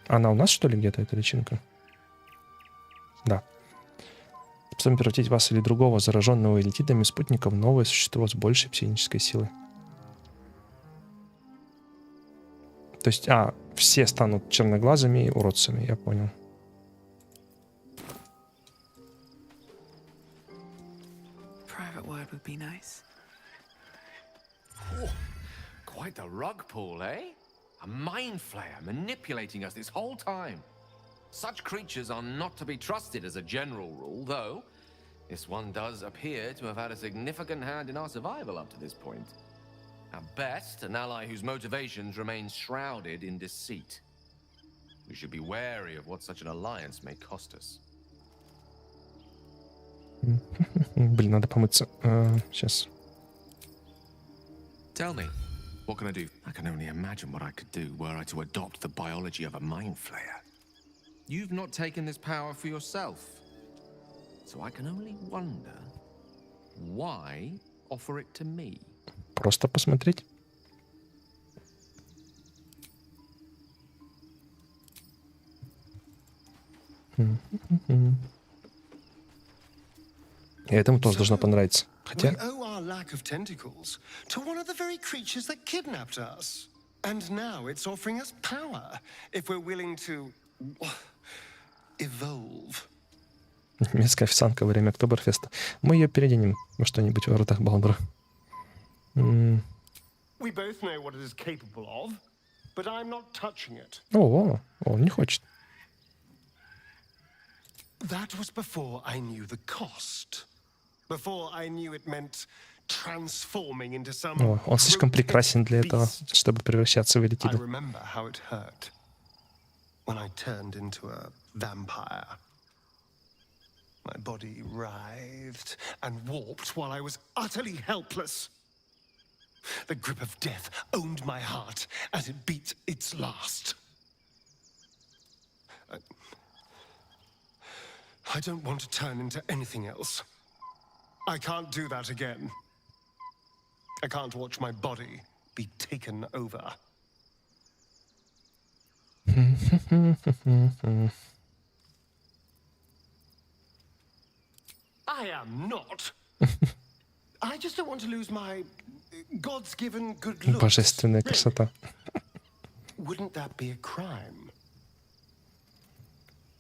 она у нас, что ли, где-то, эта личинка? Да. Способен превратить вас или другого зараженного элитидами спутника в новое существо с большей психической силой. То есть, все станут черноглазыми и уродцами, я понял. Would be nice. Oh, quite the rug pull, eh? A mind flayer manipulating us this whole time. Such creatures are not to be trusted as a general rule, though this one does appear to have had a significant hand in our survival up to this point. At best, an ally whose motivations remain shrouded in deceit. We should be wary of what such an alliance may cost us. Блин, надо помыться. Сейчас. Tell me, what can I do? I can only imagine what I could do were I to adopt the biology of a mind flayer. You've not taken this power for yourself, so I can only wonder why offer it to me. Просто посмотреть. И этому тоже должно понравиться. Хотя... We owe our lack of tentacles to one of the very creatures that kidnapped us. And now it's offering us power if we're willing to evolve. Немецкая официантка во время Октоберфеста. Мы ее переоденем во что-нибудь в воротах Балдура. We both know what it is capable of, but I'm not touching it. О, он не хочет. That was before I knew the cost. Before I knew it meant transforming into some. О, он слишком прекрасен для этого, чтобы превращаться в элитиду. I remember how it hurt when I turned into a vampire. My body writhed and warped while I was utterly helpless. The grip of death owned my heart as it beat its last. I don't want to turn into anything else. I can't do that again. I can't watch my body be taken over. I am not. I just don't want to lose my God's given good looks. Божественная красота. Wouldn't that be a crime?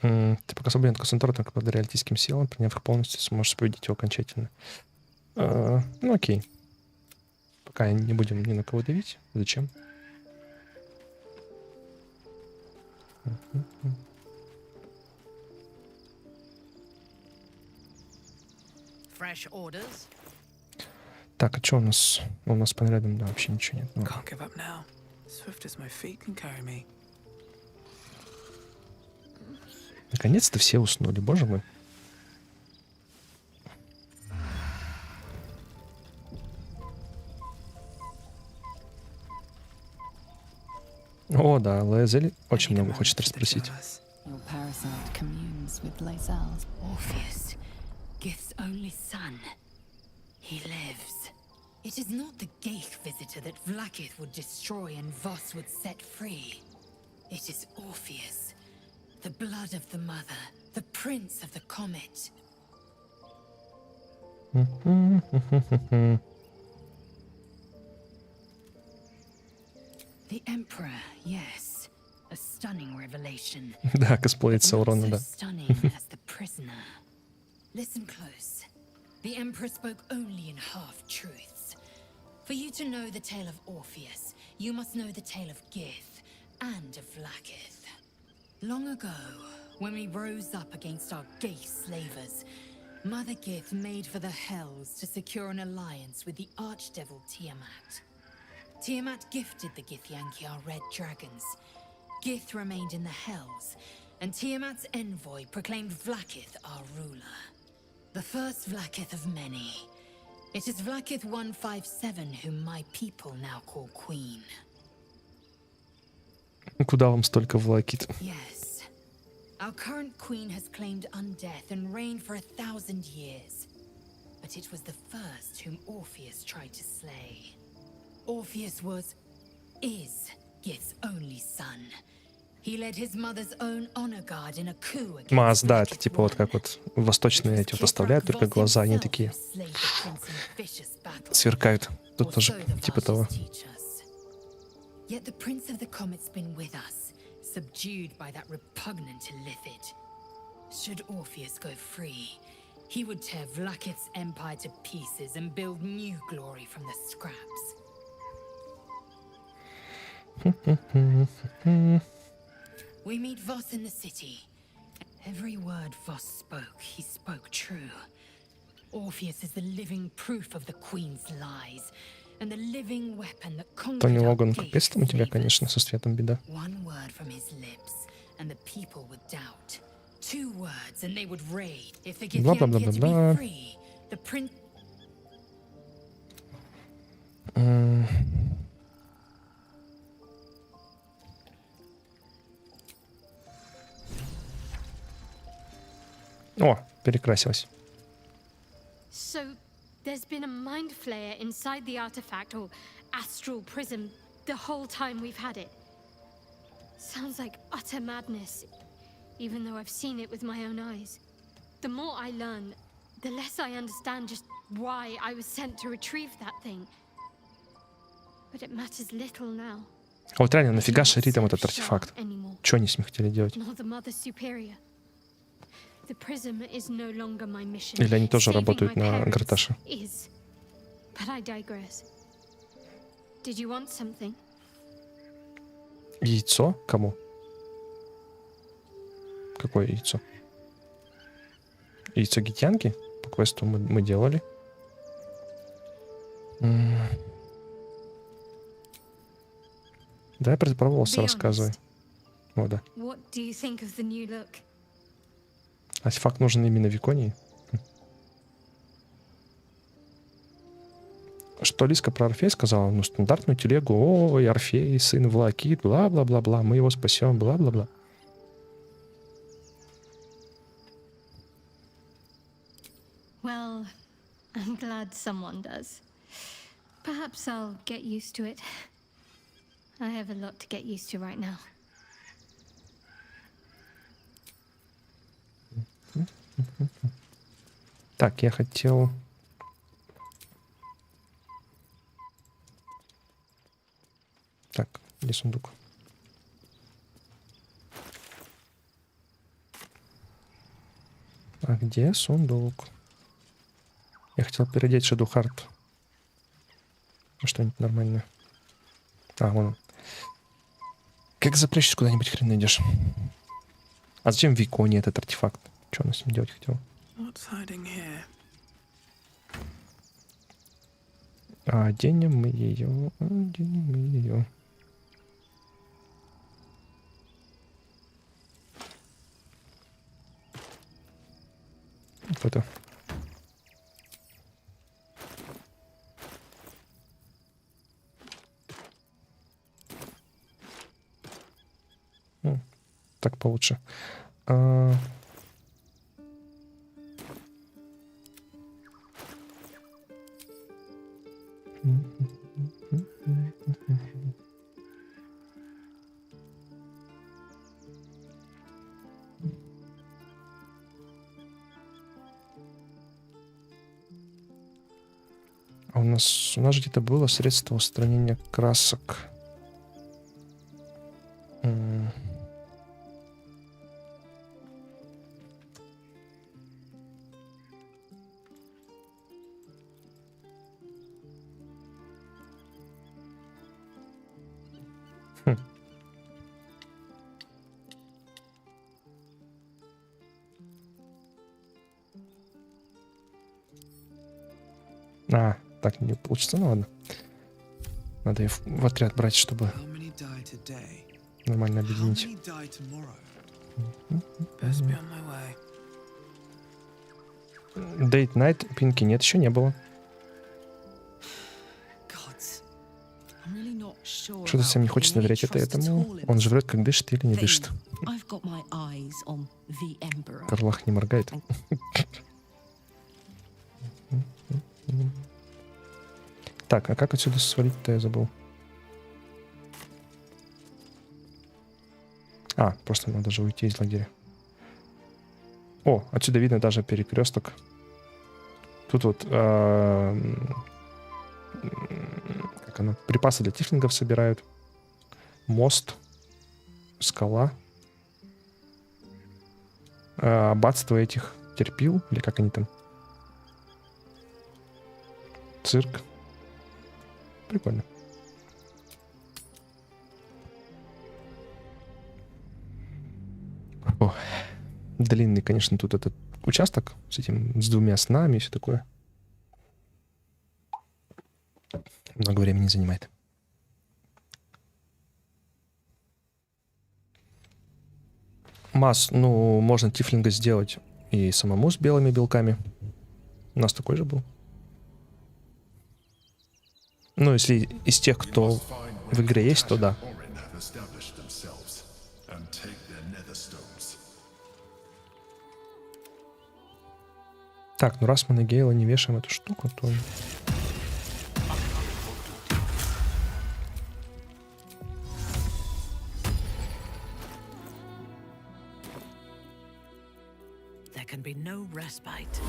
Ты пока освободен от концентратора, благодаря альтийским силам, приняв их полностью, сможешь победить его окончательно. Ну окей. Пока не будем ни на кого давить. Зачем? Fresh orders. Так, а что у нас? У нас по нарядам, да, вообще ничего нет. Can't give up now. Swift as my feet can carry me. Наконец-то все уснули, боже мой. О, да, Лезель очень много хочет расспросить. ends with Lae'zel's. Orpheus, Gith's only son. He lives. It is not the gate visitor that Vlaakith would destroy and Voss would set free. It is Orpheus, the blood of the mother, the prince of the comet. The Emperor, yes. A stunning revelation. Да, косплеит Саурона, да. Stunning as the prisoner. Listen close. The Emperor spoke only in half-truths. For you to know the tale of Orpheus, you must know the tale of Gith and of Vlaakith. Long ago, when we rose up against our gay slavers, Mother Gith made for the Hells to secure an alliance with the archdevil Tiamat. Tiamat gifted the Githyanki our red dragons. Gith remained in the Hells, and Tiamat's envoy proclaimed Vlaakith our ruler. The first Vlaakith of many. It is Vlaakith 157 whom my people now call Queen. Куда вам столько Влакит? Yes. Our current queen has claimed undeath and reigned for 1,000 years. But it was the first whom Orpheus tried to slay. Orpheus is Gith's only son. He led his mother's own honor guard in a coup against Маз, да, это типа вот как вот восточные эти вот оставляют, только глаза, они такие сверкают. Тут тоже типа того. Yet the Prince of the Comet's been with us, subdued by that repugnant illithid. Should Orpheus go free, he would tear Vlaakith's empire to pieces and build new glory from the scraps. We meet Voss in the city. Every word Voss spoke, he spoke true. Orpheus is the living proof of the Queen's lies, and the living weapon that Тони conquered our Логан, gate капец там у тебя, конечно, со светом беда. One word from his lips, and the people would doubt. Two words, and they would raid. If the Githyanki had to be free, the prince... О, перекрасилась. So, there's been a mind flayer inside the artifact or astral prism the whole time we've had it. Sounds like utter madness, even though I've seen it with my own eyes. The more I learn, the less I understand just why I was sent to retrieve that thing. But it matters little now. А вот реально, нафига шарит им этот артефакт? Что они с ним хотели делать? Или они тоже работают на Граташе? Яйцо? Кому? Какое яйцо? Яйцо Гитянки? По квесту мы делали. Да, я предпробовался, рассказывай. О, да. Артефакт нужен именно Виконии. Что Лиска про Орфея сказала? Ну, стандартную телегу. Ой, Орфей, сын Влакит, бла-бла-бла-бла. Мы его спасем, бла-бла-бла. Well, I'm glad someone does. Perhaps I'll get used to it. I have a lot to get used to right now. Так, я хотел... Так, где сундук? А где сундук? Я хотел переодеть Shadow Heart. Что-нибудь нормальное. А, вон он. Как запрячься куда-нибудь, хрен найдешь. А зачем Виконе этот артефакт? Что она с ним делать хотела? А оденем мы ее. Оденем мы ее. Вот это. Так получше. А у нас же где-то было средство устранения красок. Так не получится, ну ладно. Надо ее в отряд брать, чтобы нормально объединить. Date Night, Пинки нет, еще не было. Что-то совсем не хочется доверять этому. Он же врет, как дышит или не дышит. Карлах не моргает. Так, а как отсюда свалить-то, я забыл. Просто надо же уйти из лагеря. О, отсюда видно даже перекресток. Тут вот как оно, припасы для тифлингов собирают. Мост. Скала. Аббатство этих терпил, или как они там. Цирк. Прикольно. О, длинный, конечно, тут этот участок с двумя снами и все такое. Много времени занимает. Можно тифлинга сделать и самому с белыми белками. У нас такой же был. Если из тех, кто в игре есть, то да. Так, раз мы на Гейла не вешаем эту штуку, то... There can be no respite.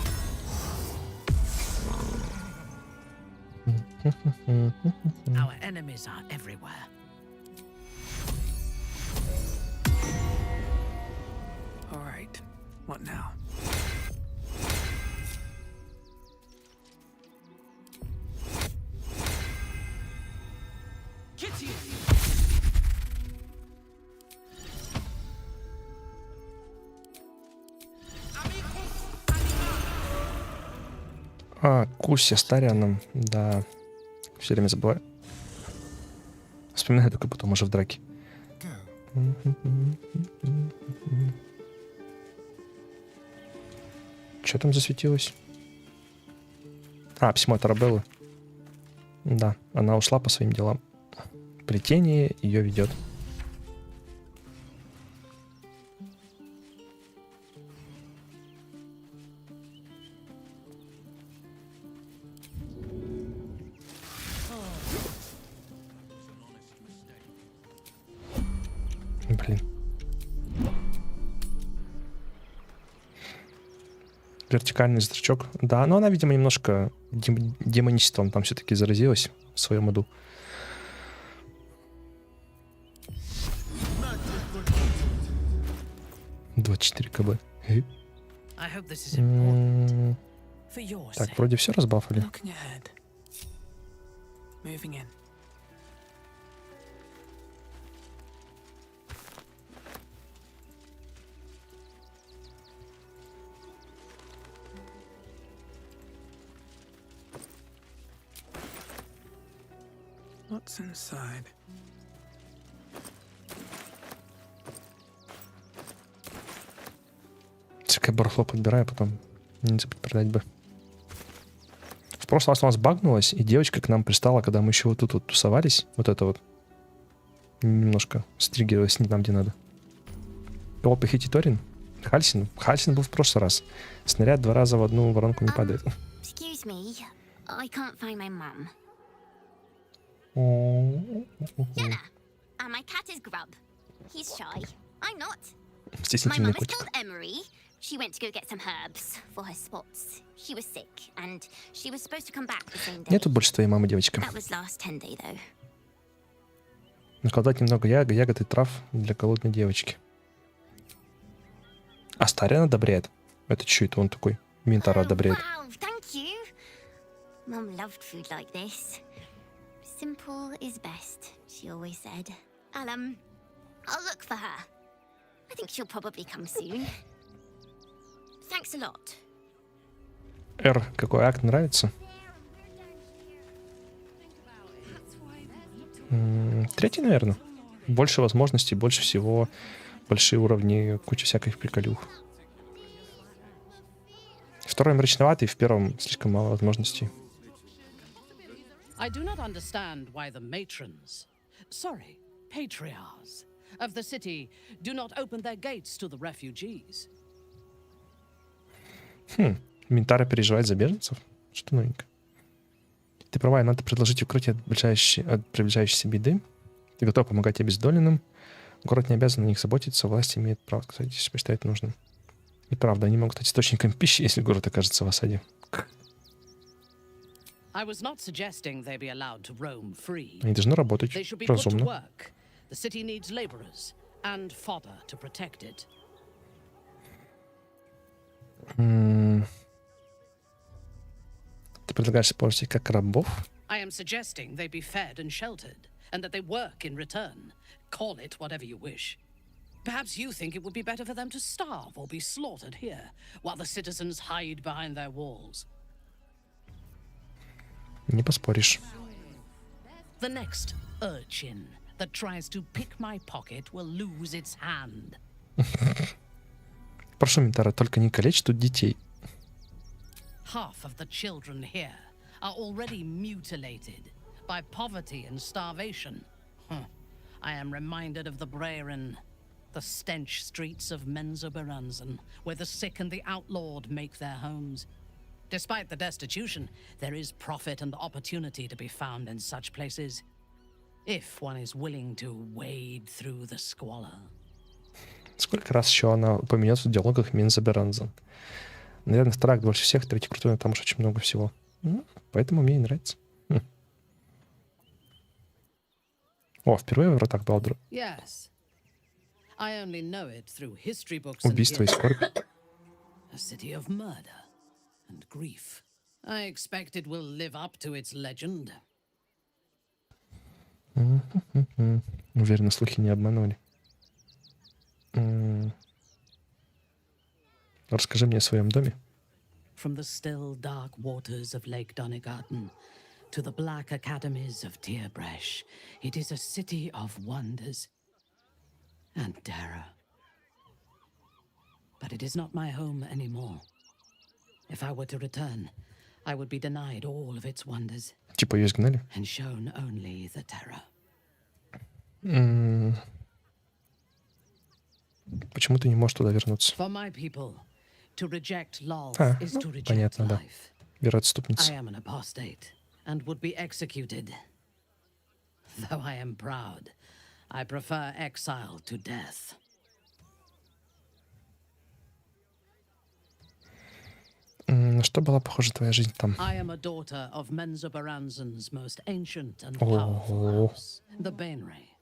Our enemies are everywhere. All right. What now? Kitty! Куся с Ларианом, да. Все время забываю. Вспоминаю только потом уже в драке. Что там засветилось? Письмо от Арабеллы. Да, она ушла по своим делам. Плетение ее ведет. Блин. Вертикальный зрачок. Да, но она, видимо, немножко демоничеством там все-таки заразилась в своем аду. $24 КБ. Так, вроде все разбафали. What's inside? Всякое барахло подбираю, потом не забыть продать бы. В прошлый раз у нас багнулось, и девочка к нам пристала, когда мы еще вот тут вот тусовались. Вот это вот. Немножко стригерилась не там, где надо. О, похититорин. Хальсин. Хальсин был в прошлый раз. Снаряд 2 раза в одну воронку не падает. Excuse me, I can't find my mum. And my cat is Grub. He's shy. I'm not. My Стеснительный mum is котик. called Emery. She went to go get some herbs for her spots. She was sick, and she was supposed to come back the same day. Нету больше твоей мамы, девочка. That was last 10 day, though. Накладать немного ягод и трав для голодной девочки. А Старин одобряет. Это что это он такой? Минтара одобряет. Wow, thank you. Mum loved food like this. Simple is best, she always said. I'll look for her. I think she'll probably come soon. Thanks a lot. Р, какой акт нравится? Третий, наверное. Больше возможностей, больше всего, большие уровни, куча всяких приколюх. Второй мрачноватый, в первом слишком мало возможностей. I do not understand why the matrons, sorry, patriarchs of the city do not open their gates to the refugees. Минтара переживает за беженцев? Что новенькое? Ты права, надо предложить укрытие от приближающейся беды. Ты готов помогать обездоленным. Город не обязан о них заботиться. Власть имеет право, кстати, если посчитает нужным. И правда, они могут стать источником пищи, если город окажется в осаде. I was not suggesting they be allowed to roam free. Они должны работать They should be put to разумно. work. The city needs laborers and fodder to protect it. Ты предлагаешь использовать их как рабов? I am suggesting they be fed and sheltered, and that they work in return. Call it whatever you wish. Perhaps you think it would be better for them to starve or be slaughtered here, while the citizens hide behind their walls. Не поспоришь. The next urchin that tries to pick my pocket will lose its hand. Прошу, Минтара, только не калечь тут детей. Half of the children here are already mutilated by poverty and starvation. I am reminded of the Breren, the stench streets of Menzoberranzan, where the sick and the outlawed make their homes. Despite the destitution, there is profit and opportunity to be found in such places, if one is willing to wade through the squalor. Сколько раз еще она упомянется в диалогах Мензоберанзан? Наверное, вторая больше всех, третий крутой, там уж очень много всего. Поэтому мне и нравится. О, впервые в вратах Балдура. Yes. I only know it through history books Убийство и скорбь. A city of murder and grief. I expect it will live up to its legend. Уверена, слухи не обманули. Расскажи мне о своем доме. From the still dark waters of Lake Donegarten to the black academies of Tierbresh, it is a city of wonders and terror. But it is not my home anymore. If I were to return, I would be denied all of its wonders. Типа ее изгнали? And shown only the terror. Почему ты не можешь туда вернуться? For my people, to reject love is to reject Понятно, да. life. Вероотступница. I am an apostate and would be executed. Though I am proud, I prefer exile to death. На что была похожа твоя жизнь там? I am a daughter of Menzoberranzan's most ancient and powerful house, the Bainry.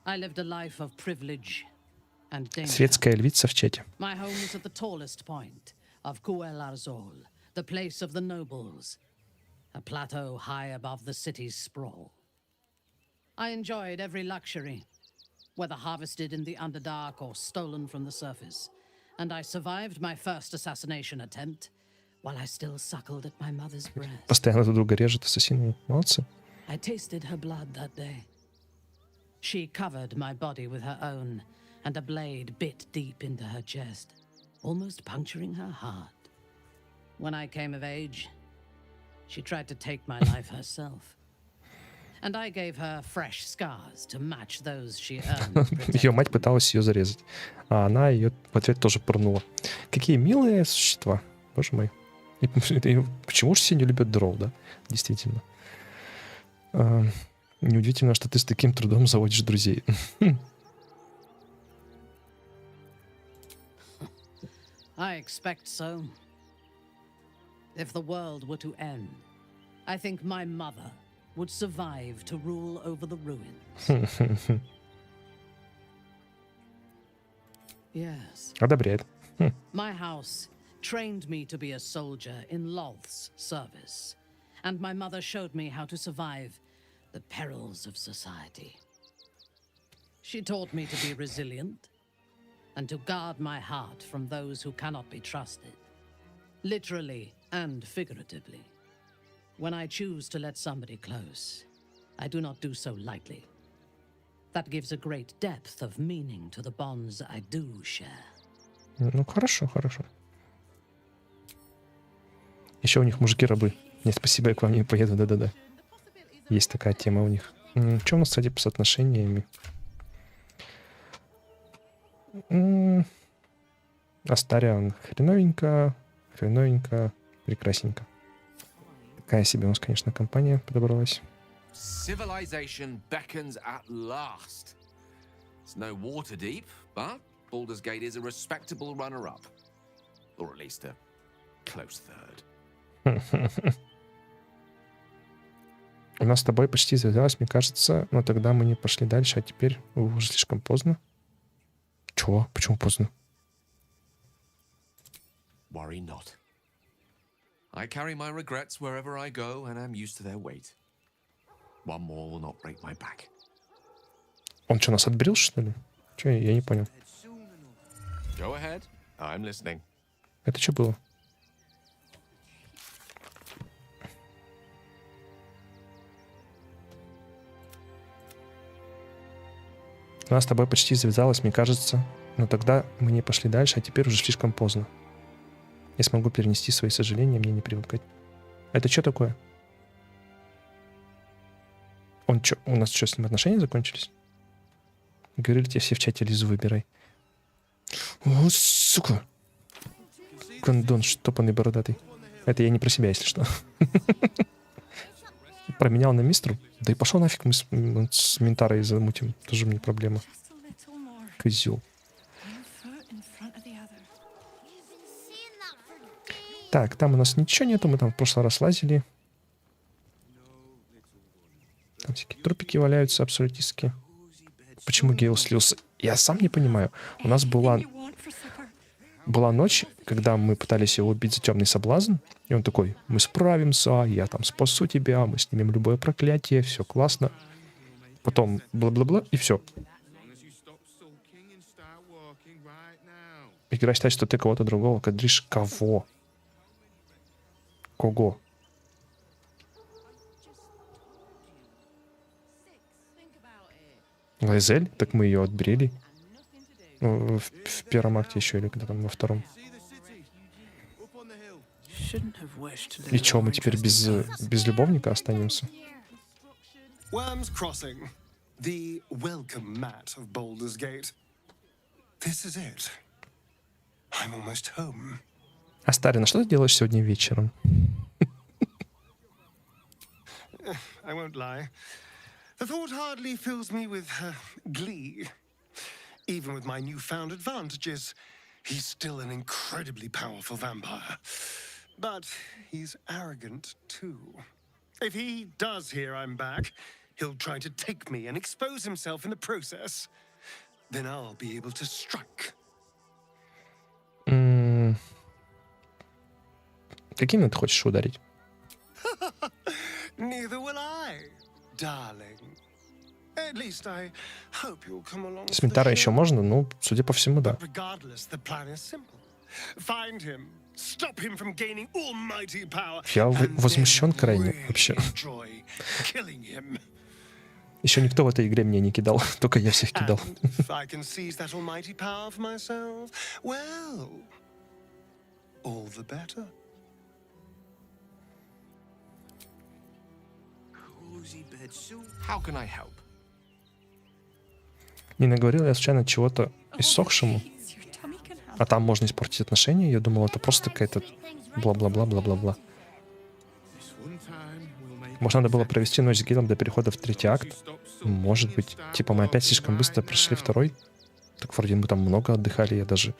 I lived a life of privilege and danger. Светская львица в чете. My home was at the tallest point of Kuel-Arzol, the place of the nobles, a plateau high above the city's sprawl. I enjoyed every luxury, whether harvested in the Underdark or stolen from the surface, and I survived my first assassination attempt while I still suckled at my mother's breast. Постоянно друг друга режет ассасины. Молодцы. I tasted her blood that day. She covered my body with her own, and a blade bit deep into her chest, almost puncturing her heart. When I came of age, she tried to take my life herself. And I gave her fresh scars to match those she earned. Ее мать пыталась ее зарезать, а она ее в ответ тоже пырнула. Какие милые существа, боже мой. И почему же все не любят дров, да? Действительно. Неудивительно, что ты с таким трудом заводишь друзей. I expect so. If the world were to end, I think my mother would survive to rule over the ruins. Yes. Одобряет. My house trained me to be a soldier in Loth's service, and my mother showed me how to survive the perils of society. She taught me to be resilient and to guard my heart from those who cannot be trusted, literally and figuratively. When I choose to let somebody close, I do not do so lightly. That gives a great depth of meaning to the bonds I do share. Ну, хорошо, хорошо. Еще у них мужики-рабы. Нет, спасибо, я к вам не поеду, да-да-да. Есть такая тема у них. Что у нас, кстати, по соотношениями? Астариан хреновенько, хреновенько, прекрасненько. Такая себе у нас, конечно, компания подобралась. Civilization beckons at last. It's no water deep, but Baldur's Gate is a respectable runner-up. Or at least a close third. У нас с тобой почти завязалось, мне кажется, но тогда мы не пошли дальше, а теперь уже слишком поздно. Чего? Почему поздно? Worry not. I carry my regrets wherever I go, and I'm used to their weight. One more will not break my back. Он что, нас отбрил, что ли? Че, я не понял. Go ahead. I'm listening. Это что было? У нас с тобой почти завязалось, мне кажется, но тогда мы не пошли дальше, а теперь уже слишком поздно. Я смогу перенести свои сожаления, мне не привыкать. Это что такое? Он что, у нас что, с ним отношения закончились? Говорили тебе все в чате, Лизу выбирай. О, сука! Гондон, штопанный бородатый. Это я не про себя, если что. Променял на мистру. Да и пошел нафиг, мы с Ментарой замутим. Тоже мне проблема. Козел. Так, там у нас ничего нету. Мы там в прошлый раз лазили. Там всякие трупики валяются абсолютистски. Почему Гейл слился? Я сам не понимаю. У нас была ночь, когда мы пытались его убить за темный соблазн, и он такой: мы справимся, я там спасу тебя, мы снимем любое проклятие, все классно. Потом бла-бла-бла, и все. Игра считает, что ты кого-то другого кадришь. Кого? Кого? Лайзель? Так мы ее отбрили. В первом акте еще, или когда там во втором. И что, мы теперь без любовника останемся? Worms Crossing, the welcome mat of Baldur's Gate. This is it. I'm almost home. Астарин, что ты делаешь сегодня вечером? I won't lie. The thought hardly fills me with glee. Even with my newfound advantages, he's still an incredibly powerful vampire. But he's arrogant too. If he does hear I'm back, he'll try to take me and expose himself in the process. Then I'll be able to strike. Каким ты хочешь ударить? Neither will I, darling. At least I hope you'll come along. С Ментарой еще можно, ну, судя по всему, да. Regardless, the plan is simple. Find him, stop him from gaining almighty power. Я возмущен крайне вообще. Killing him. Еще никто в этой игре мне не кидал, только я всех кидал. If I can seize that almighty power for myself, well, all the better. How can I help? Не наговорил я случайно чего-то иссохшему, а там можно испортить отношения. Я думал, это просто какая-то бла-бла-бла-бла-бла-бла. Может, надо было провести ночь с гейтом до перехода в третий акт? Может быть. Типа мы опять слишком быстро прошли второй. Так вроде мы там много отдыхали, я даже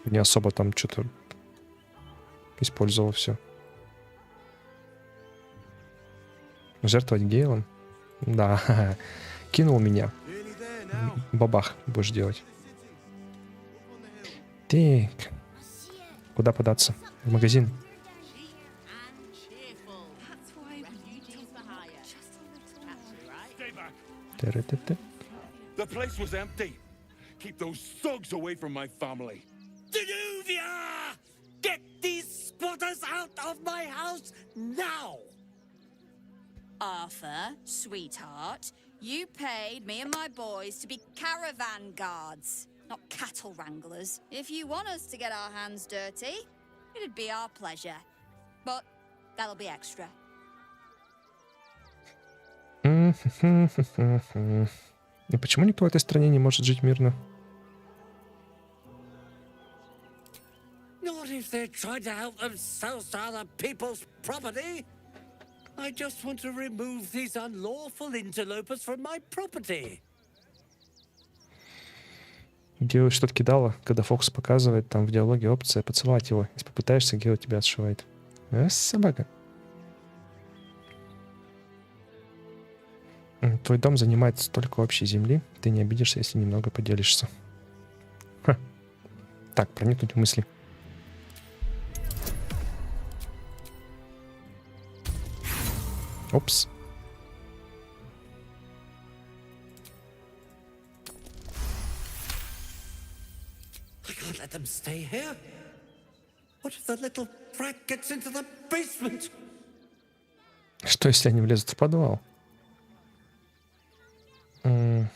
не особо там что-то использовал все. Жертвовать Гейлом? Да. Кинул меня. Бабах будешь делать. Так. Куда податься? В магазин. The place was empty. Keep those thugs away from my family. Danuvia! Get these squatters out of my house now! Arthur, sweetheart, you paid me and my boys to be caravan guards, not cattle wranglers. If you want us to get our hands dirty, it'd be our pleasure. But that'll be extra. И почему никто в этой стране не может жить мирно? Not if they're trying to help themselves to other people's property. I just want to remove these unlawful interlopers from my property. Делаешь что-то кидало, когда фокус показывает, там в диалоге опция поцеловать его. Если попытаешься, Гео тебя отшивает. Собака. Твой дом занимает столько общей земли, ты не обидишься, если немного поделишься. Ха. Так, проникнуть в мысли. Опс. I can't let them stay here. What if the little brat gets into the basement? Что, если они влезут в подвал? В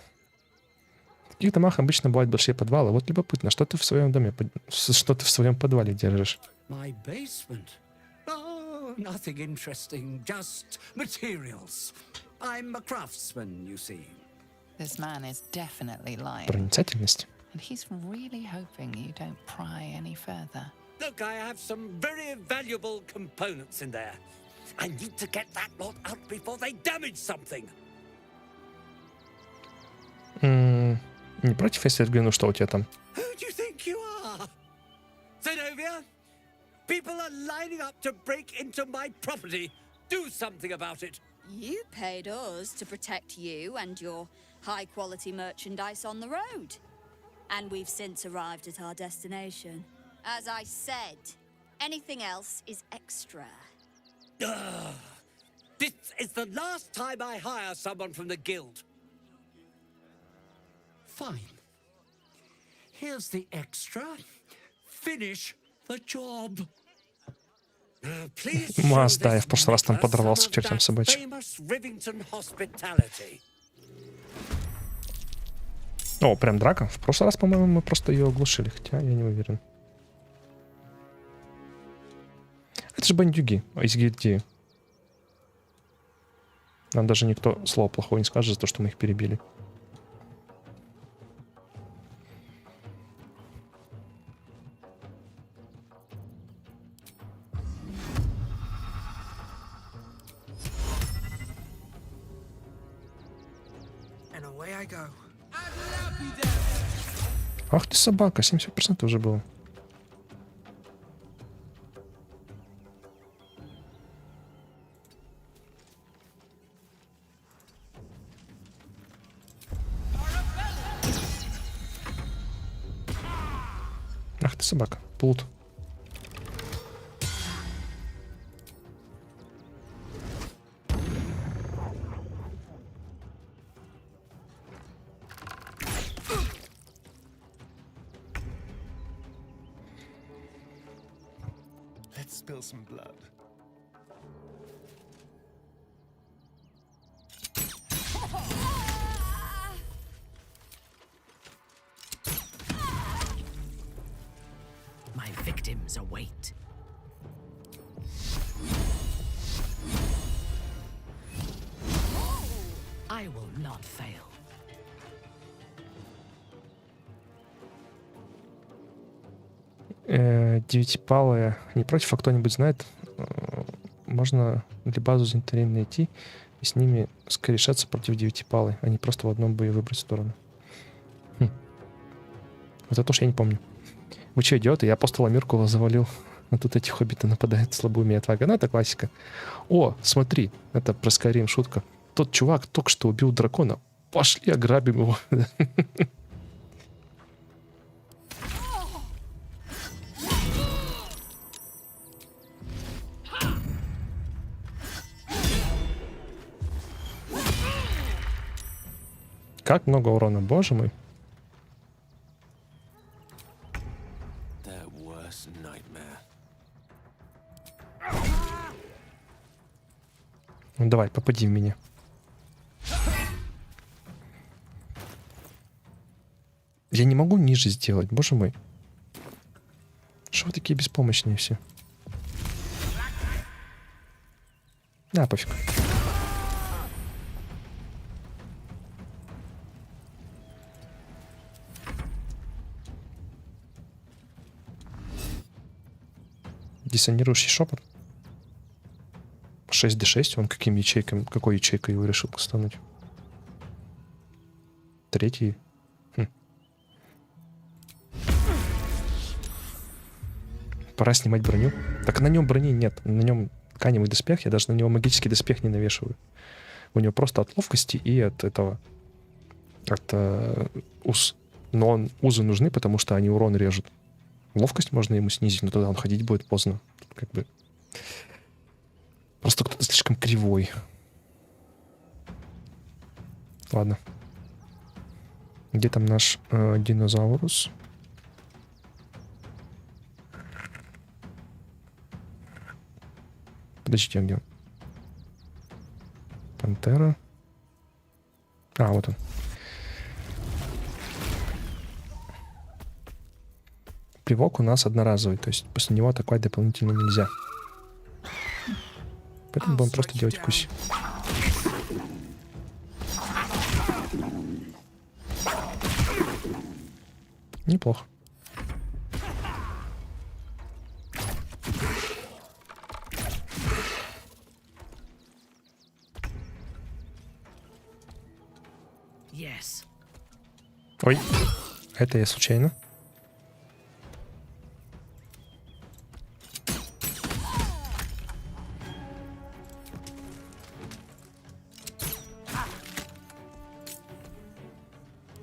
таких домах обычно бывают большие подвалы. Вот любопытно, что ты в своем доме, что ты в своем подвале держишь? My basement? Oh, nothing interesting, just materials. I'm a craftsman, you see. This man is definitely lying. Проницательность. And he's really hoping you don't pry any further. Look, I have some very valuable components in there. I need to get that lot out before they damage something. Не против, если я взгляну, что у тебя там? Who do you think you are? Zenobia? People are lining up to break into my property. Do something about it. You paid us to protect you and your high-quality merchandise on the road. And we've since arrived at our destination. As I said, anything else is extra. This is the last time I hire someone from the guild. Fine. Here's the extra. Finish the job. Мас, да, я в прошлый раз там подорвался к чертям собачьим. О, прям драка. В прошлый раз, по-моему, мы просто ее оглушили, хотя я не уверен. Это же бандюги из гильдии. Нам даже никто слова плохого не скажет за то, что мы их перебили. Ах ты собака, 70% уже было. Ах ты собака, плут. Spill some blood. My victims await. I will not fail. Девятипалая. Не против, а кто-нибудь знает? можно ли базу за интернет найти и с ними скорешаться против 9-палы, а не просто в одном бою выбрать сторону. Вот это то, что я не помню. Вы что, идиоты? Я апостола Миркула завалил. А тут эти хоббиты нападают, слабоумие отвага. Ну, это классика. О, смотри, это про Skyrim шутка. Тот чувак только что убил дракона. Пошли ограбим его. Как много урона, боже мой. Ну давай, попади в меня. Я не могу ниже сделать, боже мой. Что вы такие беспомощные все? А, пофиг. Диссонирующий шепот. 6d6, он каким ячейком, какой ячейкой его решил стануть? Третий. Пора снимать броню. Так на нем брони нет. На нем тканевый доспех. Я даже на него магический доспех не навешиваю. У него просто от ловкости и от этого. От уз. Но узы нужны, потому что они урон режут. Ловкость можно ему снизить, но тогда он ходить будет поздно. Тут как бы... Просто кто-то слишком кривой. Ладно. Где там наш динозаврус? Подождите, где он? Пантера. А, вот он. Плевок у нас одноразовый, то есть после него атаковать дополнительно нельзя. Поэтому будем просто делать кусь. Неплохо. Yes. Ой, это я случайно.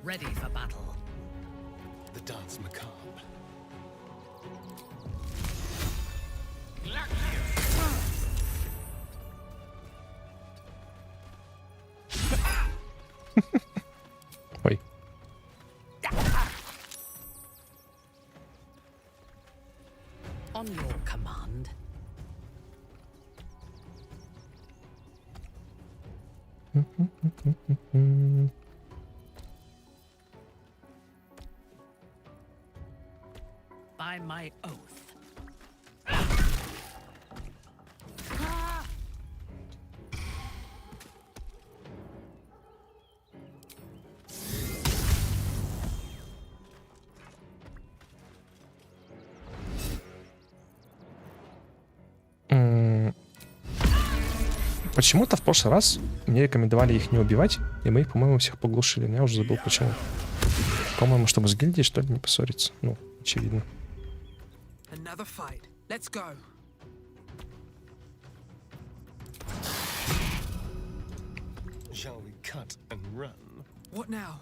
Ready for battle. The dance macabre. Ой. On your command. By my oath. Почему-то в прошлый раз мне рекомендовали их не убивать, и мы их, по-моему, всех поглушили. Но я уже забыл почему. По-моему, чтобы с гильдией, что ли, не поссориться. Ну, очевидно. Another fight. Let's go. Shall we cut and run? What now?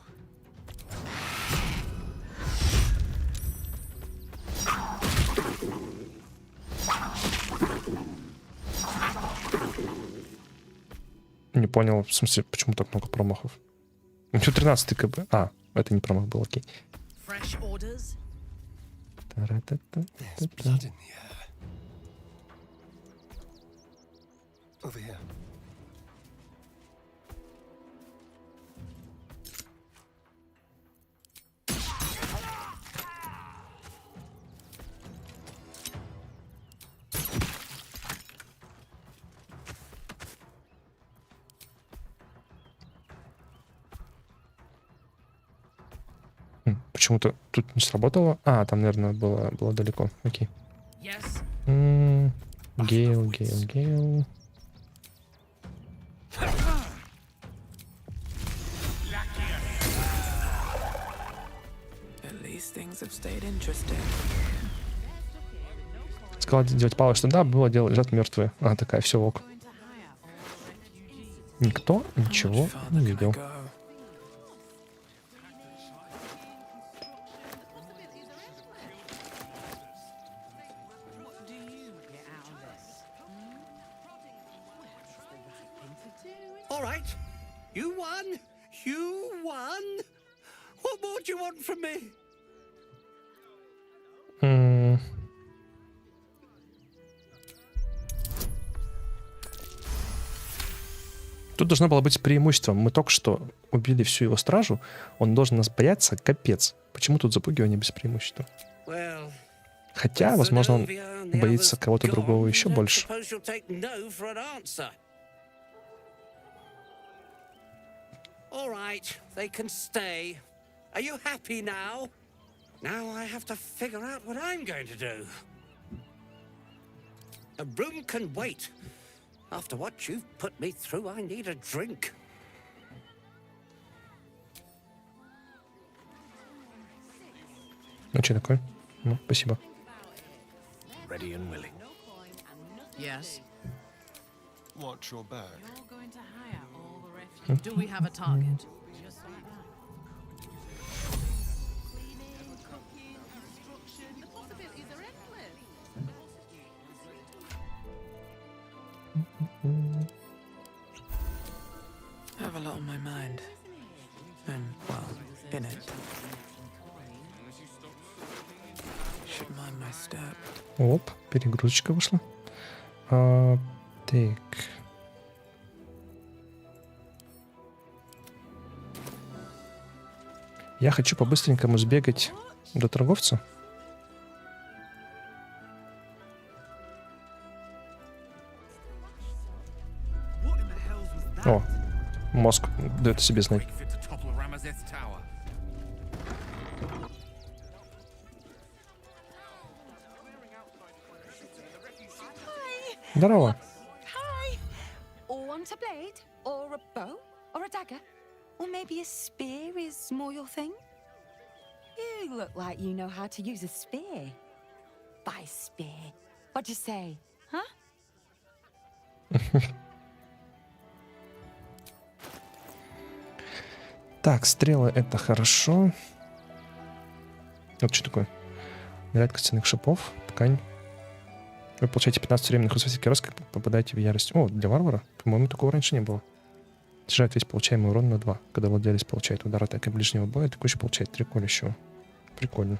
Не понял, в смысле, почему так много промахов? У него 13 КБ. А, это не промах был, окей. Fresh orders? There's blood in the air. Over here. Почему-то тут не сработало. А, там, наверное, было далеко. Окей. Yes. Гейл, Гейл, Гейл. Сказал делать Павла, что да, было дело, лежат мертвые. А, такая, все ок. Никто ничего не видел. All right. You won. You won. What more do you want from me? Тут должно было быть преимуществом. Мы только что убили всю его стражу. Он должен нас бояться, капец. Почему тут запугивание без преимущества? Хотя, возможно, он боится кого-то другого еще больше. All right, they can stay. Are you happy now? Now I have to figure out what I'm going to do. A room can wait. After what you've put me through, I need a drink. Ну, что такое? Ну, спасибо. Ready and willing. Yes. Watch your back. Do we have a target? I have a lot on my mind. And, well, in it. Should mind my step. Оп, перегрузочка вышла. Так. Я хочу по-быстренькому сбегать до торговца. О, мозг дает о себе знать. Здорово. Or want a blade, or a bow, or a dagger, or maybe a spear is more your thing? You look like you know how to use a spear. By spear. What do you say, huh? Так, стрелы это хорошо. Вот что такое? Ряд костяных шипов, ткань. Вы получаете 15 временных усвоителей раз, как попадаете в ярость. О, для варвара? По-моему, такого раньше не было. Снижает весь получаемый урон на 2. Когда владелец получает удар атакой ближнего боя, такой еще получает 3 колющего. Прикольно.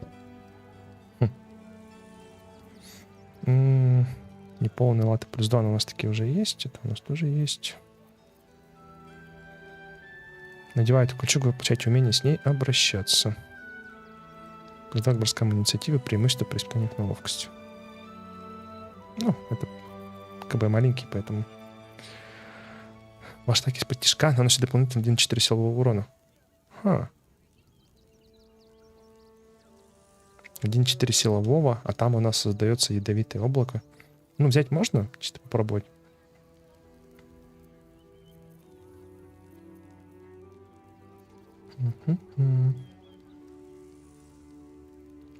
Неполные латы плюс 2 у нас такие уже есть. Это у нас тоже есть. Надевает кольчугу, вы получаете умение с ней обращаться. Когда к броскам инициативы преимущество при испытании на ловкость. Ну, это КБ маленький, поэтому... Ваш атаки из-под тишка наносит дополнительно 1,4 силового урона. 1,4 силового, а там у нас создается ядовитое облако. Ну, взять можно? Чисто попробовать.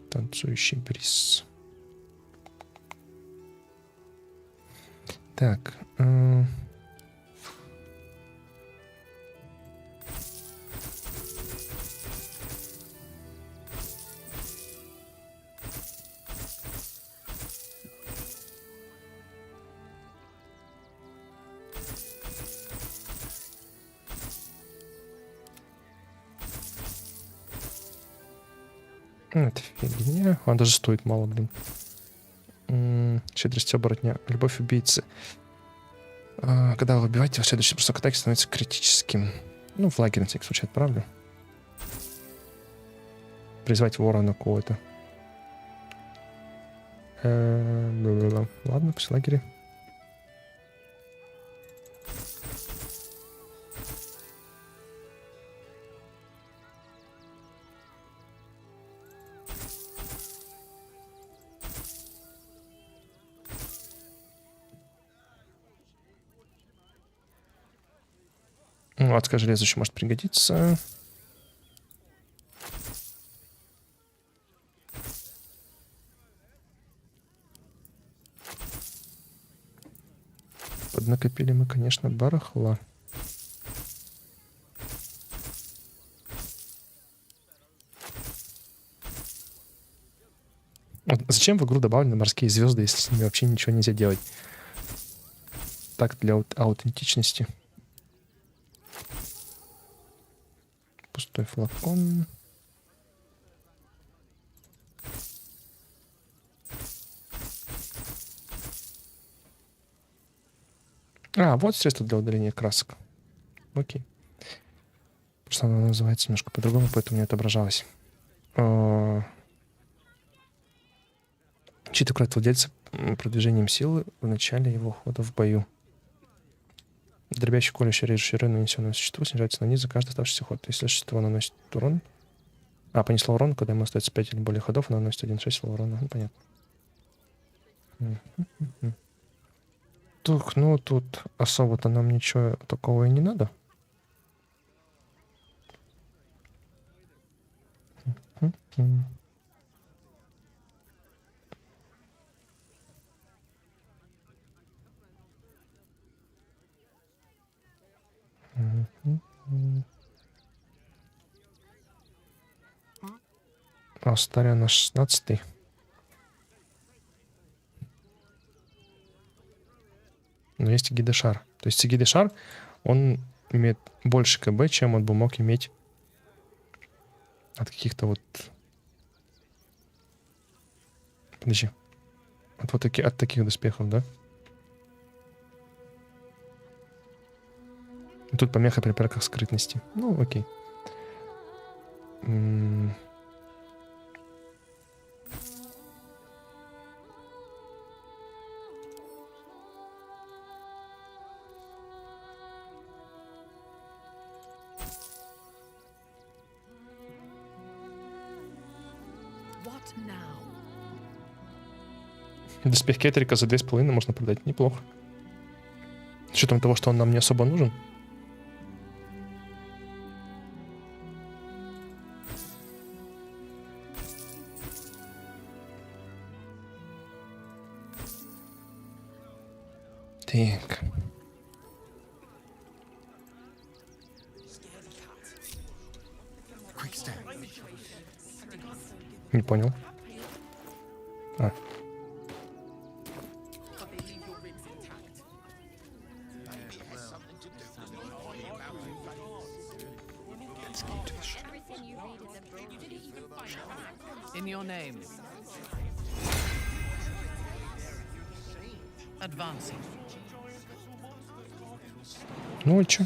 Танцующий бриз. Так. Это фигня. Он даже стоит мало, блин. Щедрость оборотня. Любовь убийцы. Когда вы убиваете, следующий бросок атаки становится критическим. Ну, в лагере на всякий случай отправлю. Призвать ворона какого-то. Ладно, пусть в лагере. Адское железо еще может пригодиться. Поднакопили мы, конечно, барахла. Вот зачем в игру добавлены морские звезды, если с ними вообще ничего нельзя делать? Так, для аутентичности. Пустой флакон. Вот средство для удаления красок. Окей. Просто она называется немножко по-другому, поэтому не отображалось. Чит укрывает владельца продвижением силы в начале его хода в бою. Дробящий, колющий, режущий раны, нанесенный существу, снижается на низ за каждый оставшийся ход. Если существо наносит урон... понесло урон, когда ему остается 5 или более ходов, оно наносит 1,6 урона. Понятно. Так, тут особо-то нам ничего такого и не надо. Старя на 16-й. Но есть гидешар. То есть гидешар, он имеет больше КБ, чем он бы мог иметь от каких-то вот... Подожди. От таких доспехов, да? Тут помеха при перках скрытности. Ну, окей. Доспех Кетрика за 2,5 можно продать неплохо. С учетом того, что он нам не особо нужен. Так. Не понял. In your name. Advancing. Ну и чё?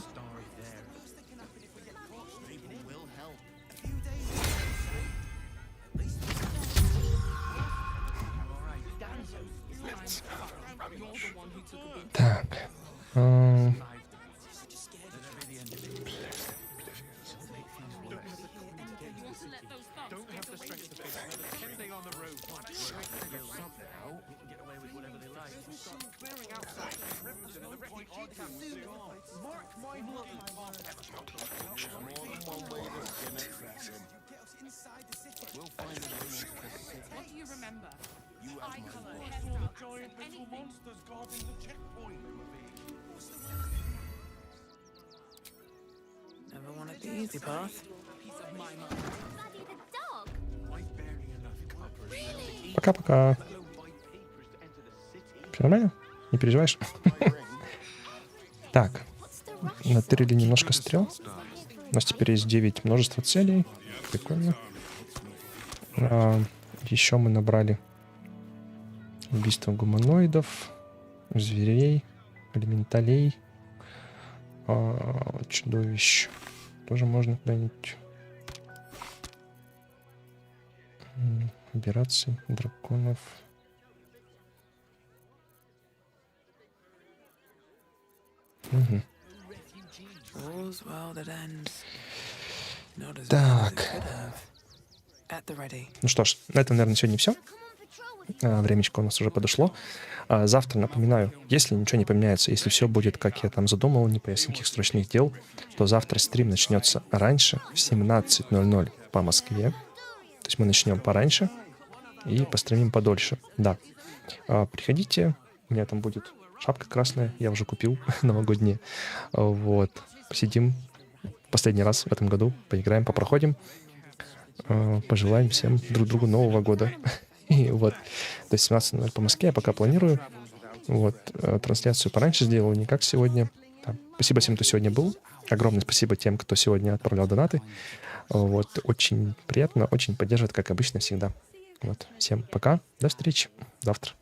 Так. What do you remember? Eye color, giant little monsters guarding the checkpoint. Never wanted the easy path. Пока-пока. Все нормально? Не переживаешь? Так. Натырили немножко стрел. У нас теперь есть 9 множества целей. Прикольно. Еще мы набрали убийство гуманоидов, зверей, элементалей, чудовищ. Тоже можно куда-нибудь. Операций, драконов. Угу. Так. Ну что ж, на этом, наверное, сегодня все. Времечко у нас уже подошло. Завтра, напоминаю, если ничего не поменяется, если все будет, как я там задумал, не появится никаких срочных дел, то завтра стрим начнется раньше, в 17:00 по Москве. То есть мы начнем пораньше и постримим подольше. Да. Приходите, у меня там будет шапка красная, я уже купил новогодняя. Вот. Посидим последний раз в этом году, поиграем, попроходим. Пожелаем всем друг другу Нового года. И вот, то есть 17:00 по Москве, я пока планирую. Вот, трансляцию пораньше сделал, не как сегодня. Да. Спасибо всем, кто сегодня был. Огромное спасибо тем, кто сегодня отправлял донаты. Вот, очень приятно, очень поддерживает, как обычно, всегда. Вот, всем пока, до встречи завтра.